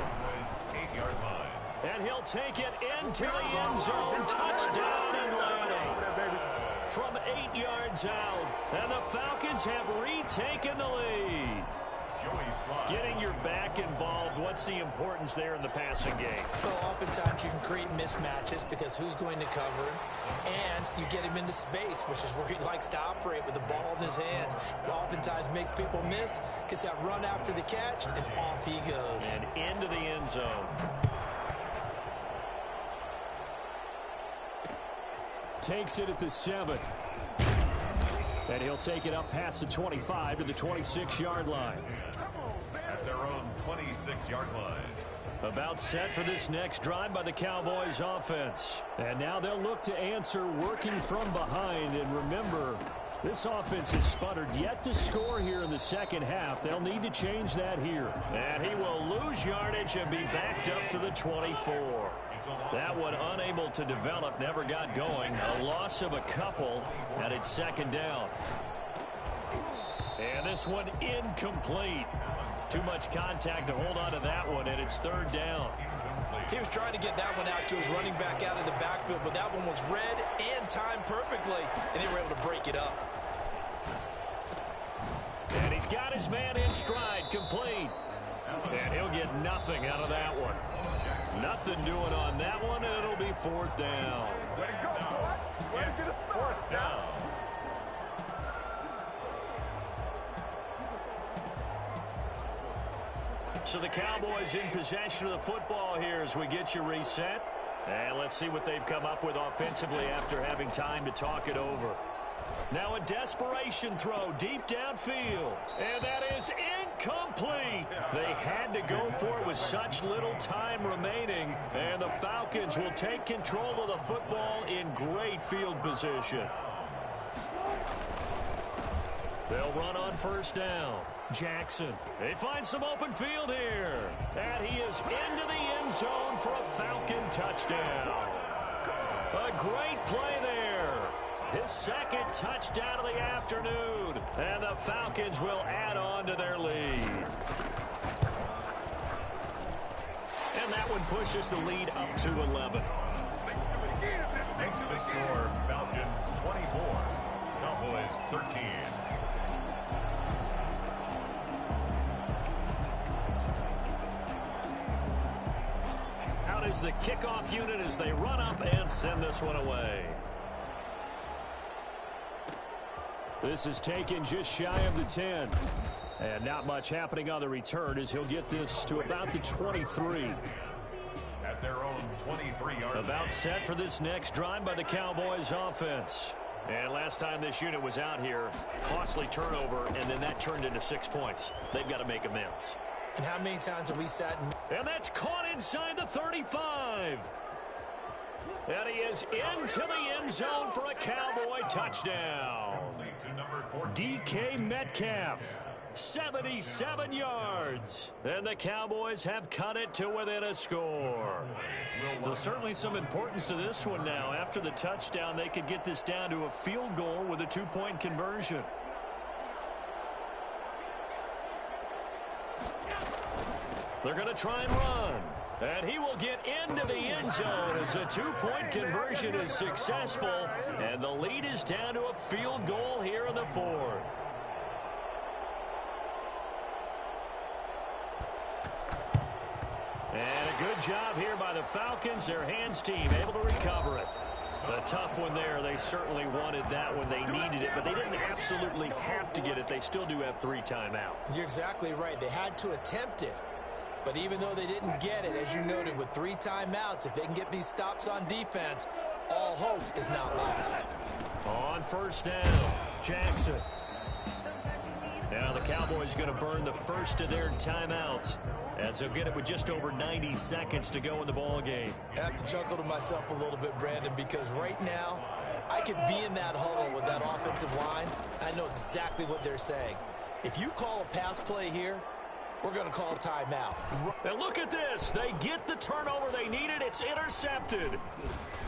8-yard line. And he'll take it into the end zone. Touchdown Atlanta. From 8 yards out. And the Falcons have retaken the lead. Getting your back involved, what's the importance there in the passing game? Well, oftentimes you can create mismatches because who's going to cover him, and you get him into space, which is where he likes to operate with the ball in his hands. It oftentimes makes people miss, gets that run after the catch, and off he goes. And into the end zone. Takes it at the 7. And he'll take it up past the 25 to the 26-yard line. At their own 26-yard line. About set for this next drive by the Cowboys offense. And now they'll look to answer working from behind. And remember, this offense has sputtered yet to score here in the second half. They'll need to change that here. And he will lose yardage and be backed up to the 24. That one unable to develop, never got going. A loss of a couple, and it's second down. And this one incomplete. Too much contact to hold on to that one, and it's third down. He was trying to get that one out to his running back out of the backfield, but that one was read and timed perfectly, and they were able to break it up. And he's got his man in stride, complete. And he'll get nothing out of that one. Nothing doing on that one, and it'll be fourth down. It's fourth down. So the Cowboys in possession of the football here as we get you reset. And let's see what they've come up with offensively after having time to talk it over. Now a desperation throw deep downfield. And that is incomplete. They had to go for it with such little time remaining. And the Falcons will take control of the football in great field position. They'll run on first down. Jackson. They find some open field here. And he is into the end zone for a Falcon touchdown. A great play there. His second touchdown of the afternoon. And the Falcons will add on to their lead. And that one pushes the lead up to 11. Makes the score Falcons 24, Cowboys 13. Out is the kickoff unit as they run up and send this one away. This is taken just shy of the 10. And not much happening on the return as he'll get this to about the 23. At their own 23-yard line. About set for this next drive by the Cowboys offense. And last time this unit was out here, costly turnover, and then that turned into 6 points. They've got to make amends. And how many times have we sat and that's caught inside the 35. And he is into the end zone for a Cowboy touchdown. DK Metcalf, 77 yards. And the Cowboys have cut it to within a score. So certainly some importance to this one now. After the touchdown, they could get this down to a field goal with a two-point conversion. They're going to try and run. And he will get into the end zone as a two-point conversion is successful. And the lead is down to a field goal here in the fourth. And a good job here by the Falcons. Their hands team able to recover it. A tough one there. They certainly wanted that when they needed it, but they didn't absolutely have to get it. They still do have 3 timeouts. You're exactly right. They had to attempt it. But even though they didn't get it, as you noted, with 3 timeouts, if they can get these stops on defense, all hope is not lost. On first down, Jackson. Now the Cowboys going to burn the first of their timeouts as they'll get it with just over 90 seconds to go in the ball game. I have to chuckle to myself a little bit, Brandon, because right now I could be in that huddle with that offensive line. I know exactly what they're saying. If you call a pass play here, we're going to call a timeout. And look at this. They get the turnover they needed. It's intercepted.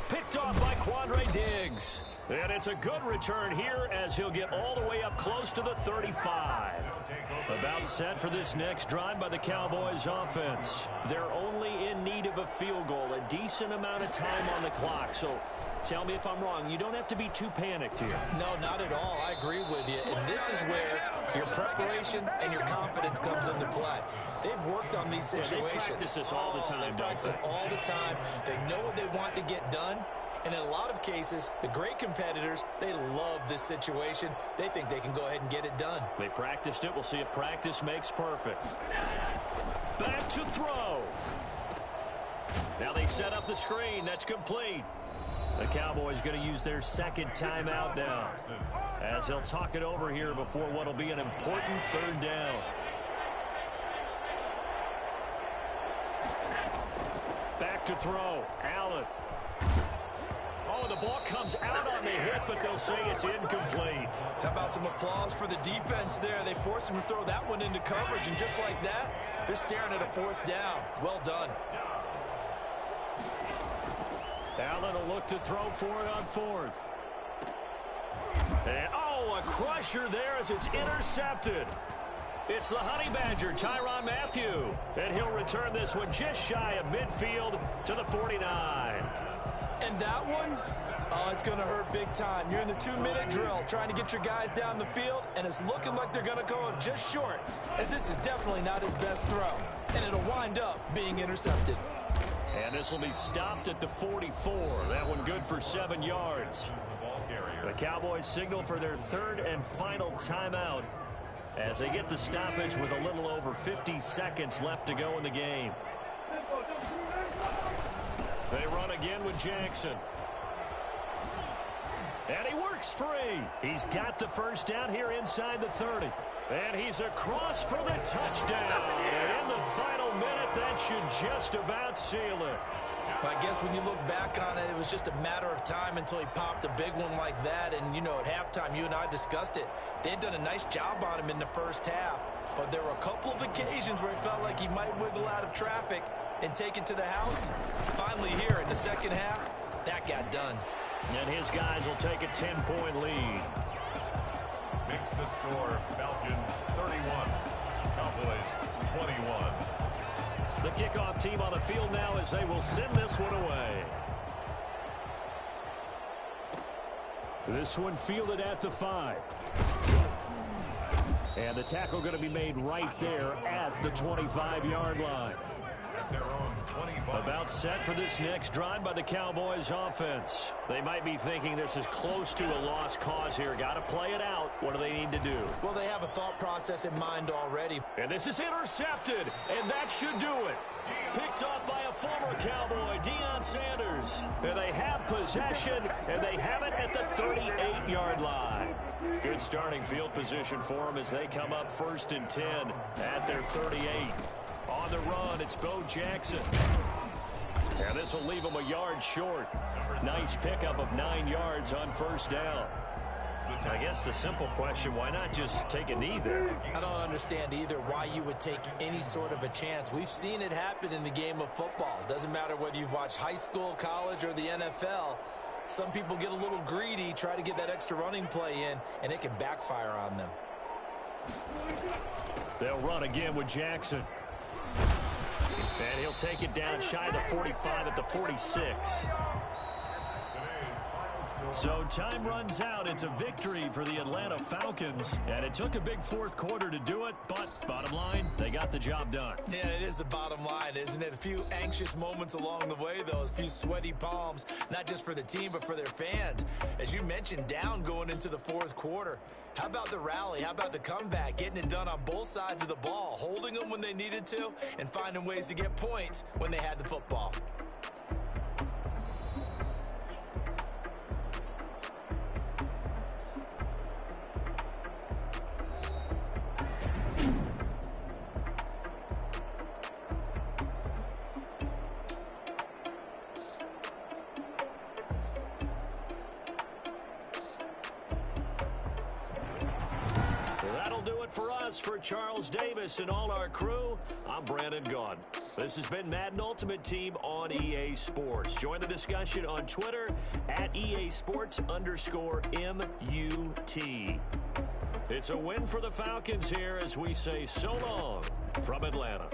Picked off by Quandre Diggs. And it's a good return here as he'll get all the way up close to the 35. About set for this next drive by the Cowboys offense. They're only in need of a field goal, a decent amount of time on the clock. So tell me if I'm wrong. You don't have to be too panicked here. No, not at all. I agree with you. And this is where your preparation and your confidence comes into play. They've worked on these situations. They practice this all the time. They practice it all the time. They know what they want to get done. And in a lot of cases, the great competitors, they love this situation. They think they can go ahead and get it done. They practiced it. We'll see if practice makes perfect. Back to throw. Now they set up the screen. That's complete. The Cowboys going to use their second timeout now, as they'll talk it over here before what will be an important third down. Back to throw. Allen. Oh, the ball comes out on the hit, but they'll say it's incomplete. How about some applause for the defense there? They forced him to throw that one into coverage, and just like that, they're staring at a fourth down. Well done. Allen will look to throw for it on fourth. And, oh, a crusher there as it's intercepted. It's the Honey Badger, Tyrann Mathieu. And he'll return this one just shy of midfield to the 49. And that one, oh, it's going to hurt big time. You're in the 2-minute drill trying to get your guys down the field, and it's looking like they're going to go up just short, as this is definitely not his best throw. And it'll wind up being intercepted. And this will be stopped at the 44. That one good for 7 yards. The Cowboys signal for their third and final timeout as they get the stoppage with a little over 50 seconds left to go in the game. They run again with Jackson. And he works free. He's got the first down here inside the 30. And he's across for the touchdown. And in the final minute, that should just about seal it. I guess when you look back on it, it was just a matter of time until he popped a big one like that. And, you know, at halftime, you and I discussed it. They had done a nice job on him in the first half. But there were a couple of occasions where it felt like he might wiggle out of traffic and take it to the house. Finally here in the second half, that got done. And his guys will take a 10-point lead. Makes the score Falcons 31, Cowboys 21. The kickoff team on the field now as they will send this one away. This one fielded at the 5. And the tackle going to be made right there at the 25-yard line. At their own 25. About set for this next drive by the Cowboys offense. They might be thinking this is close to a lost cause here. Got to play it out. What do they need to do? Well, they have a thought process in mind already. And this is intercepted, and that should do it. Picked up by a former Cowboy, Deion Sanders. And they have possession, and they have it at the 38-yard line. Good starting field position for them as they come up 1st and 10 at their 38. On the run, it's Bo Jackson. And this will leave him a yard short. Nice pickup of 9 yards on first down. I guess the simple question, why not just take a knee there? I don't understand either why you would take any sort of a chance. We've seen it happen in the game of football. Doesn't matter whether you've watched high school, college, or the NFL. Some people get a little greedy, try to get that extra running play in, and it can backfire on them. They'll run again with Jackson. And he'll take it down shy of the 45 at the 46. So time runs out. It's a victory for the Atlanta Falcons. And it took a big fourth quarter to do it, but bottom line, they got the job done. Yeah, it is the bottom line, isn't it? A few anxious moments along the way, though. A few sweaty palms, not just for the team, but for their fans. As you mentioned, down going into the fourth quarter. How about the rally? How about the comeback? Getting it done on both sides of the ball, holding them when they needed to, and finding ways to get points when they had the football. For Charles Davis and all our crew, I'm Brandon Gaudin. This has been Madden Ultimate Team on EA Sports. Join the discussion on Twitter at EA Sports_MUT. It's a win for the Falcons here as we say so long from Atlanta.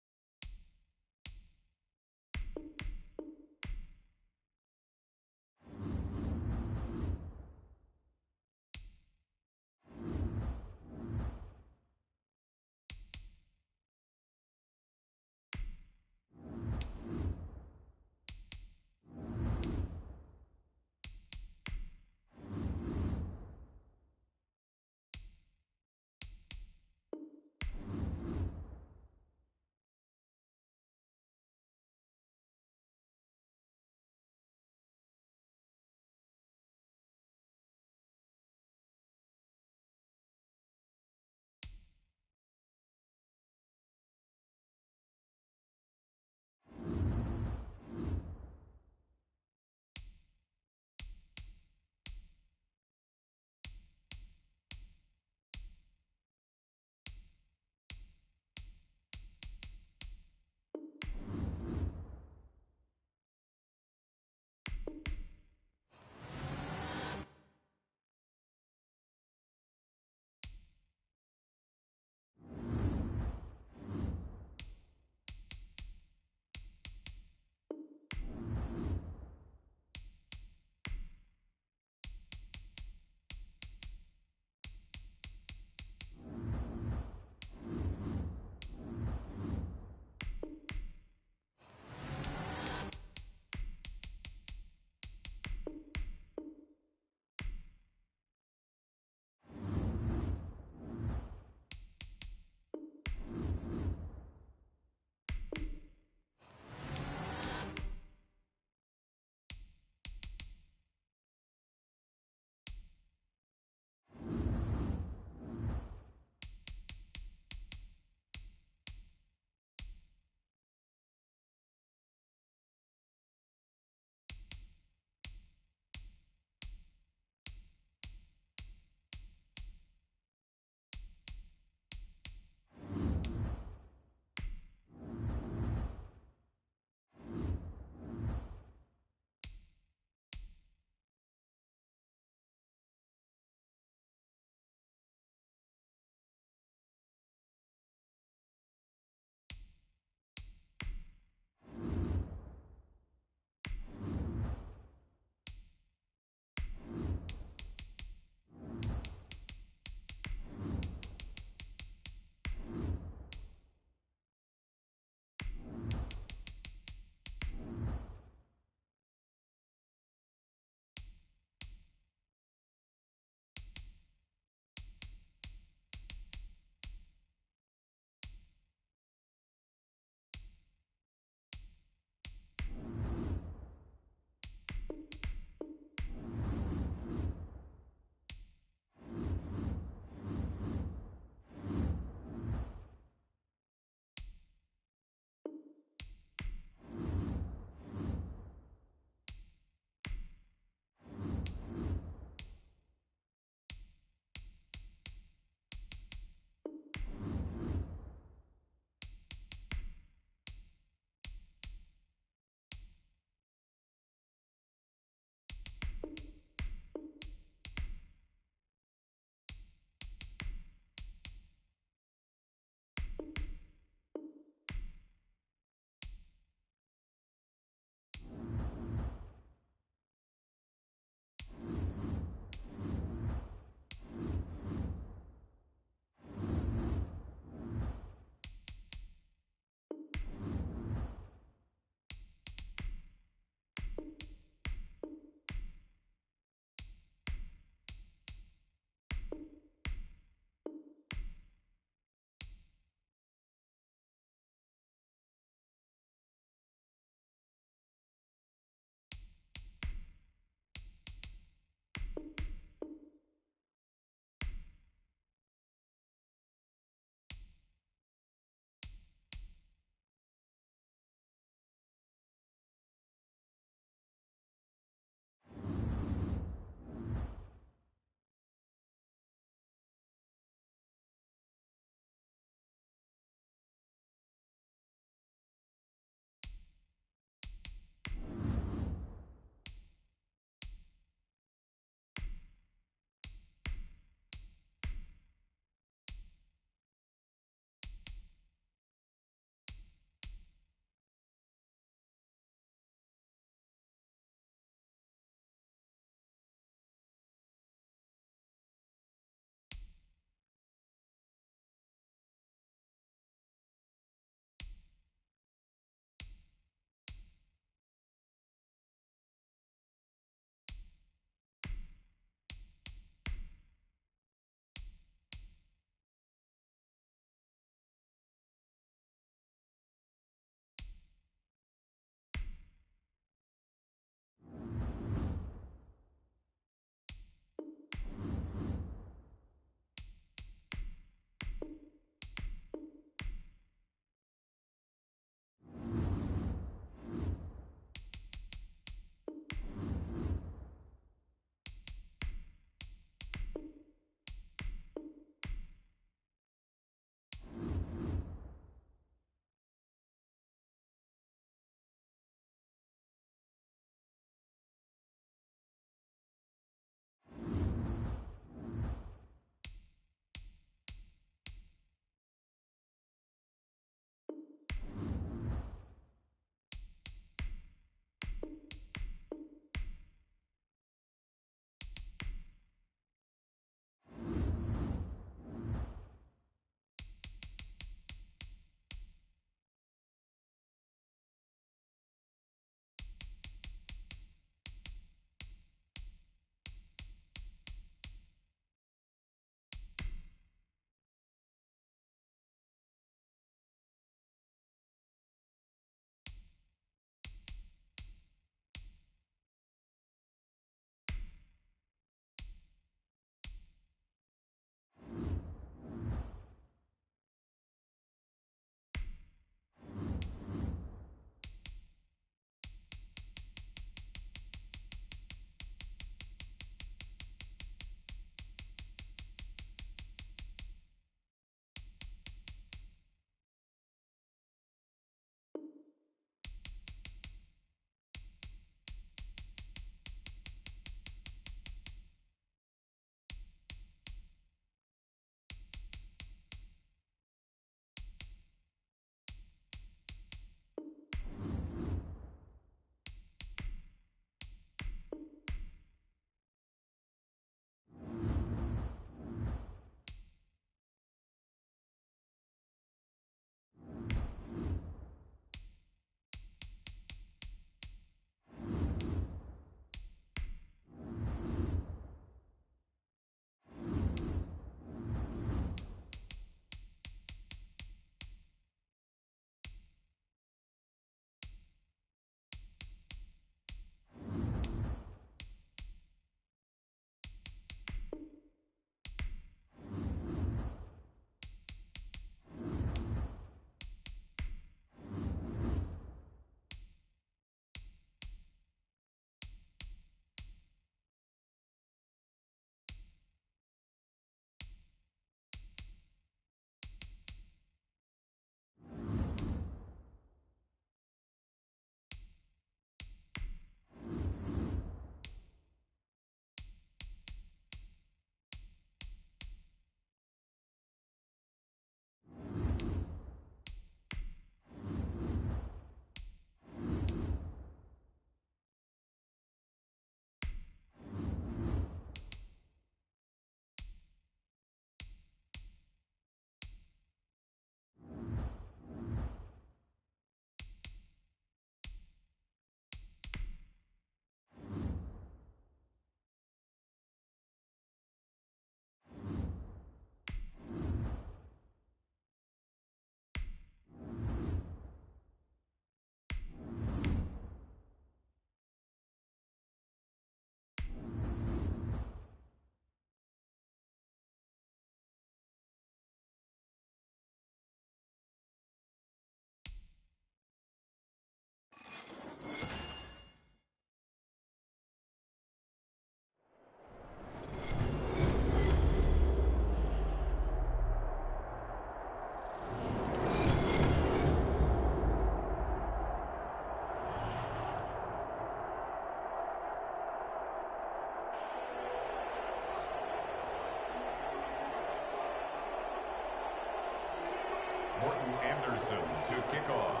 Morton Anderson to kick off.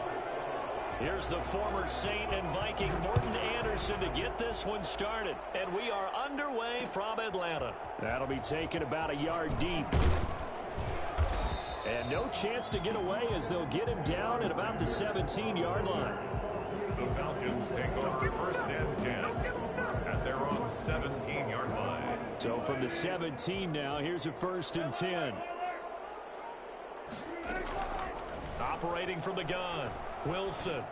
Here's the former Saint and Viking Morton Anderson to get this one started. And we are underway from Atlanta. That'll be taken about a yard deep. And no chance to get away as they'll get him down at about the 17-yard line. The Falcons take over first and 10 at their own 17-yard line. So from the 17 now, here's a first and 10. Operating from the gun, Wilson.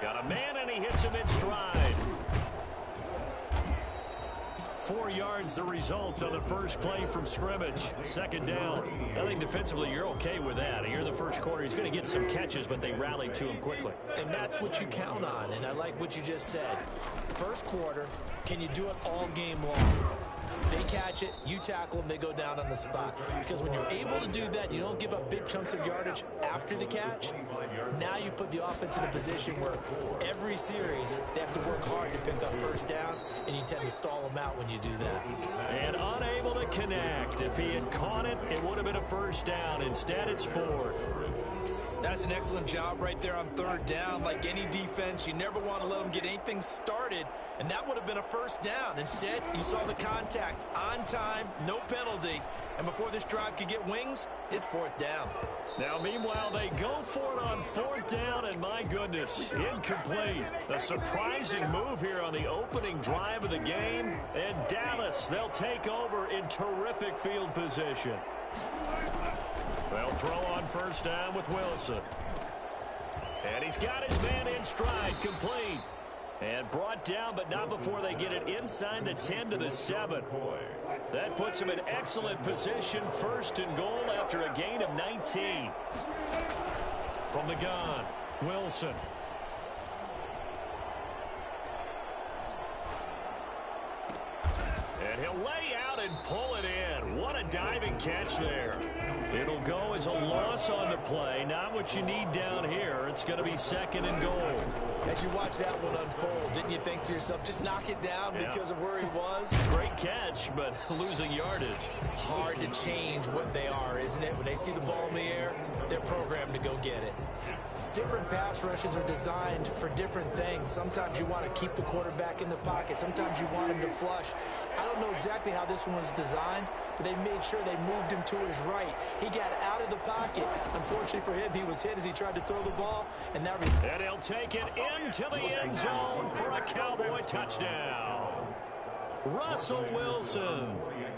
Got a man, and he hits him in stride. 4 yards the result on the first play from scrimmage. Second down. I think defensively you're okay with that. Here in the first quarter, he's going to get some catches, but they rallied to him quickly. And that's what you count on, and I like what you just said. First quarter, can you do it all game long? They catch it, you tackle them, they go down on the spot. Because when you're able to do that, you don't give up big chunks of yardage after the catch. Now you put the offense in a position where every series they have to work hard to pick up first downs, and you tend to stall them out when you do that. And unable to connect. If he had caught it, it would have been a first down. Instead, it's fourth. That's an excellent job right there on third down. Like any defense, you never want to let them get anything started, and that would have been a first down. Instead, you saw the contact on time, no penalty, and before this drive could get wings, it's fourth down. Now, meanwhile, they go for it on fourth down, and my goodness, incomplete. A surprising move here on the opening drive of the game, and Dallas, they'll take over in terrific field position. They'll throw on first down with Wilson. And he's got his man in stride, complete. And brought down, but not before they get it inside the 10 to the 7. That puts him in excellent position, first and goal after a gain of 19. From the gun, Wilson. And he'll lay out and pull it in. What a diving catch there. It'll go as a loss on the play. Not what you need down here. It's going to be second and goal. As you watch that one unfold, didn't you think to yourself, just knock it down because of where he was? Great catch, but losing yardage. Hard to change what they are, isn't it? When they see the ball in the air, they're programmed to go get it. Different pass rushes are designed for different things. Sometimes you want to keep the quarterback in the pocket. Sometimes you want him to flush. I don't know exactly how this one was designed, but they made sure they moved him to his right. He got out of the pocket. Unfortunately for him, he was hit as he tried to throw the ball, and that. And he'll take it into the end zone for a Cowboy touchdown. Russell Wilson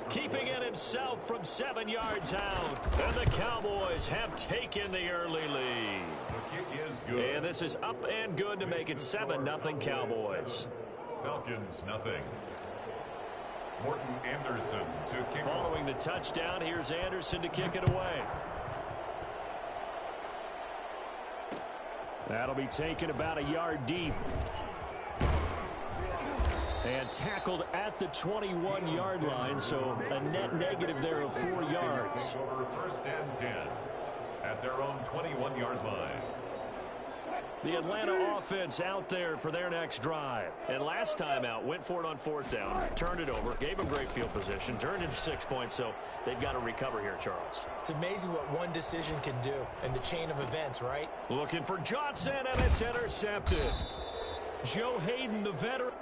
keeping it himself from 7 yards out. And the Cowboys have taken the early lead. And this is up and good to make it 7-0 Cowboys. Falcons nothing. Morton Anderson to kick off. Following the touchdown, here's Anderson to kick it away. That'll be taken about a yard deep. And tackled at the 21-yard line, so a net negative there of 4 yards. Over first and 10 at their own 21-yard line. The Atlanta offense out there for their next drive. And last time out, went for it on fourth down, turned it over, gave them great field position, turned into 6 points, so they've got to recover here, Charles. It's amazing what one decision can do in the chain of events, right? Looking for Johnson, and it's intercepted. Joe Hayden, the veteran.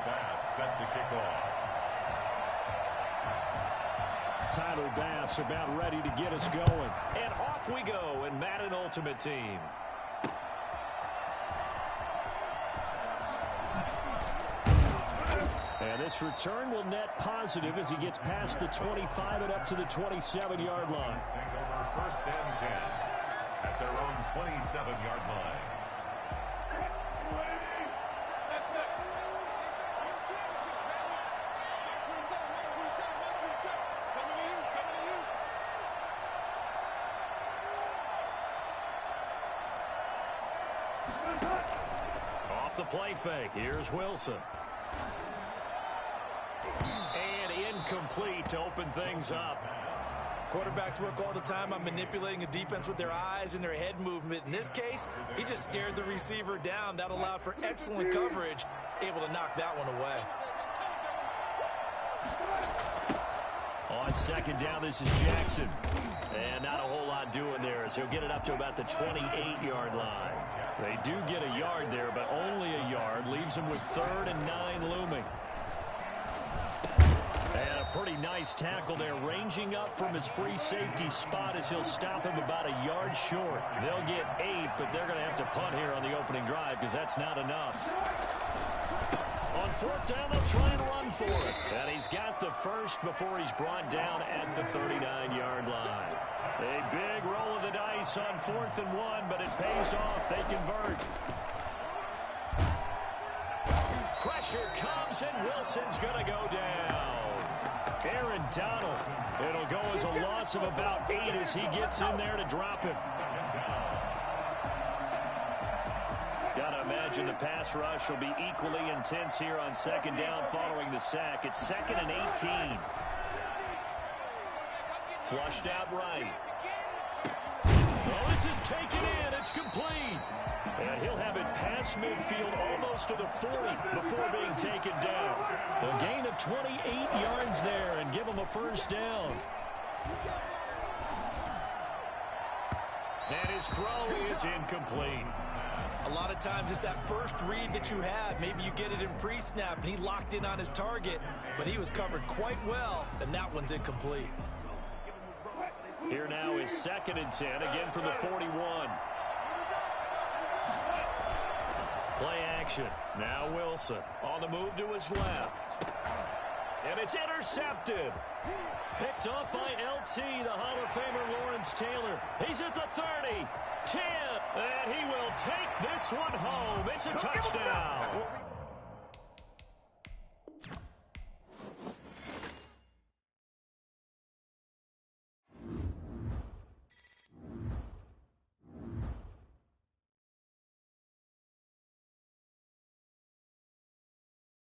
Bass set to kick off. Tyler Bass about ready to get us going. And off we go in Madden Ultimate Team. And this return will net positive as he gets past the 25 and up to the 27-yard line. Take over first and 10 at their own 27-yard line. Off the play fake. Here's Wilson. And incomplete to open things up. Quarterbacks work all the time on manipulating a defense with their eyes and their head movement. In this case, he just stared the receiver down. That allowed for excellent coverage, able to knock that one away. On second down, this is Jackson. And not a whole lot doing there as he'll get it up to about the 28-yard line. They do get a yard there, but only a yard. Leaves them with 3rd and 9 looming. And a pretty nice tackle there, ranging up from his free safety spot as he'll stop him about a yard short. They'll get 8, but they're going to have to punt here on the opening drive because that's not enough. On 4th down, they'll try and run for it. And he's got the first before he's brought down at the 39-yard line. A big roll of the dice on 4th and 1, but it pays off. They convert. Pressure comes, and Wilson's going to go down. Aaron Donald. It'll go as a loss of about 8 as he gets in there to drop him. Gotta imagine the pass rush will be equally intense here on second down following the sack. It's 2nd and 18. Flushed out right. Well, this is taken in. It's complete. And he'll have it past midfield almost to the 40 before being taken down. A gain of 28 yards there and give him a first down. And his throw is incomplete. A lot of times it's that first read that you have. Maybe you get it in pre-snap, and he locked in on his target, but he was covered quite well, and that one's incomplete. Here now is 2nd and 10, again from the 41. Play action. Now Wilson on the move to his left. And it's intercepted. Picked off by LT, the Hall of Famer Lawrence Taylor. He's at the 30, 10, and he will take this one home. It's a touchdown.